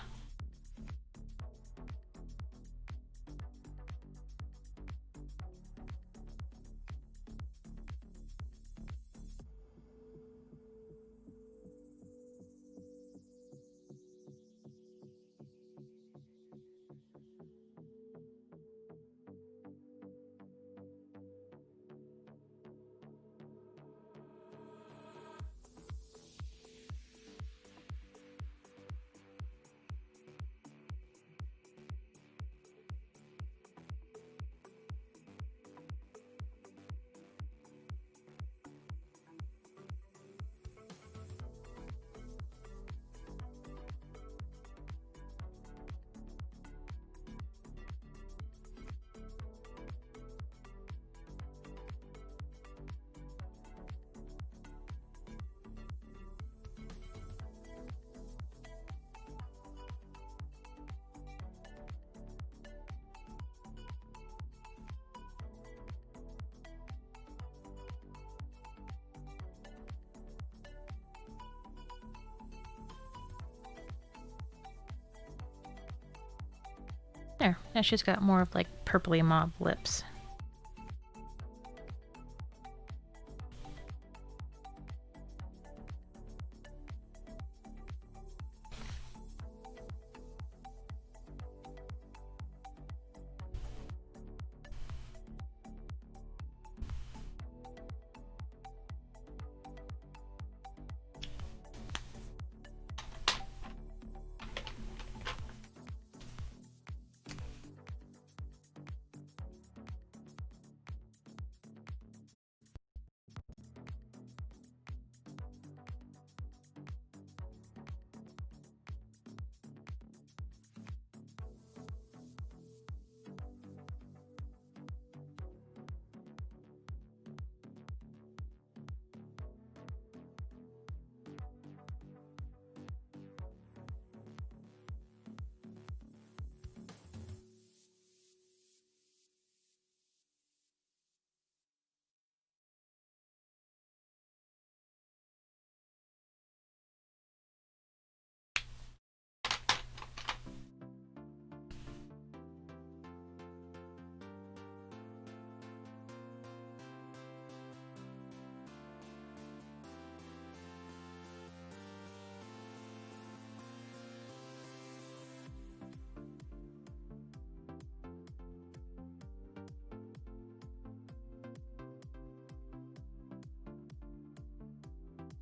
There, now she's got more of like purpley mauve lips.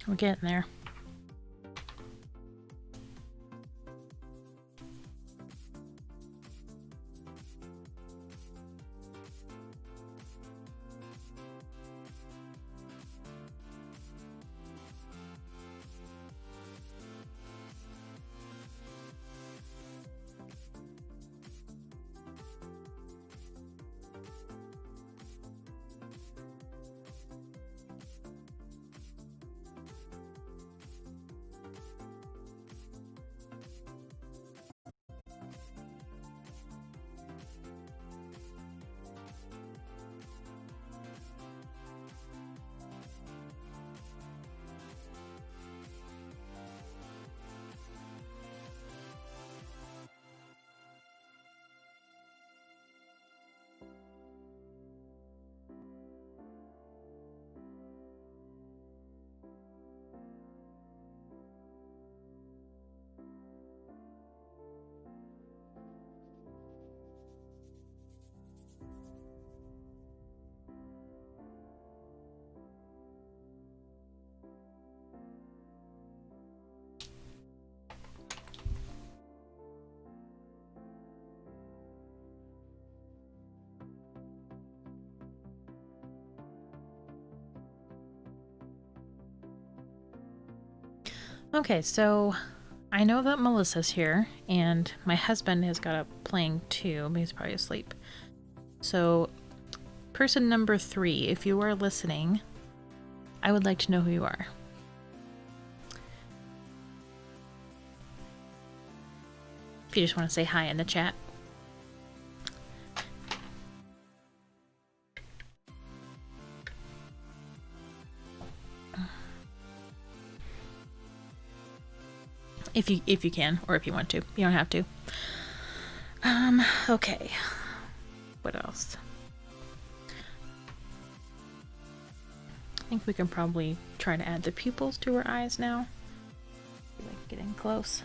We're getting there. Okay, so I know that Melissa's here, and my husband has got up playing too, but he's probably asleep. So, person number 3, if you are listening, I would like to know who you are. If you just want to say hi in the chat. If you can, or if you want to. You don't have to. Okay. What else? I think we can probably try to add the pupils to her eyes now. Like getting close.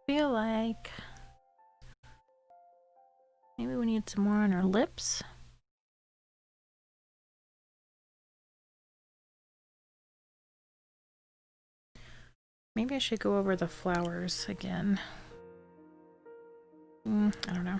Feel like maybe we need some more on our lips. Maybe I should go over the flowers again. I don't know.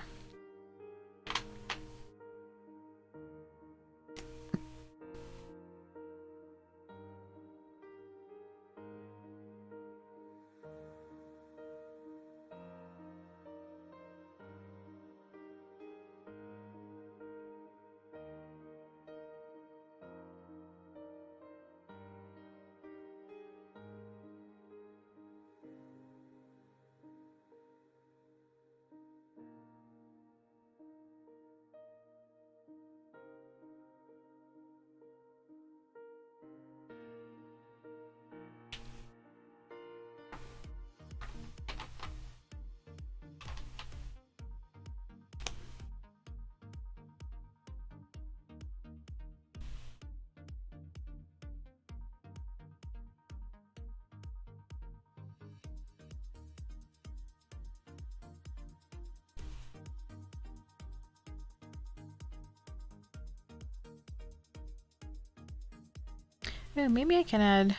Ooh, maybe I can add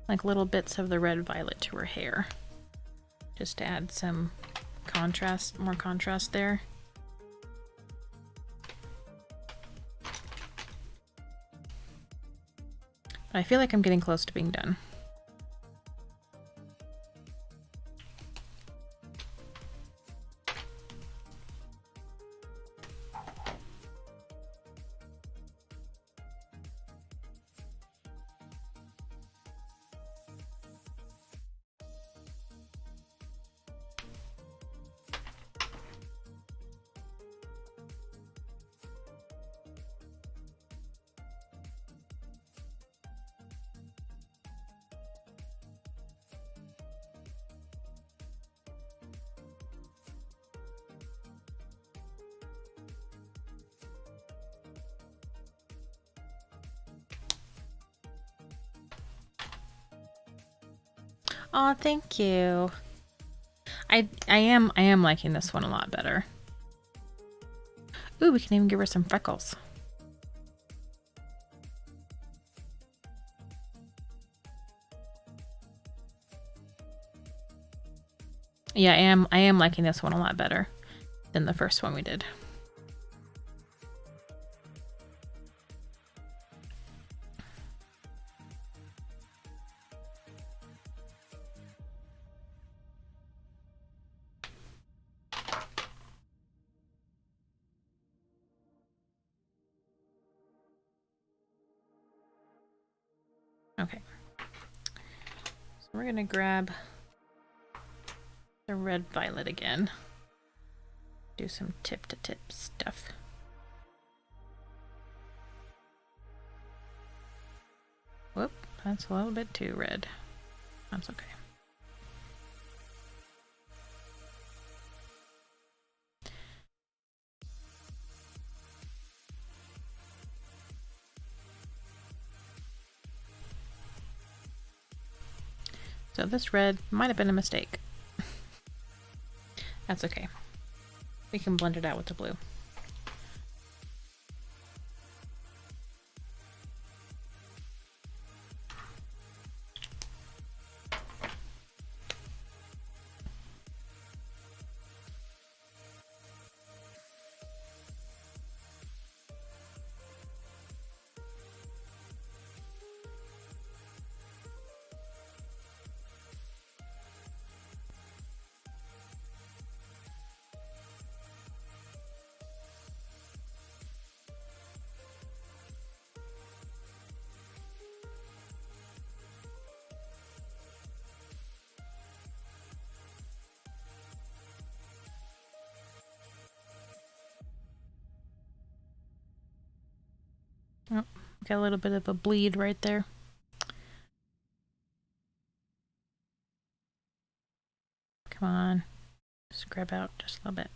like little bits of the red violet to her hair. Just to add some contrast, more contrast there. But I feel like I'm getting close to being done. Oh, thank you. I am liking this one a lot better. Ooh, we can even give her some freckles. Yeah, I am liking this one a lot better than the first one we did. Okay. So we're gonna grab the red violet again. Do some tip-to-tip stuff. Whoop, that's a little bit too red. That's okay. So this red might have been a mistake. That's okay. We can blend it out with the blue. Oh, got a little bit of a bleed right there. Come on. Scrub out just a little bit.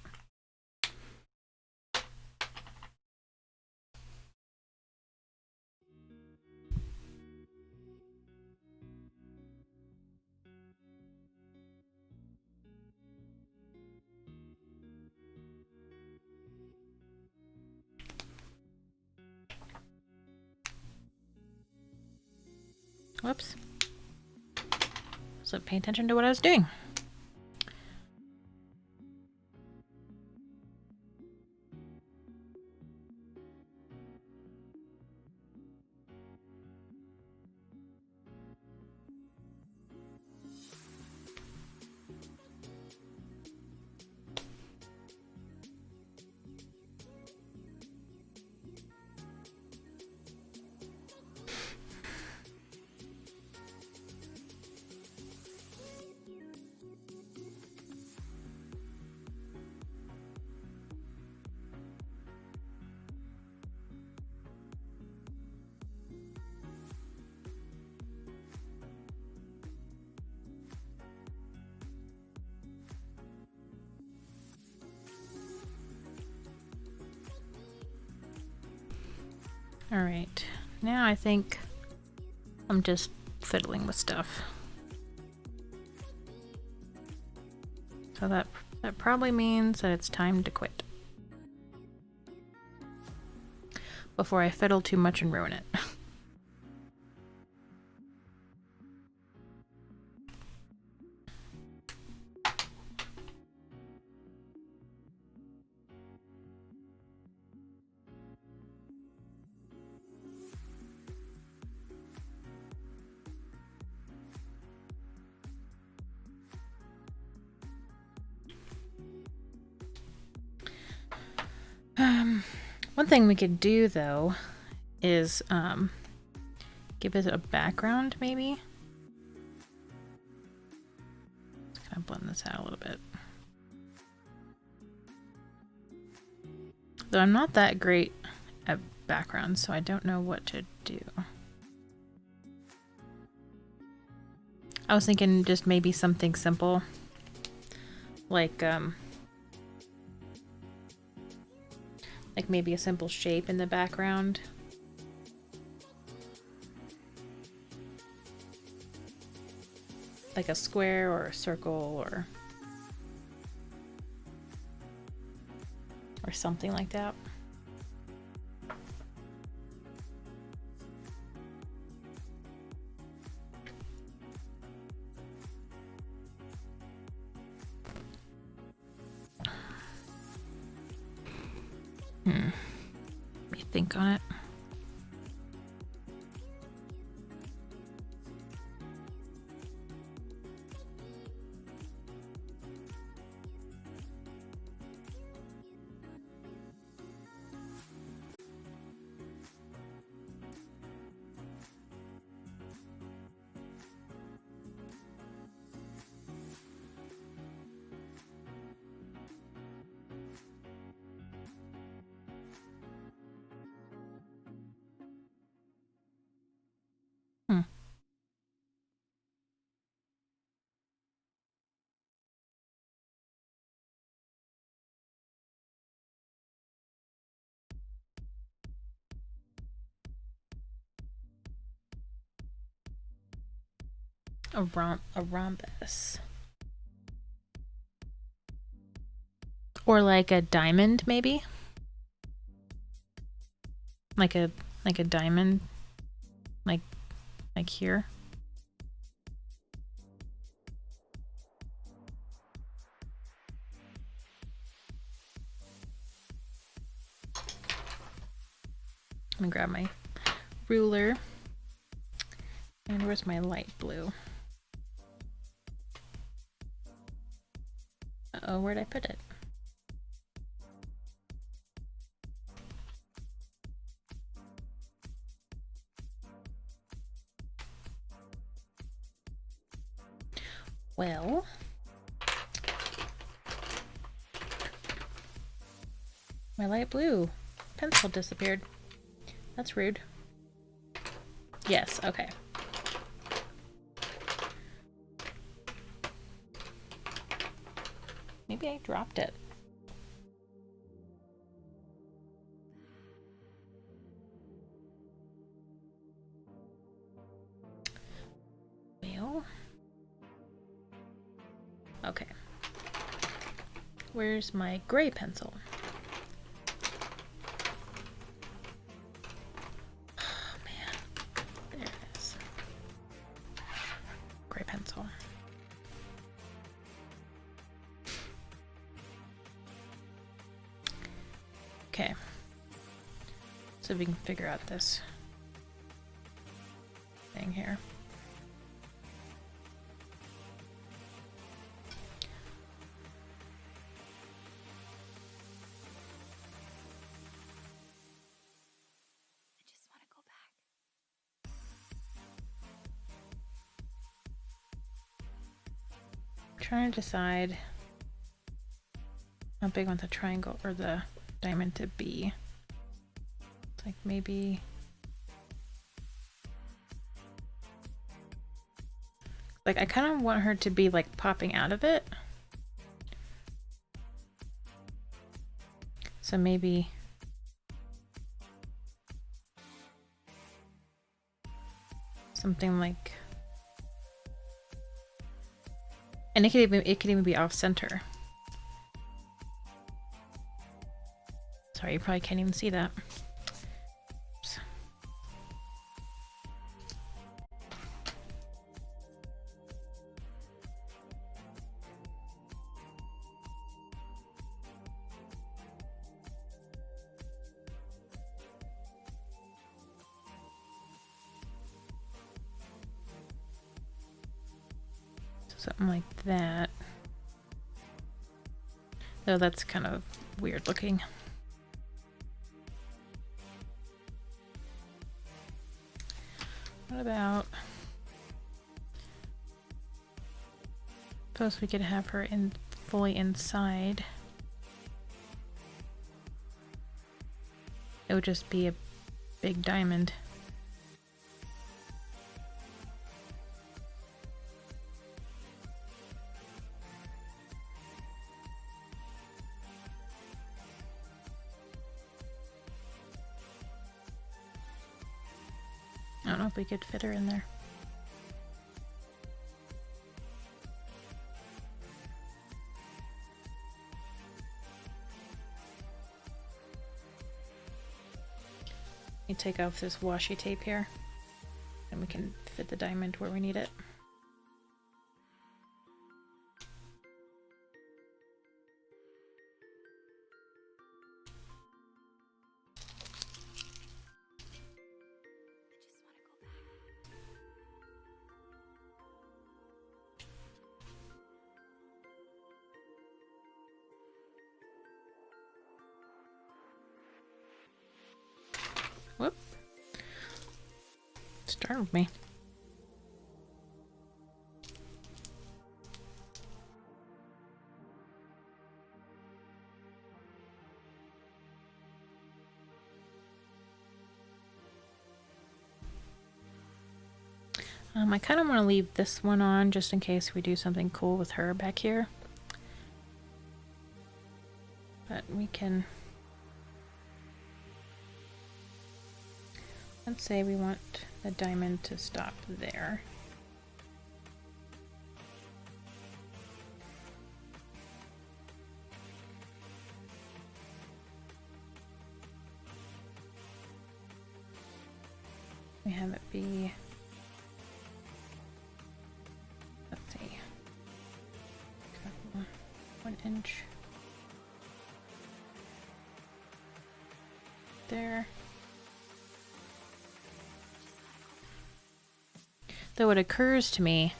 Whoops. So pay attention to what I was doing. Alright, now I think I'm just fiddling with stuff. So that probably means that it's time to quit. Before I fiddle too much and ruin it. One thing we could do though is give it a background maybe. Let's kind of blend this out a little bit. Though I'm not that great at backgrounds, so I don't know what to do. I was thinking just maybe something simple, like maybe a simple shape in the background. like a square or a circle or something like that. Let me think on it. A rhombus. Or like a diamond, maybe? Like a diamond, like here. Let me grab my ruler. And where's my light blue? Uh-oh, where'd I put it? Well, my light blue pencil disappeared. That's rude. Yes, okay. Maybe I dropped it. Well, okay. Where's my gray pencil? Oh man, there it is. Gray pencil. Okay. So we can figure out this thing here. Trying to decide how big I want the triangle or the diamond to be. It's like maybe like I kind of want her to be like popping out of it. So maybe something like, and it could even be off center. Sorry, you probably can't even see that. Oops. So something like that. Though that's kind of weird looking. What about, suppose we could have her in fully inside. It would just be a big diamond. I don't know if we could fit her in there. You take off this washi tape here, and we can fit the diamond where we need it. Whoop. Startled me. I kind of want to leave this one on just in case we do something cool with her back here. But we can... Let's say we want the diamond to stop there. We have it be... Let's see. 1 inch. There. Though it occurs to me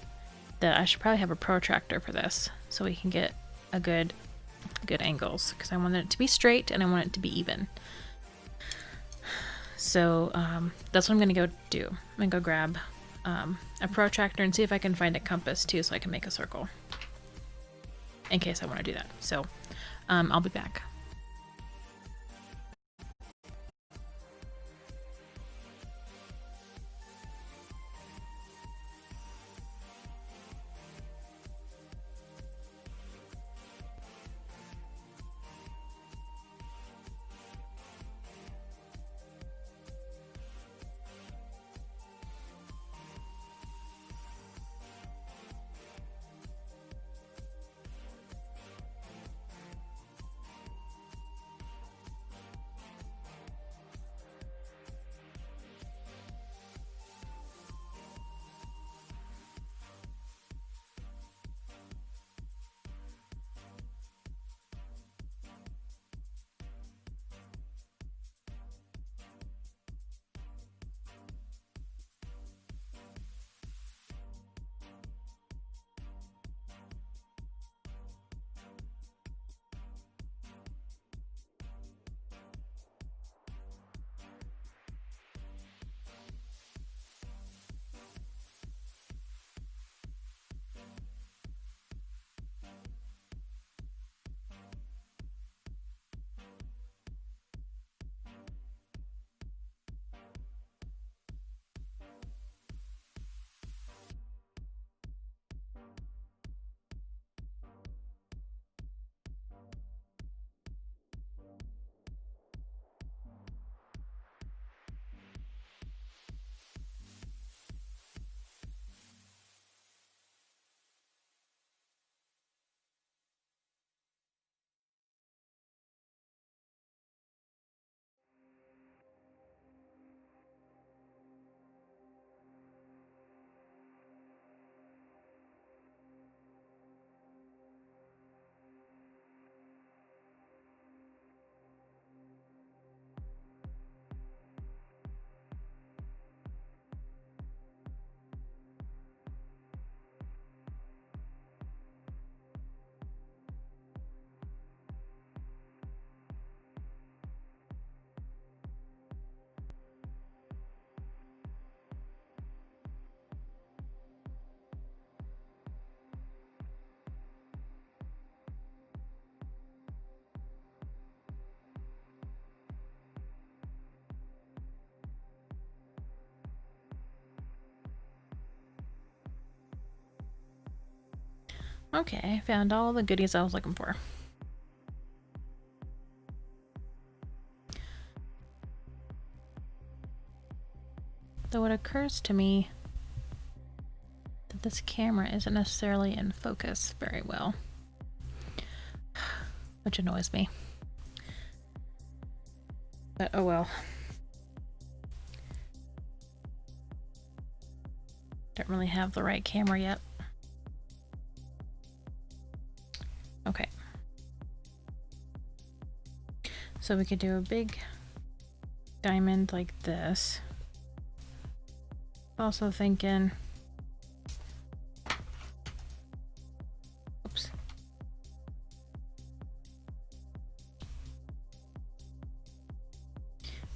that I should probably have a protractor for this so we can get a good angles, because I want it to be straight and I want it to be even. So that's what I'm gonna go do. I'm gonna go grab a protractor and see if I can find a compass too, so I can make a circle in case I want to do that. So I'll be back. Okay, I found all the goodies I was looking for. Though it occurs to me that this camera isn't necessarily in focus very well, which annoys me. But oh well. Don't really have the right camera yet. Okay. So we could do a big diamond like this. Also thinking, oops.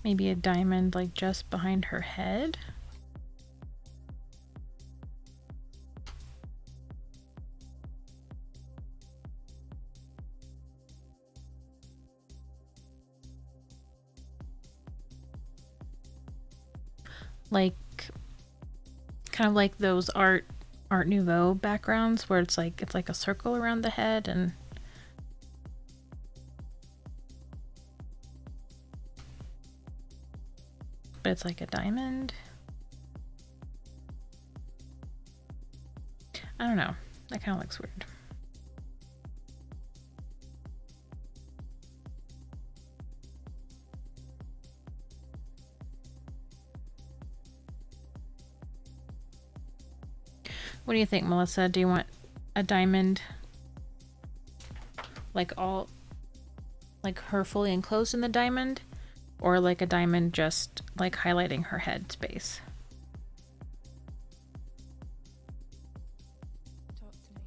Maybe a diamond like just behind her head. Like, kind of like those Art Nouveau backgrounds where it's like a circle around the head, and but it's like a diamond. I don't know. That kind of looks weird. What do you think, Melissa? Do you want a diamond like all, like her fully enclosed in the diamond, or like a diamond just like highlighting her head space? Talk to me.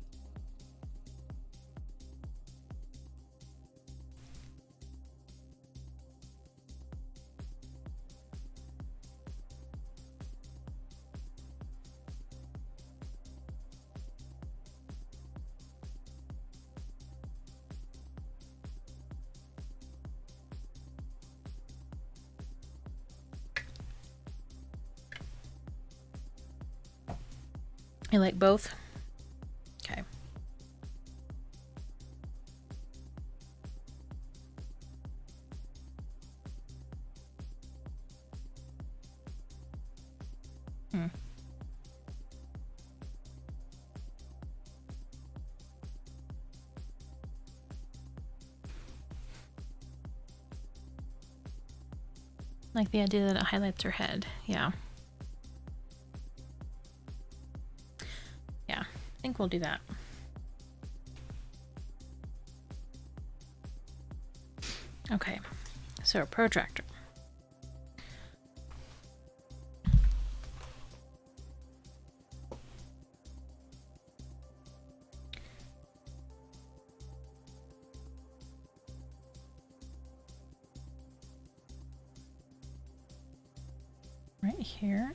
You like both? Okay. Like the idea that it highlights her head. Yeah. Yeah, I think we'll do that. Okay, so a protractor. Right here,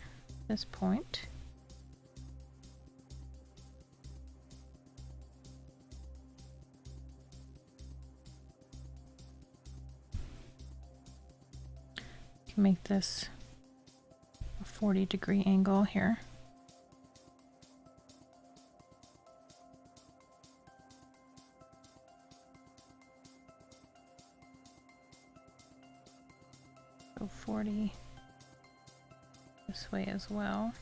this point. Can make this a 40-degree angle here. So 40 this way as well.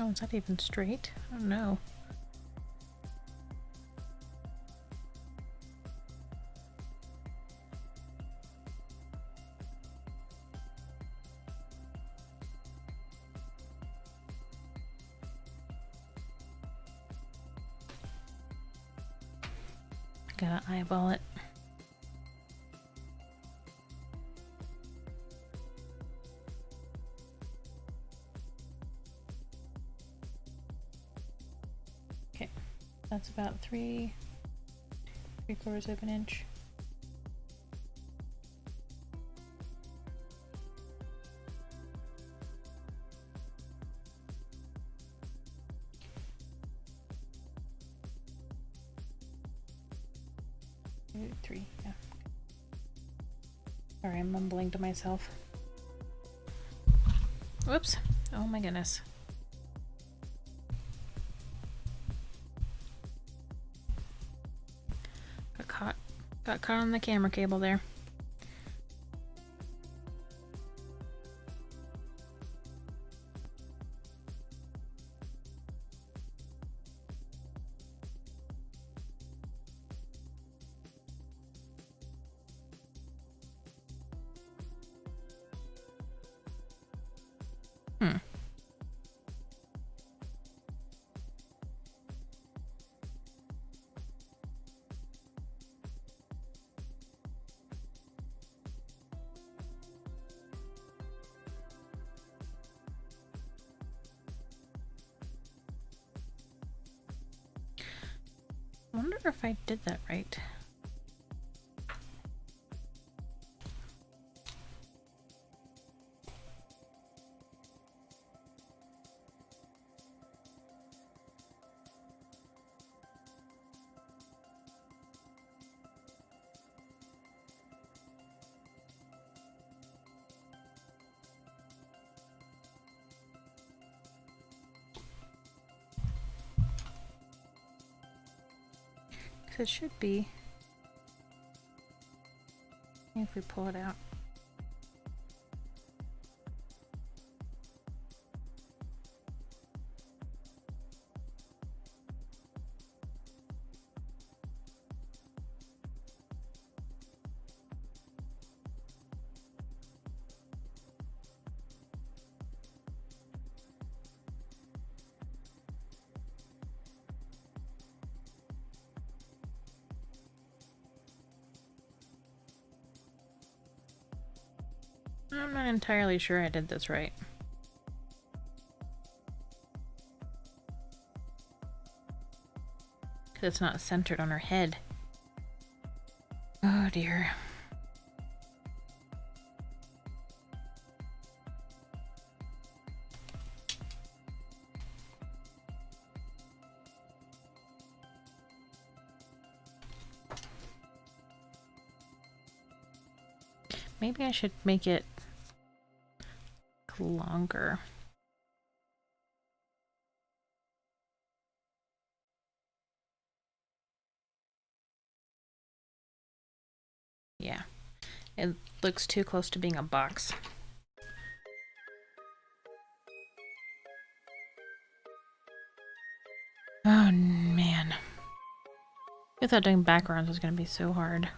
Oh, is that even straight? I don't know. Gotta eyeball it. Okay, that's about 3/4 of an inch. 3, yeah. Sorry, I'm mumbling to myself. Whoops. Oh my goodness. Got caught on the camera cable there. I wonder if I did that right. It should be. If we pull it out. I'm not entirely sure I did this right. Because it's not centered on her head. Oh dear. Maybe I should make it longer. Yeah, it looks too close to being a box. Oh man. I thought doing backgrounds was going to be so hard.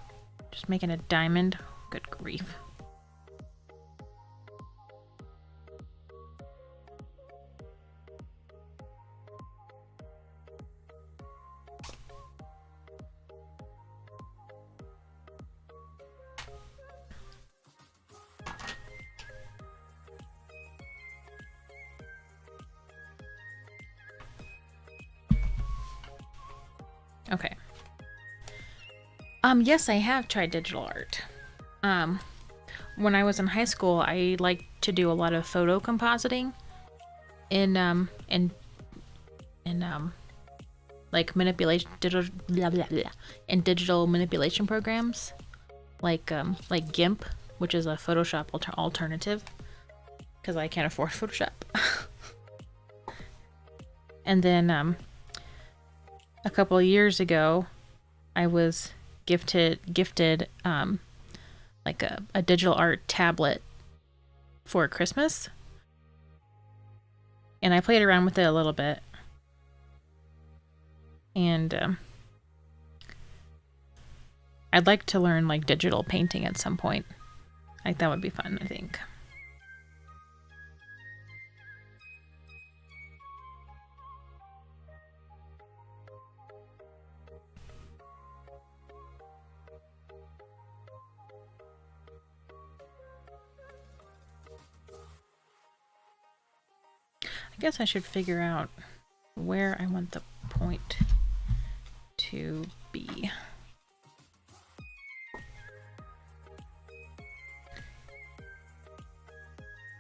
Just making a diamond. Good grief. Okay. Yes, I have tried digital art. When I was in high school, I liked to do a lot of photo compositing in like manipulation digital manipulation programs like GIMP, which is a Photoshop alternative because I can't afford Photoshop. And then a couple of years ago, I was gifted like a digital art tablet for Christmas, and I played around with it a little bit, and I'd like to learn like digital painting at some point. Like that would be fun, I think. I guess I should figure out where I want the point to be.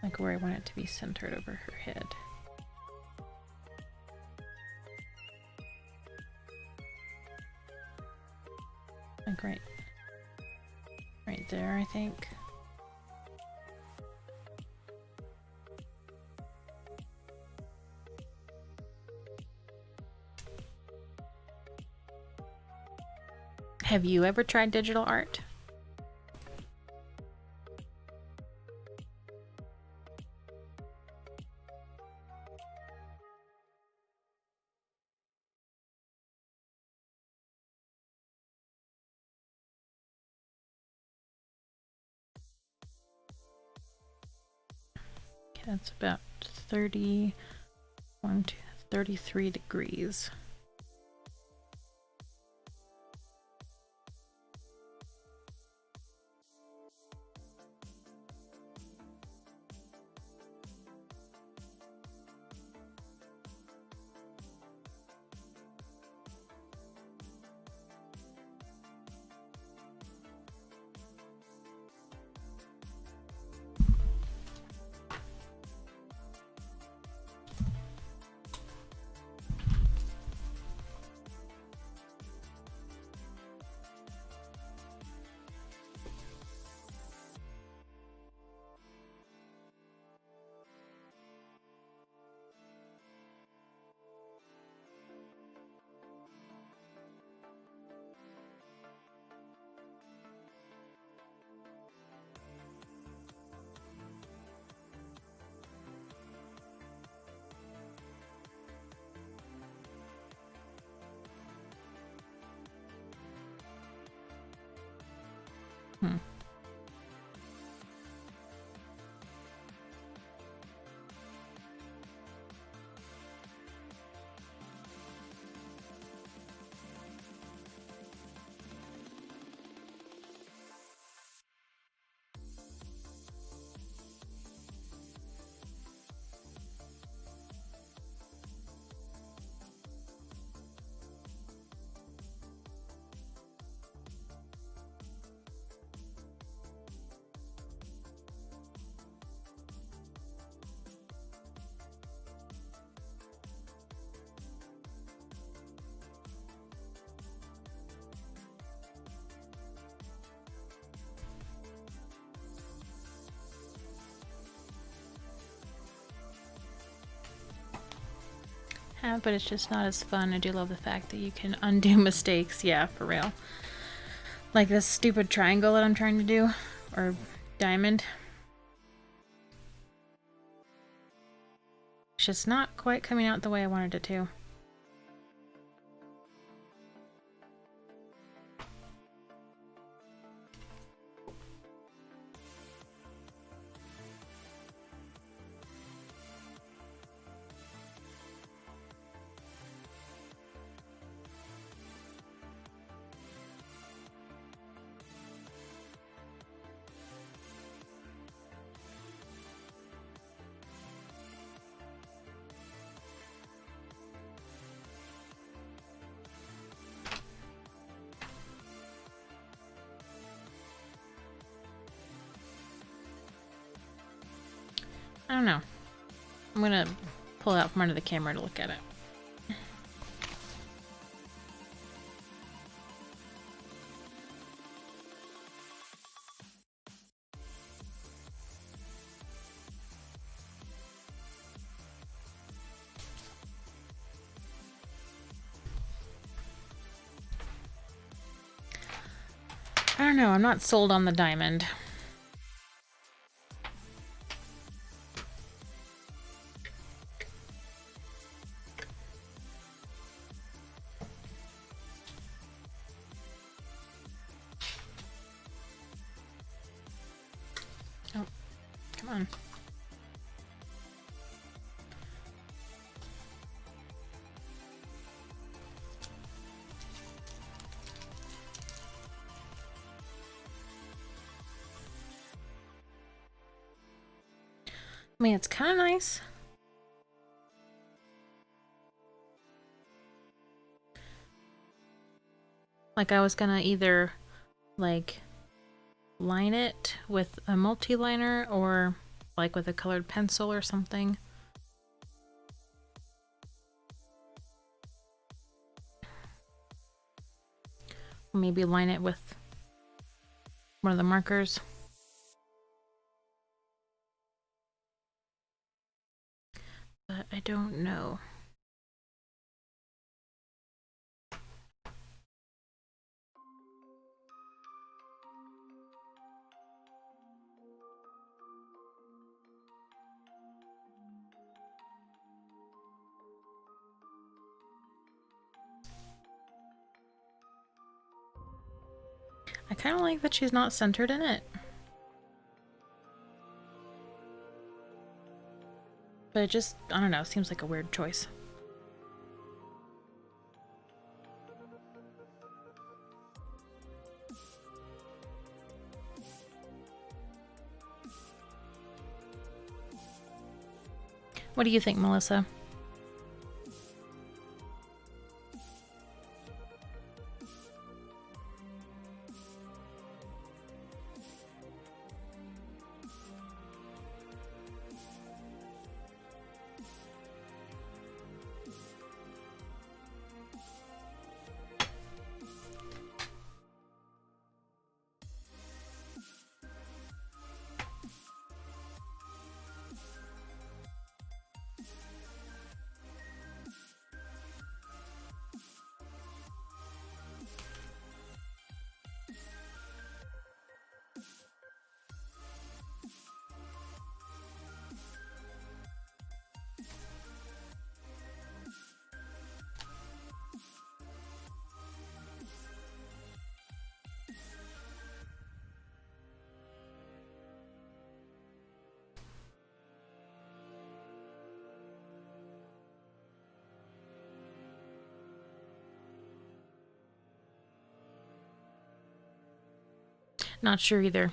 Like where I want it to be centered over her head. Like right I think. Have you ever tried digital art? Okay, that's about 33 degrees. Hmm. Yeah, but it's just not as fun. I do love the fact that you can undo mistakes. Yeah, for real. Like this stupid triangle that I'm trying to do, or diamond. It's just not quite coming out the way I wanted it to. I don't know. I'm gonna pull it out from under the camera to look at it. I don't know. I'm not sold on the diamond. Oh, come on. I mean, it's kind of nice. Like I was gonna either like line it with a multi-liner or like with a colored pencil or something. Maybe line it with one of the markers. But I don't know. I kind of like that she's not centered in it. But it just, I don't know, seems like a weird choice. What do you think, Melissa? Not sure either.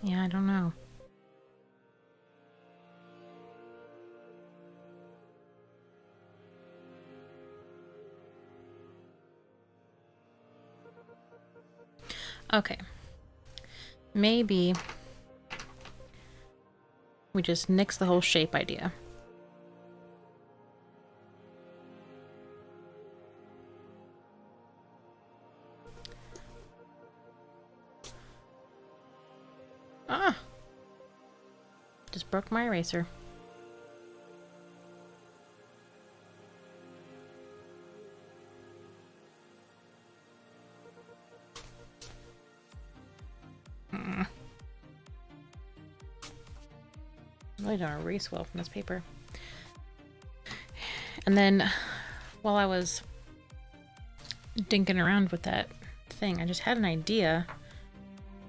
Yeah, I don't know. Okay. Maybe we just nix the whole shape idea. Ah! Just broke my eraser. Really don't erase well from this paper. And then while I was dinking around with that thing, I just had an idea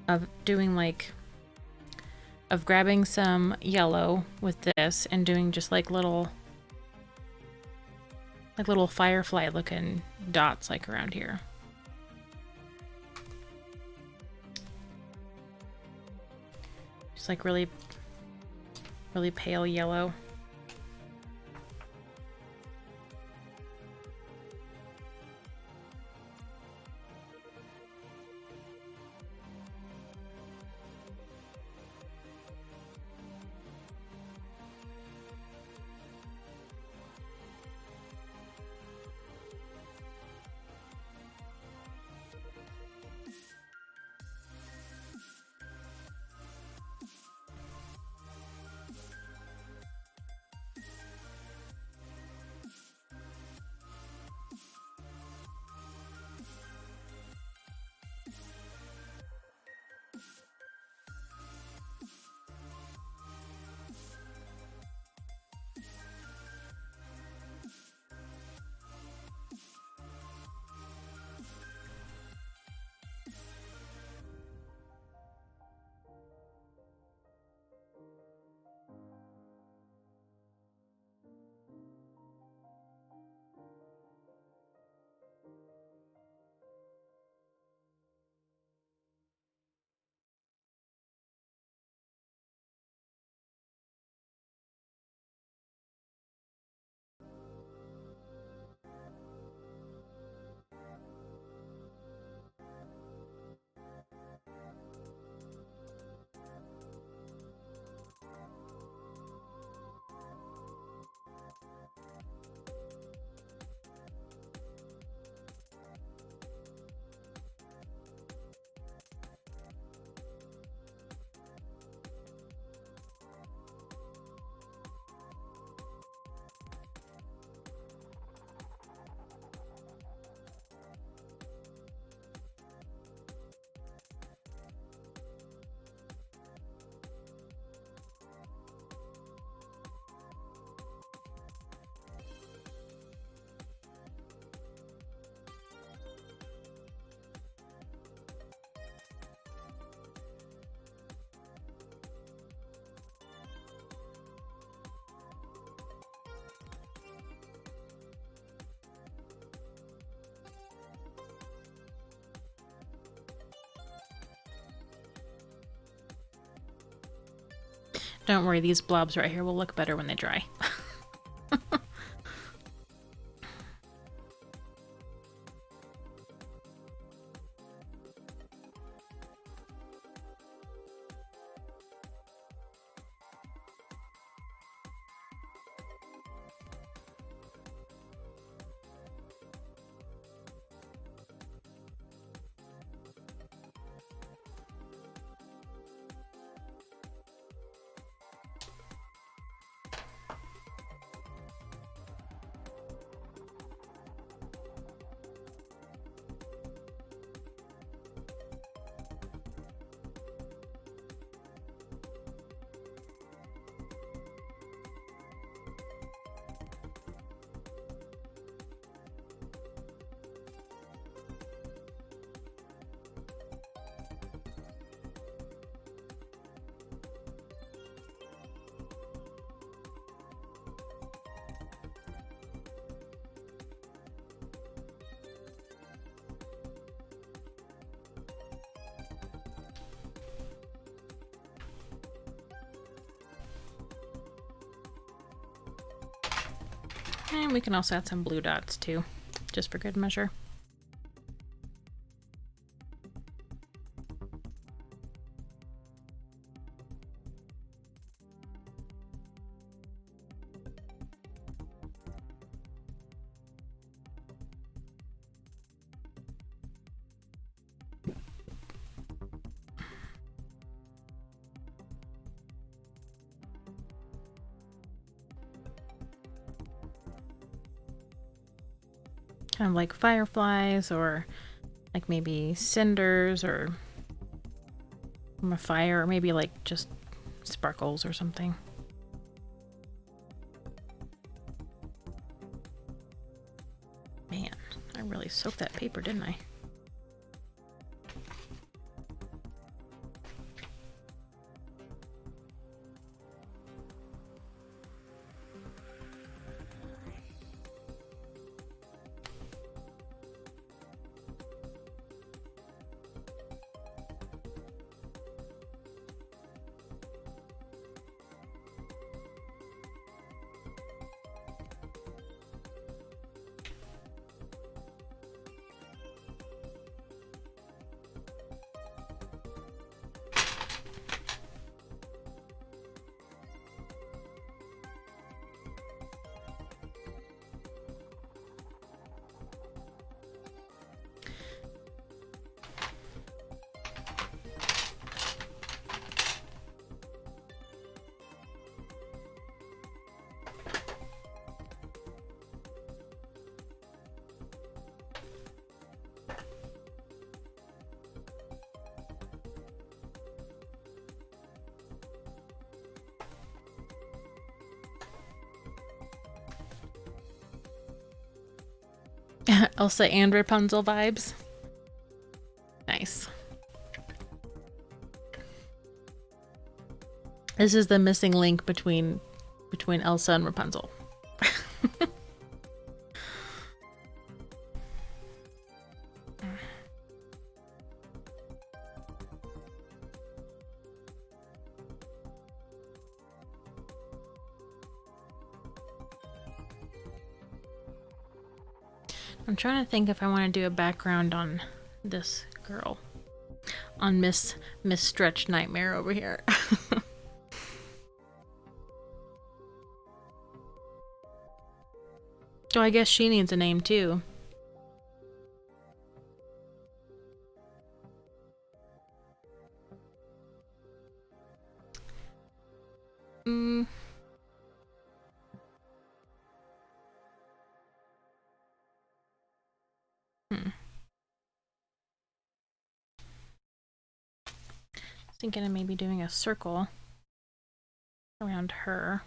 of doing like, of grabbing some yellow with this and doing just like little firefly looking dots like around here. Just like really pale yellow. Don't worry, these blobs right here will look better when they dry. And we can also add some blue dots too, just for good measure. Kind of like fireflies, or like maybe cinders, or from a fire, or maybe like just sparkles or something. Man, I really soaked that paper, didn't I? Elsa and Rapunzel vibes. Nice. This is the missing link between Elsa and Rapunzel. I'm trying to think if I want to do a background on this girl. On Miss Stretch Nightmare over here. Oh, I guess she needs a name too. Thinking of maybe doing a circle around her.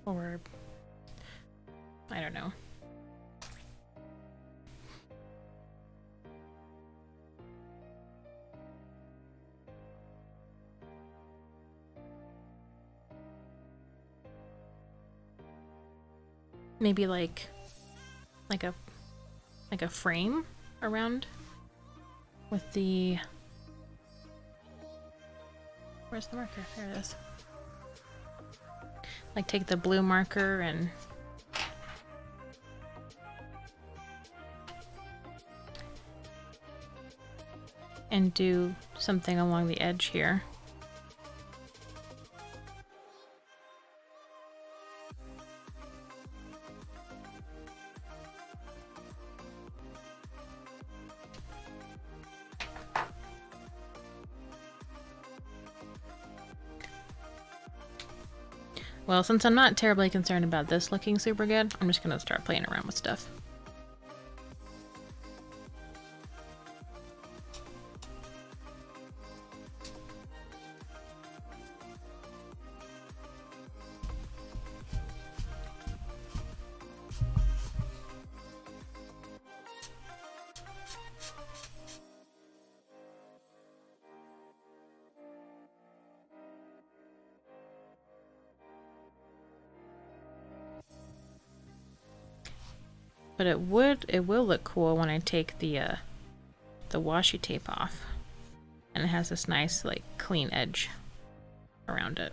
Or I don't know. Maybe like like a frame around with the, where's the marker? There it is. Like take the blue marker and do something along the edge here. Well, since I'm not terribly concerned about this looking super good, I'm just gonna start playing around with stuff. But it will look cool when I take the washi tape off. And it has this nice, like, clean edge around it.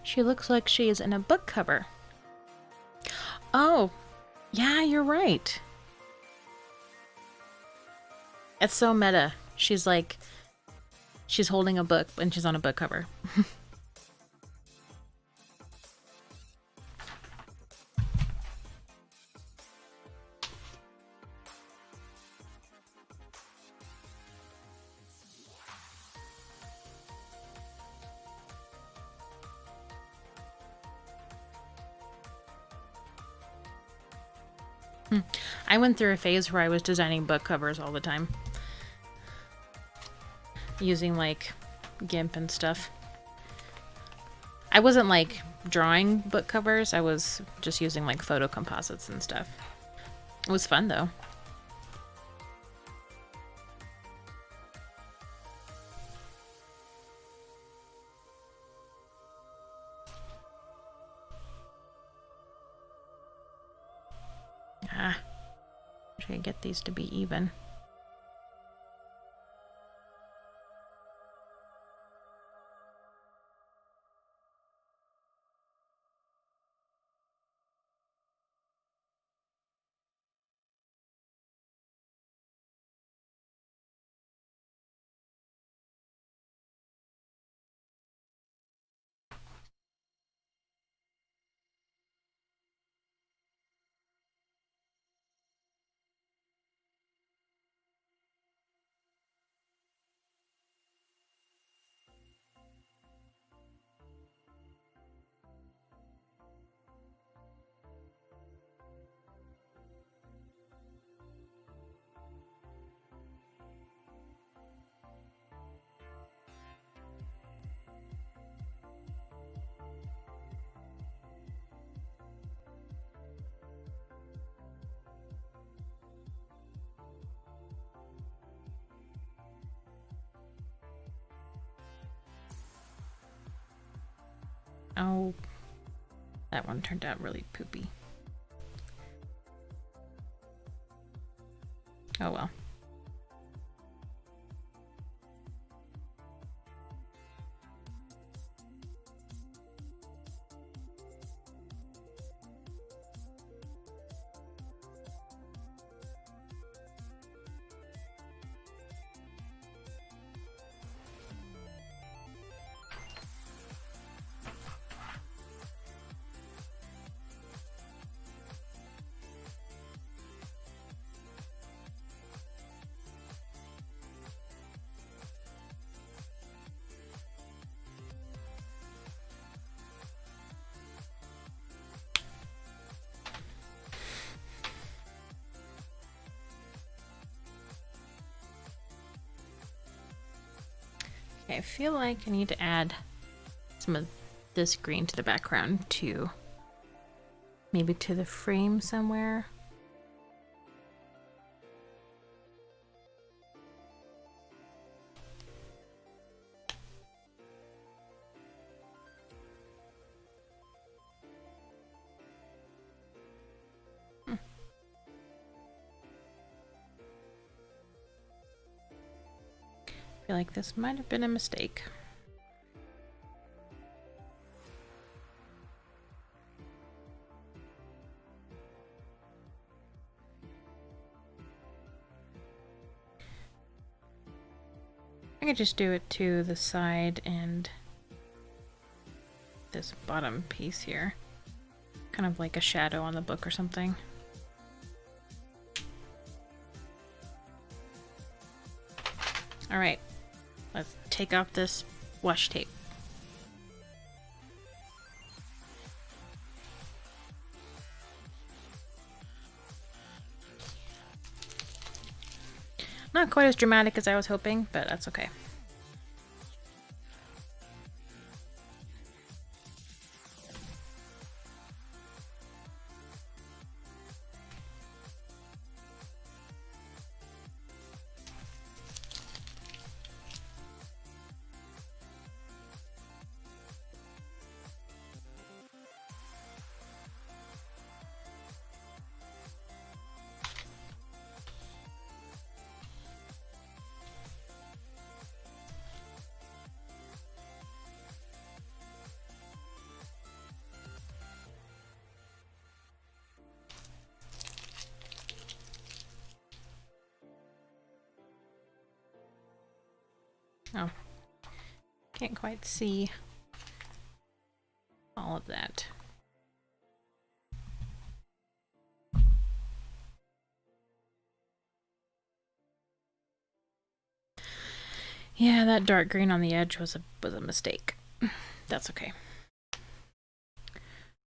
She looks like she is in a book cover. Oh, yeah, you're right. It's so meta. She's like She's holding a book and she's on a book cover. I went through a phase where I was designing book covers all the time. Using like GIMP and stuff. I wasn't like drawing book covers, I was just using like photo composites and stuff. It was fun though. Try to get these to be even. Oh, that one turned out really poopy. Oh well. Okay, I feel like I need to add some of this green to the background too. Maybe to the frame somewhere. I feel like this might have been a mistake. I could just do it to the side and this bottom piece here. Kind of like a shadow on the book or something. Alright, let's take off this washi tape. Not quite as dramatic as I was hoping, but that's okay. Oh, Can't quite see all of that. Yeah, that dark green on the edge was a mistake. That's okay.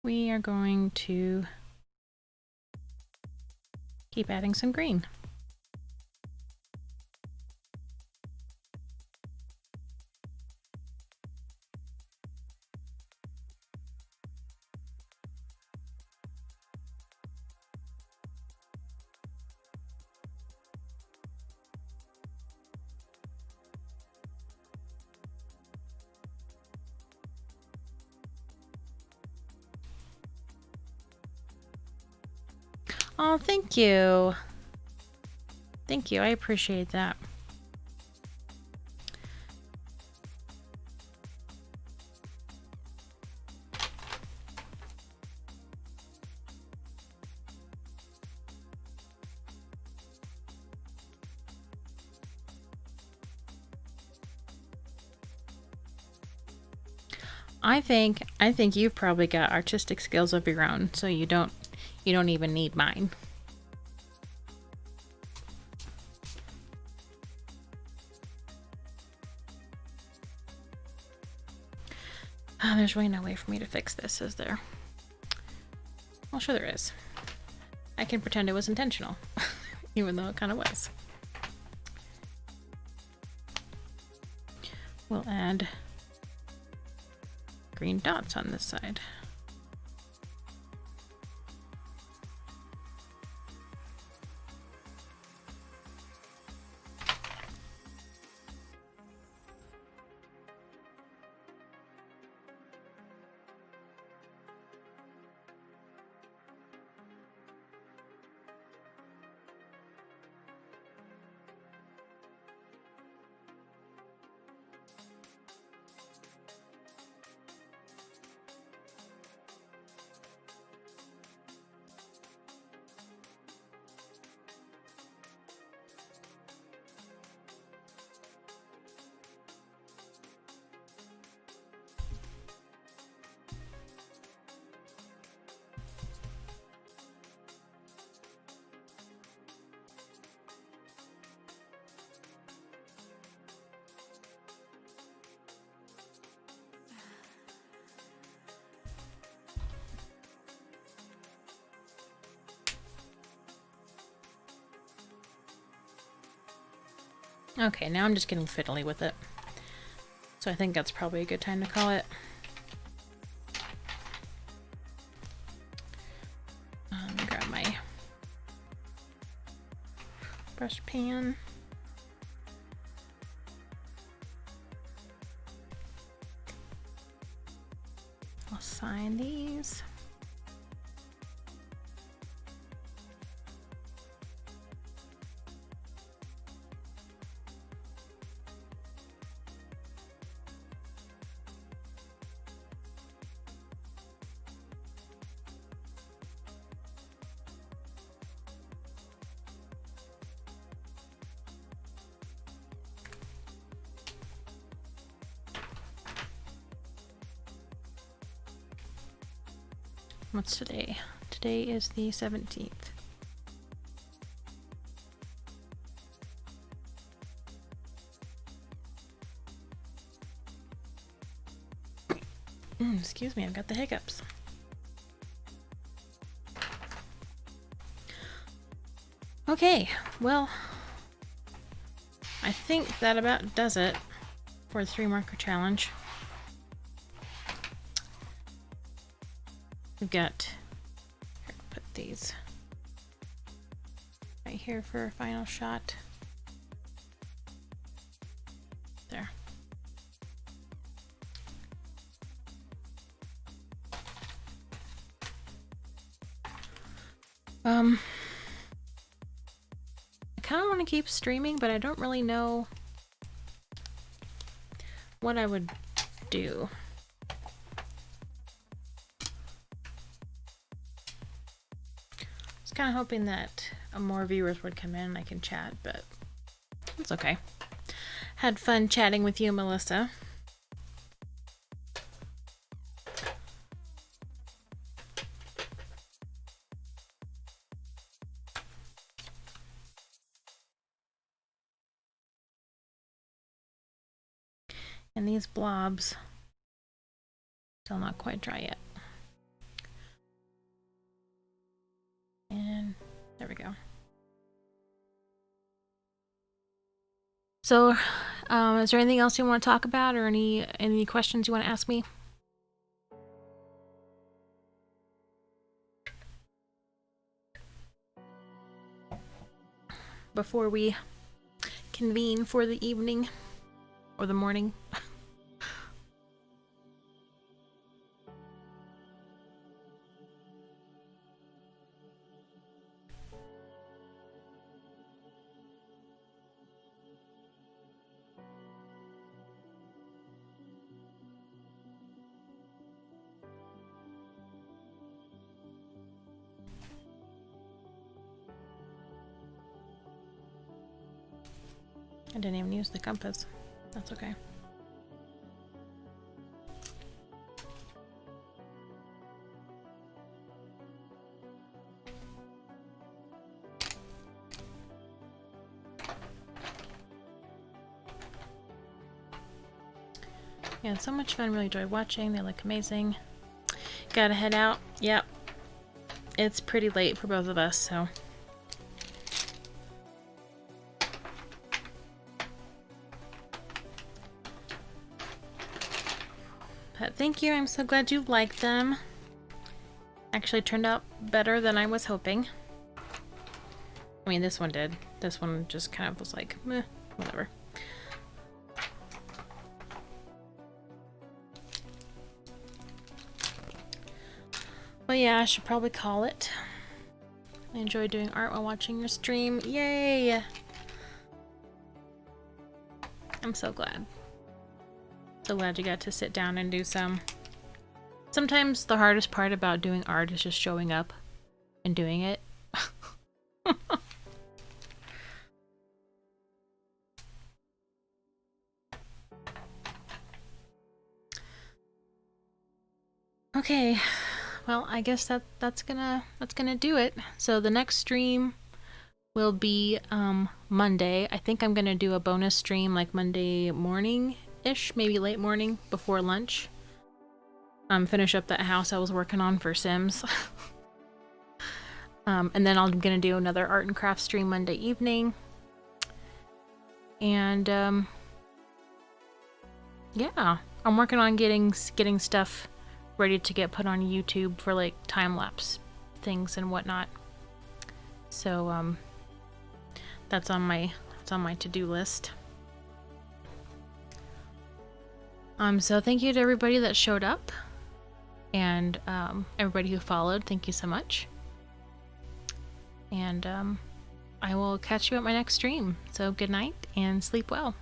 We are going to keep adding some green. Oh, thank you. Thank you. I appreciate that. I think you've probably got artistic skills of your own, so you don't even need mine. Oh, there's really no way for me to fix this, is there? Well, sure there is. I can pretend it was intentional, even though it kind of was. We'll add green dots on this side. Okay, now I'm just getting fiddly with it. So I think that's probably a good time to call it. Grab my brush pan. I'll sign these. What's today? Today is the 17th. Excuse me, I've got the hiccups. Okay, well, I think that about does it for the 3 marker challenge. We've got, here, I'll put these right here for a final shot. There. I kind of want to keep streaming, but I don't really know what I would do. I was kind of hoping that more viewers would come in and I can chat, but it's okay. Had fun chatting with you, Melissa. And these blobs still not quite dry yet. And there we go. So, is there anything else you want to talk about, or any questions you want to ask me? Before we convene for the evening or the morning. I didn't even use the compass. That's okay. Yeah, it's so much fun. Really enjoyed watching. They look amazing. Gotta head out. Yep. It's pretty late for both of us, so. But thank you. I'm so glad you liked them. Actually turned out better than I was hoping. I mean, this one did. This one just kind of was like, meh, whatever. Well, yeah, I should probably call it. I enjoy doing art while watching your stream. Yay! I'm so glad. So glad you got to sit down and do some. Sometimes the hardest part about doing art is just showing up and doing it. Okay, well, I guess that's gonna do it. So the next stream will be Monday. I think I'm gonna do a bonus stream like Monday morning-ish, maybe late morning before lunch. Finish up that house I was working on for Sims. And then I'm gonna do another art and craft stream Monday evening. And yeah, I'm working on getting stuff ready to get put on YouTube for like time-lapse things and whatnot. So that's on my to-do list. So thank you to everybody that showed up, and everybody who followed. Thank you so much. And I will catch you at my next stream. So good night and sleep well.